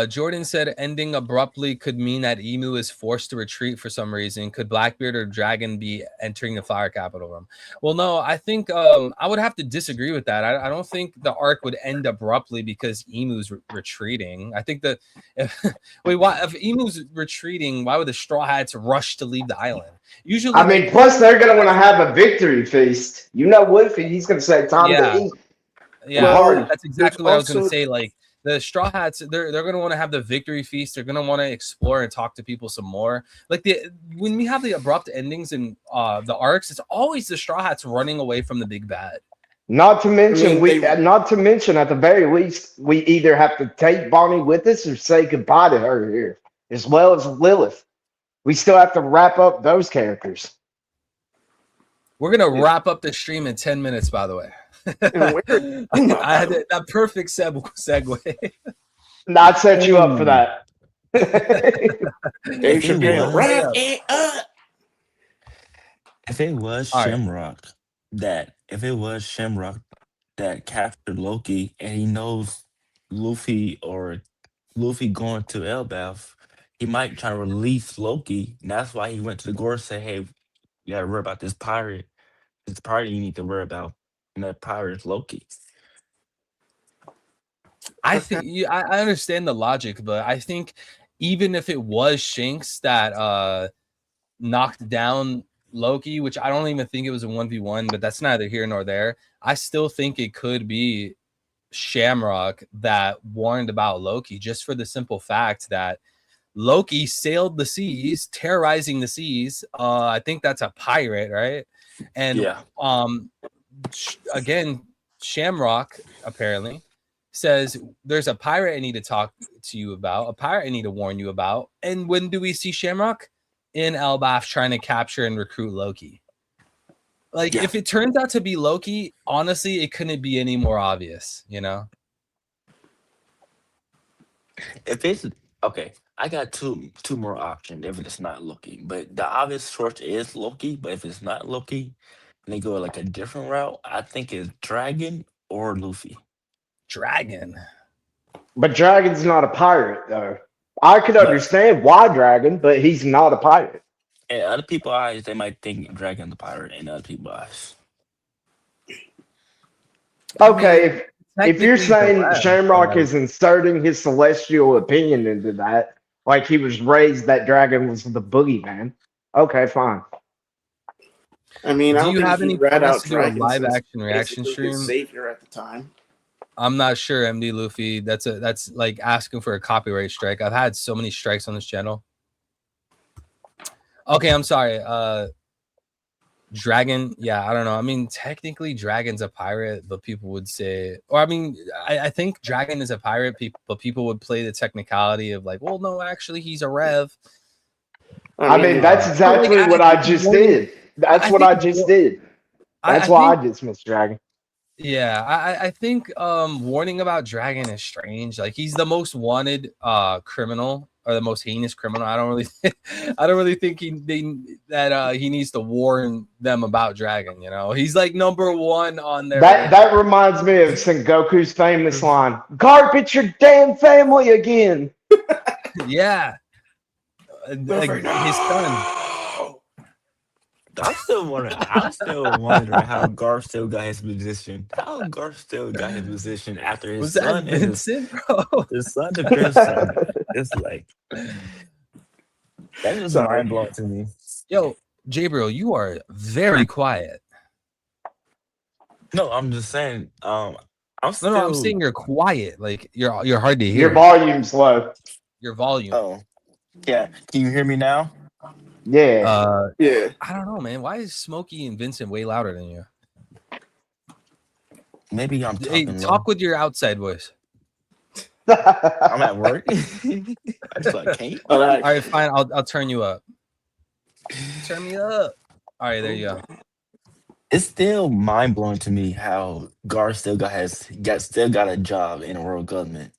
S1: Jordan said ending abruptly could mean that Emu is forced to retreat for some reason. Could Blackbeard or Dragon be entering the Fire Capital room? Well, no, I think I would have to disagree with that. I don't think the arc would end abruptly because Emu's retreating. I think that if Emu's retreating, why would the Straw Hats rush to leave the island? Usually,
S2: I mean, plus they're going to want to have a victory feast. You know, Woofy, he's going to say time to eat.
S1: Yeah, that's exactly what I was going to say. Like, the Straw Hats, they're going to want to have the victory feast. They're going to want to explore and talk to people some more. Like when we have the abrupt endings in the arcs, it's always the Straw Hats running away from the big bad.
S2: Not to mention, at the very least, we either have to take Bonnie with us or say goodbye to her here, as well as Lilith. We still have to wrap up those characters.
S1: We're gonna wrap up the stream in 10 minutes, by the way. I had that perfect segue.
S2: Not set you up for that.
S4: Dave Chappelle, wrap it up.
S5: If it was Shamrock that captured Loki and he knows Luffy going to Elbaf, he might try to release Loki. And that's why he went to the Gore and said, hey, you gotta worry about this pirate. This pirate you need to worry about. And that pirate is Loki.
S1: I think I understand the logic, but I think even if it was Shanks that knocked down Loki, which I don't even think it was a 1v1, but that's neither here nor there. I still think it could be Shamrock that warned about Loki, just for the simple fact that Loki sailed the seas, terrorizing the seas. I think that's a pirate, right? And again, Shamrock apparently says there's a pirate I need to talk to you about, a pirate I need to warn you about. And when do we see Shamrock? In Elbaf trying to capture and recruit Loki. Like, if it turns out to be Loki, honestly, it couldn't be any more obvious, you know?
S5: If it's okay, I got two more options if it's not Loki. But the obvious choice is Loki. But if it's not Loki, and they go like a different route, I think it's Dragon or Luffy.
S1: Dragon.
S2: But Dragon's not a pirate, though. I could understand why Dragon, but he's not a pirate.
S5: In other people's eyes, they might think Dragon's a pirate. In other people's eyes.
S2: Okay, if you're saying Shamrock is inserting his celestial opinion into that, like he was raised that Dragon was the boogeyman, okay, fine.
S4: I mean,
S1: do you have any
S4: read out
S1: to do a live action reaction stream?
S4: Savior at the time.
S1: I'm not sure, MD Luffy. That's like asking for a copyright strike. I've had so many strikes on this channel. Okay, I'm sorry. Dragon, yeah, I don't know. I mean, technically, Dragon's a pirate, but people would say, or I mean, I think Dragon is a pirate, but people would play the technicality of like, well, no, actually, he's a rev.
S2: I mean, that's exactly what I just did. That's what I just did. That's why I dismissed Dragon.
S1: Yeah, I think warning about Dragon is strange. Like, he's the most wanted criminal, or the most heinous criminal. I don't really think he needs to warn them about Dragon, you know. He's like number one on their
S2: That reminds me of Sengoku's famous line, "Garp, it's your damn family again."
S1: Yeah. Like his son.
S5: I still wonder how Garth still got his position. How Garth still got his position after his son
S1: that Vincent, bro?
S5: His son to grandson. It's like that is mind blowing to me.
S1: Yo, Jabril, you are very quiet.
S5: No, I'm just saying. I'm
S1: saying you're quiet. Like you're hard to hear.
S2: Your volume's low.
S1: Your volume.
S5: Oh, yeah. Can you hear me now?
S2: Yeah.
S4: Yeah.
S1: I don't know, man. Why is Smokey and Vincent way louder than you?
S5: Maybe I'm talking.
S1: Hey, talk with your outside voice.
S5: I'm at work. I just like can't.
S1: All right, fine. I'll turn you up. Turn me up. All right, there you go.
S5: It's still mind blowing to me how Gar still got a job in the world government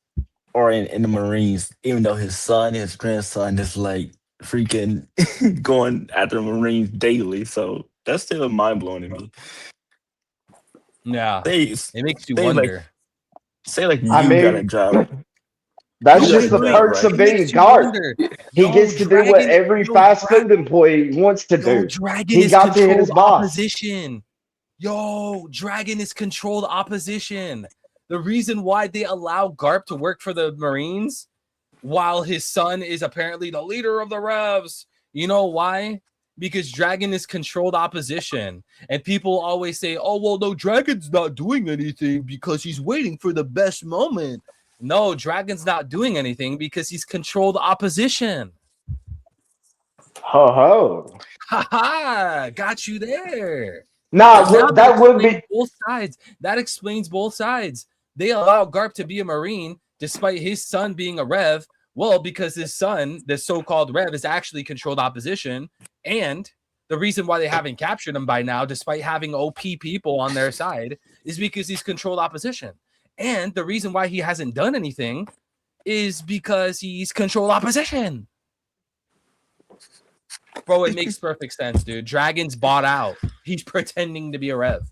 S5: or in the Marines, even though his grandson is like freaking going after the Marines daily. So that's still mind blowing to me.
S1: Yeah, it makes you wonder.
S5: You got a job.
S2: That's just the perks of being guard. He gets to do what every fast food employee wants to do. He got to hit his boss.
S1: Opposition. Yo, Dragon is controlled opposition. The reason why they allow Garp to work for the Marines while his son is apparently the leader of the Revs. You know why? Because Dragon is controlled opposition. And people always say, oh, well, no, Dragon's not doing anything because he's waiting for the best moment. No, Dragon's not doing anything because he's controlled opposition.
S2: Ho ho.
S1: Ha ha, got you there.
S2: No, that would be
S1: both sides. That explains both sides. They allow Garp to be a Marine despite his son being a Rev. Well, because his son, the so-called Rev, is actually controlled opposition. And the reason why they haven't captured him by now, despite having OP people on their side, is because he's controlled opposition. And the reason why he hasn't done anything is because he's controlled opposition. Bro, it makes perfect sense, dude. Dragon's bought out. He's pretending to be a Rev.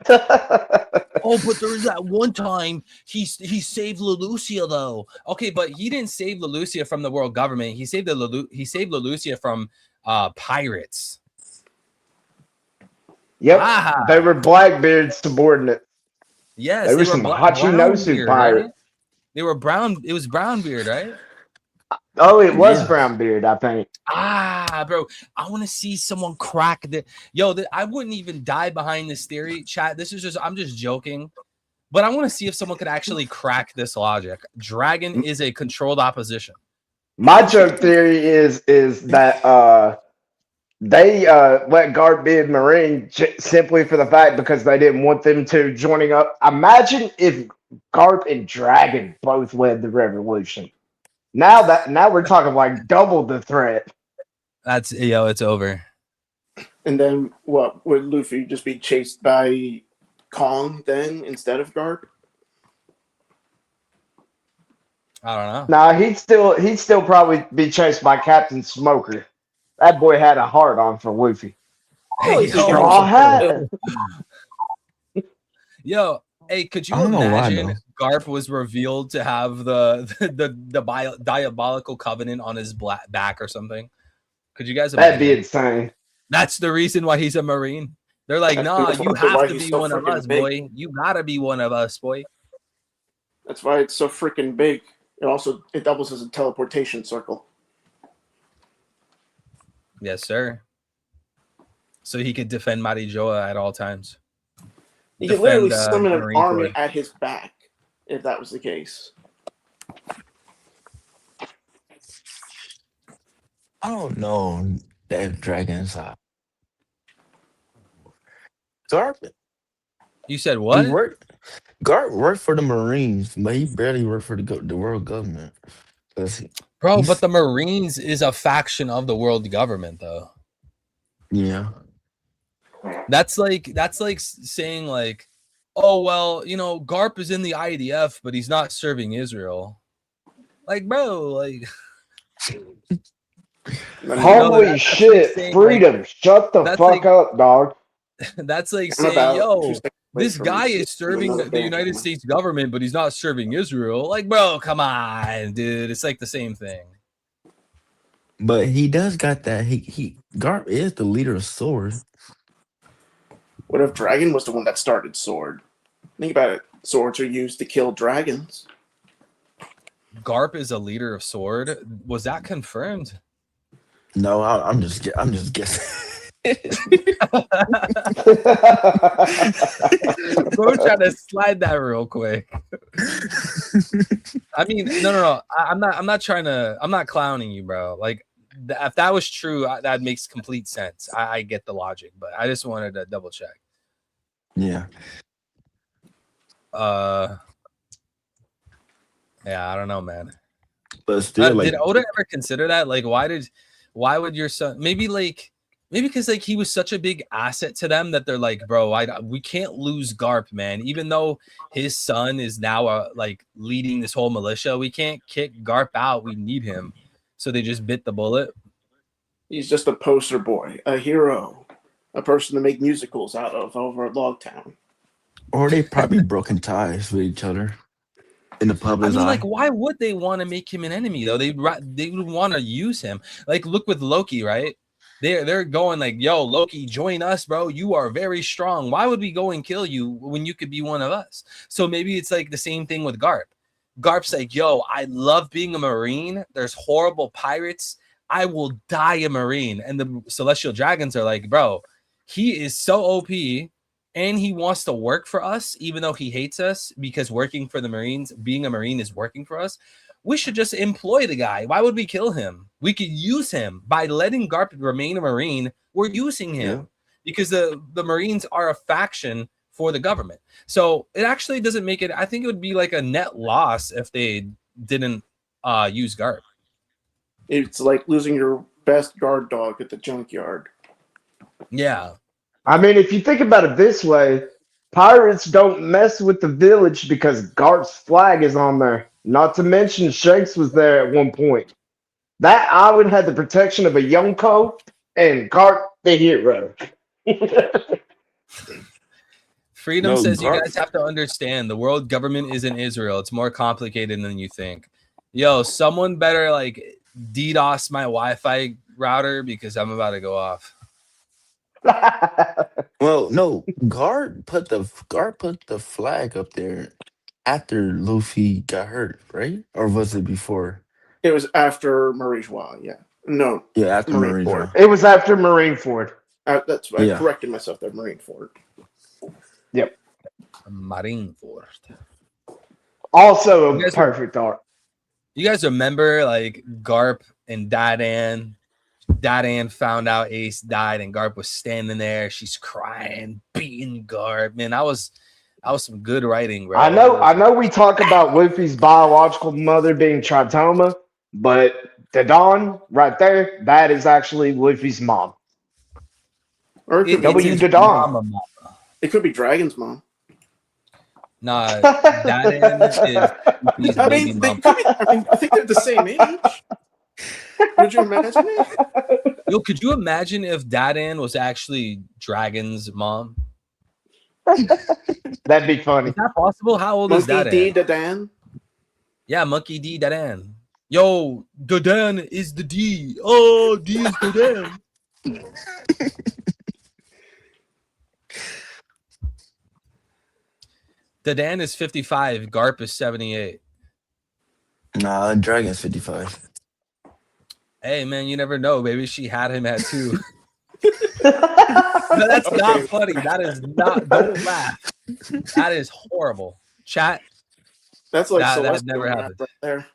S1: Oh, but there was that one time he saved Lelucia though. Okay, but he didn't save Lelucia from the world government. He saved Lelucia from pirates.
S2: Yep, they were Blackbeard's subordinates.
S1: Yes,
S2: they were some Hachinosu pirates.
S1: Right? They were brown. It was Brownbeard, right?
S2: Oh, it was Brownbeard, I think.
S1: Bro, I want to see someone crack the. Yo, I wouldn't even die behind this theory, chat. This is I'm just joking, but I want to see if someone could actually crack this logic. Dragon is a controlled opposition.
S2: My joke theory is that they let Garp be a Marine simply for the fact because they didn't want them to joining up. Imagine if Garp and Dragon both led the revolution. Now we're talking like double the threat.
S1: It's over.
S4: And then what? Would Luffy just be chased by Kong then instead of Garp?
S1: I don't know.
S2: Nah, he'd still probably be chased by Captain Smoker. That boy had a heart on for Luffy.
S1: Yo, hey, could you imagine Garp was revealed to have the diabolical covenant on his back or something? Could you guys imagine?
S2: That'd be insane.
S1: That's the reason why he's a Marine. They're like, nah, you have to be one of us, boy. You gotta be one of us, boy.
S4: That's why it's so freaking big. It doubles as a teleportation circle.
S1: Yes, sir. So he could defend Marijoa at all times.
S4: He could literally summon an army at his back if that was the case.
S5: I don't know that Dragon's Garp.
S1: You said what?
S5: Garp worked for the Marines, but he barely worked for the world government.
S1: Bro, but the Marines is a faction of the world government, though.
S5: Yeah.
S1: That's like saying like, oh well, Garp is in the IDF, but he's not serving Israel. Like, bro, like.
S2: Holy shit! Like saying, freedom! Like, shut the fuck up, dog.
S1: That's like saying, yo, this guy is serving the United States government, but he's not serving Israel. Like, bro, come on, dude. It's like the same thing.
S5: But he does got that. Garp is the leader of Sword.
S4: What if Dragon was the one that started Sword? Think about it. Swords are used to kill dragons.
S1: Garp is a leader of Sword. Was that confirmed?
S5: No, I'm just guessing.
S1: Bro, trying to slide that real quick. I mean, no. I'm not clowning you, bro. Like, if that was true, that makes complete sense. I get the logic, but I just wanted to double check.
S5: Yeah.
S1: Yeah, I don't know, man.
S5: But still,
S1: did Oda ever consider that? Like, why would your son maybe because like he was such a big asset to them that they're like, bro, we can't lose Garp, man. Even though his son is now like leading this whole militia, we can't kick Garp out. We need him. So they just bit the bullet.
S4: He's just a poster boy, a hero, a person to make musicals out of over at Logtown.
S5: Or they probably broken ties with each other in the public. I mean,
S1: like, why would they want to make him an enemy though? They would want to use him. Like, look with Loki, right? They're going like, yo, Loki, join us, bro. You are very strong. Why would we go and kill you when you could be one of us? So maybe it's like the same thing with Garp. Garp's like, yo, I love being a Marine. There's horrible pirates. I will die a Marine. And the Celestial Dragons are like, bro, he is so OP and he wants to work for us, even though he hates us, because working for the Marines, being a Marine is working for us. We should just employ the guy. Why would we kill him? We could use him by letting Garp remain a Marine. We're using him because the Marines are a faction for the government. So it actually doesn't make it. I think it would be like a net loss if they didn't use Garp.
S4: It's like losing your best guard dog at the junkyard.
S1: Yeah.
S2: I mean, if you think about it this way, pirates don't mess with the village because Gart's flag is on there. Not to mention Shanks was there at one point. That island had the protection of a Yonko and Gart the hero.
S1: Freedom
S5: No,
S1: says you
S5: Garp.
S1: guys have to understand the world government isn't Israel. It's more complicated than you think. Yo, someone better like DDoS my Wi-Fi router because I'm about to go off.
S5: Well, no, Guard put the flag up there after Luffy got hurt, right? Or was it before?
S4: It was after Marie-Joie, yeah. No,
S5: Yeah, after
S4: Marineford.
S2: It was after Marineford.
S4: I
S5: Yeah.
S4: corrected myself there, Marineford.
S2: Yep.
S1: Marineford.
S2: Also
S1: You
S2: a
S1: guys,
S2: perfect art.
S1: you guys remember like Garp and Dadan? Dadan found out Ace died and Garp was standing there. She's crying, beating Garp. Man, that was some good writing, bro.
S2: I know we talk about Luffy's biological mother being Tritoma, but the Dawn right there, that is actually Luffy's mom.
S4: Or it could,
S1: It's
S4: be,
S2: W
S1: his
S2: the Dawn.
S1: mama.
S4: it could be Dragon's mom.
S1: Nah, Dadan is Luffy's
S4: I
S1: baby
S4: mean, they
S1: mom.
S4: could be. I mean, I think they're the same age. Would you imagine it?
S1: Yo, could you imagine if Dadan was actually Dragon's mom?
S2: That'd be funny.
S1: Is that possible? How old is
S4: Monkey D.
S1: Dadan?
S4: Dadan.
S1: Yeah, Monkey D. Dadan. Yo, Dadan is the D. Oh, D is Dadan. Dadan is 55. Garp is 78.
S5: Nah, Dragon's 55.
S1: Hey, man, you never know. Maybe she had him at 2. No, that's not funny. That is not. Don't laugh. That is horrible. Chat.
S4: That's like
S1: That
S4: Celestial
S1: never
S4: rap
S1: happened.
S4: right there.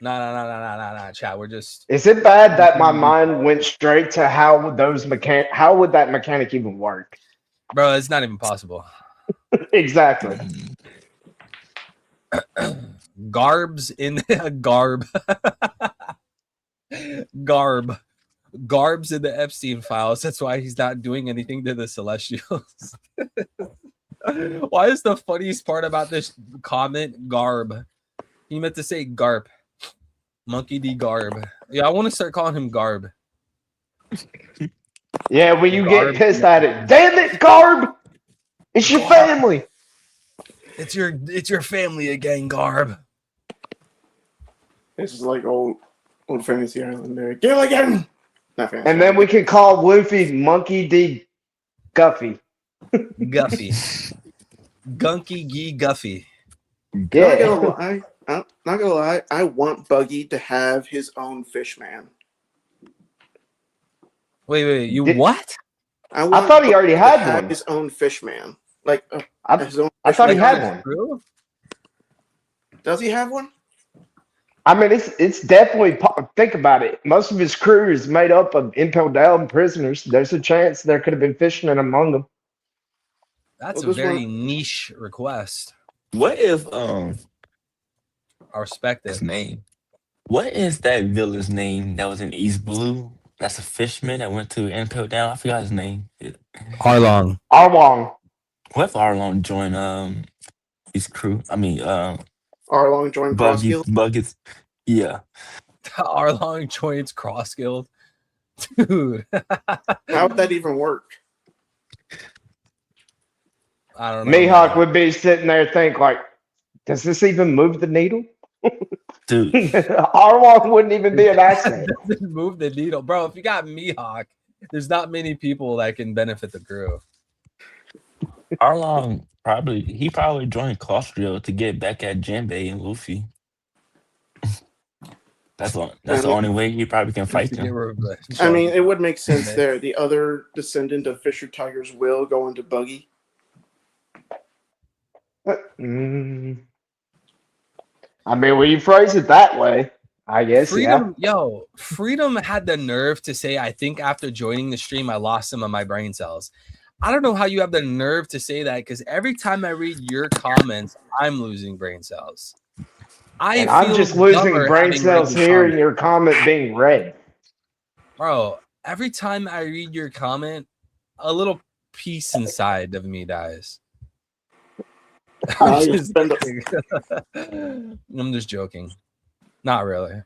S1: No. Chat. We're just.
S2: Is it bad that my mind went straight to how would that mechanic even work?
S1: Bro, it's not even possible.
S2: Exactly.
S1: Garb's in Garb. Garb. Garb's in the Epstein files. That's why he's not doing anything to the Celestials. Why is the funniest part about this comment Garb? He meant to say Garp. Monkey D. Garb. Yeah, I want to start calling him Garb.
S2: Yeah, when you
S1: Garb.
S2: get pissed at it, damn it, Garb! It's your family.
S1: It's your family again, Garb.
S4: This is like old Fantasy Island there. Gilligan! Not Fantasy
S2: And then we can call Luffy Monkey D. Guffy.
S1: Guffy. Gunky Gee Guffy.
S2: Yeah.
S4: I'm not gonna lie, I want Buggy to have his own fish man.
S1: Wait, you
S2: Did-
S1: what?
S4: I
S2: thought he already
S4: Buggy
S2: had
S4: to have
S2: one.
S4: his own fish man. Like
S2: I,
S4: his own
S2: I thought he
S4: fish
S2: had
S4: man.
S2: one.
S1: True?
S4: Does he have one?
S2: I mean, it's definitely think about it. Most of his crew is made up of impaled down prisoners. There's a chance there could have been fishermen among them.
S1: That's
S4: Well,
S1: a
S4: this
S1: very niche request.
S5: What if
S1: I respect
S5: his
S1: it.
S5: name? What is that villain's name that was in East Blue? That's a fishman that went to Impel Down. I forgot his name.
S1: Arlong.
S2: Arwong.
S5: What if Arlong joined his crew? I mean
S4: Arlong joined
S5: Buggy's
S4: Crossfield.
S5: Buggets. Yeah.
S1: Arlong joins Cross Guild. Dude.
S4: How would that even work?
S1: I don't know.
S2: Mihawk
S1: man.
S2: would be sitting there think like, does this even move the needle?
S5: Dude.
S2: Arwong wouldn't even be an asset.
S1: Doesn't move the needle. Bro, if you got Mihawk, there's not many people that can benefit the crew.
S5: Arlong probably joined Crossfield to get back at Jinbei and Luffy. That's the only way he probably can fight
S1: To get
S5: them.
S1: revenge.
S4: I mean, it would make sense there. The other descendant of Fisher Tiger's will go into Buggy.
S2: Mm. I mean, when you phrase it that way, I guess.
S1: Freedom had the nerve to say, I think after joining the stream, I lost some of my brain cells. I don't know how you have the nerve to say that because every time I read your comments, I'm losing brain cells.
S2: I'm just losing brain cells hearing your comment being read.
S1: Bro, every time I read your comment, a little piece inside of me dies. I'm just kidding. I'm just joking. Not really.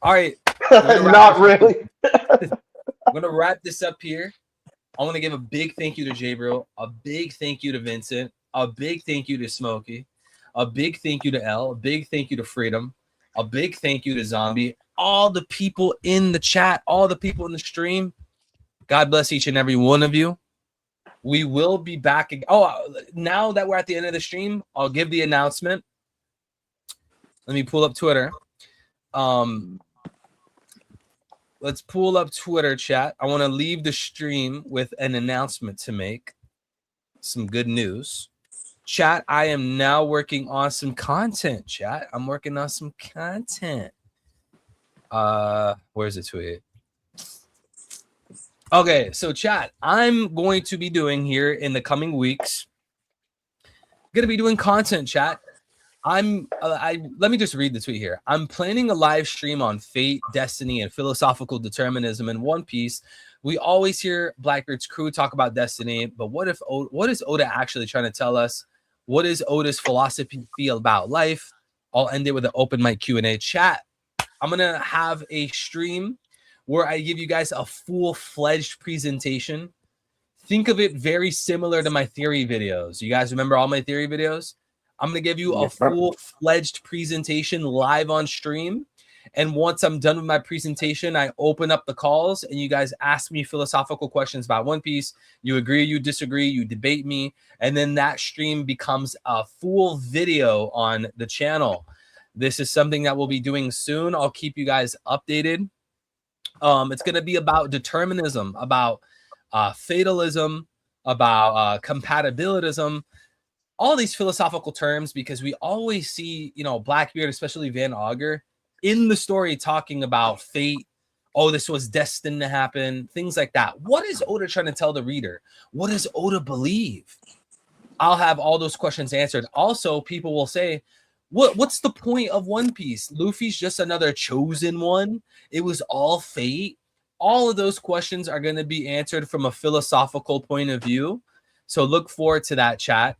S1: All right.
S2: Not really.
S1: I'm gonna wrap this up here. I want to give a big thank you to Jabril, a big thank you to Vincent, a big thank you to Smokey, a big thank you to Elle, a big thank you to Freedom, a big thank you to Zombie, all the people in the chat, all the people in the stream. God bless each and every one of you. We will be back. Oh, now that we're at the end of the stream, I'll give the announcement. Let me pull up Twitter. Let's pull up Twitter, chat. I want to leave the stream with an announcement to make. Some good news. Chat, I am now working on some content, chat. I'm working on some content. Where's the tweet? Okay, so chat, I'm going to be doing here in the coming weeks. Going to be doing content, chat. Let me just read the tweet here. I'm planning a live stream on fate, destiny, and philosophical determinism in One Piece. We always hear Blackbeard's crew talk about destiny, but what is Oda actually trying to tell us? What is Oda's philosophy about life? I'll end it with an open mic Q&A. Chat, I'm going to have a stream where I give you guys a full-fledged presentation. Think of it very similar to my theory videos. You guys remember all my theory videos? I'm going to give you a full-fledged presentation live on stream. And once I'm done with my presentation, I open up the calls and you guys ask me philosophical questions about One Piece. You agree, you disagree, you debate me. And then that stream becomes a full video on the channel. This is something that we'll be doing soon. I'll keep you guys updated. It's going to be about determinism, about fatalism, about compatibilism, all these philosophical terms, because we always see, Blackbeard, especially Van Auger, in the story talking about fate. Oh, this was destined to happen, things like that. What is Oda trying to tell the reader? What does Oda believe? I'll have all those questions answered. Also, people will say, what's the point of One Piece? Luffy's just another chosen one. It was all fate. All of those questions are going to be answered from a philosophical point of view. So look forward to that, chat.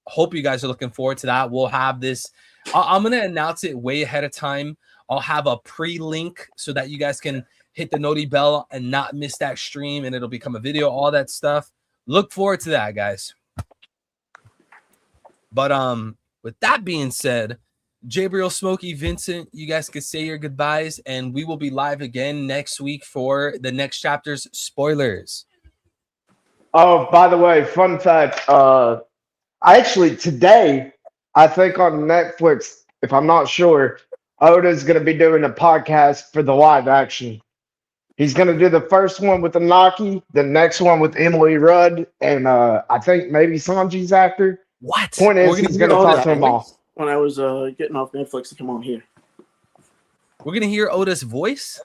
S1: Hope you guys are looking forward to that. We'll have this. I'm going to announce it way ahead of time. I'll have a pre-link so that you guys can hit the noti bell and not miss that stream, and it'll become a video, all that stuff. Look forward to that, guys. But with that being said, Jabril, Smokey, Vincent, you guys can say your goodbyes, and we will be live again next week for the next chapter's spoilers.
S2: Oh, by the way, fun fact. Today, I think on Netflix, if I'm not sure, Oda's going to be doing a podcast for the live action. He's going to do the first one with Anaki, the next one with Emily Rudd, and I think maybe Sanji's actor.
S1: What?
S2: Point is, he's going to talk to them all.
S4: When I was getting off Netflix to come on here.
S1: We're going to hear Oda's voice?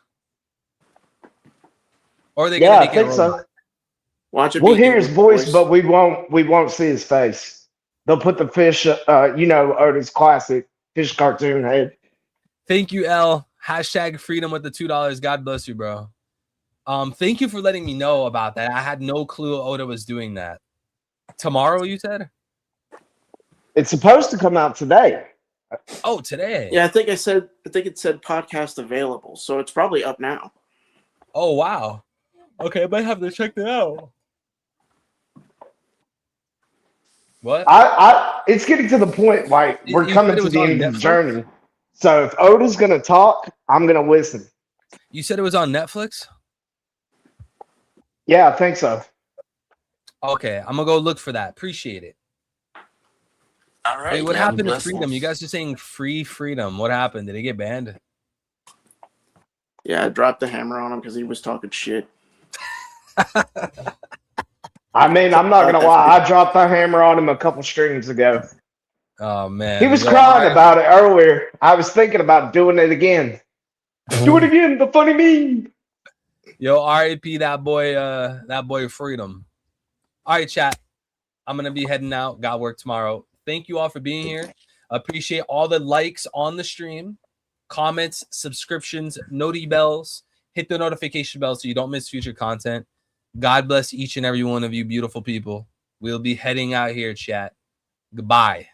S1: Or are they going to make it?
S2: I think so.
S4: Watch it.
S2: We'll hear his voice, but we won't see his face. They'll put the fish, Oda's classic fish cartoon head.
S1: Thank you, L. Hashtag freedom with the $2. God bless you, bro. Thank you for letting me know about that. I had no clue Oda was doing that. Tomorrow, you said?
S2: It's supposed to come out today.
S1: Oh, today.
S4: Yeah, I think it said podcast available, so it's probably up now.
S1: Oh, wow. Okay, I might have to check that out. What?
S2: It's getting to the point like we're coming to the end of the journey. So if Oda's gonna talk, I'm gonna listen.
S1: You said it was on Netflix?
S2: Yeah, I think so.
S1: Okay, I'm gonna go look for that. Appreciate it.
S5: All right.
S1: Wait, what happened to Freedom? You guys are saying free Freedom. What happened? Did he get banned?
S4: Yeah, I dropped the hammer on him because he was talking shit.
S2: I mean, I'm not gonna lie. I dropped the hammer on him a couple streams ago.
S1: Oh man,
S2: he was crying about it earlier. I was thinking about doing it again. Do it again, the funny meme.
S1: Yo, R.I.P. that boy Freedom. All right, chat. I'm gonna be heading out. Got work tomorrow. Thank you all for being here. Appreciate all the likes on the stream, comments, subscriptions, noti bells. Hit the notification bell so you don't miss future content. God bless each and every one of you beautiful people. We'll be heading out here, chat. Goodbye.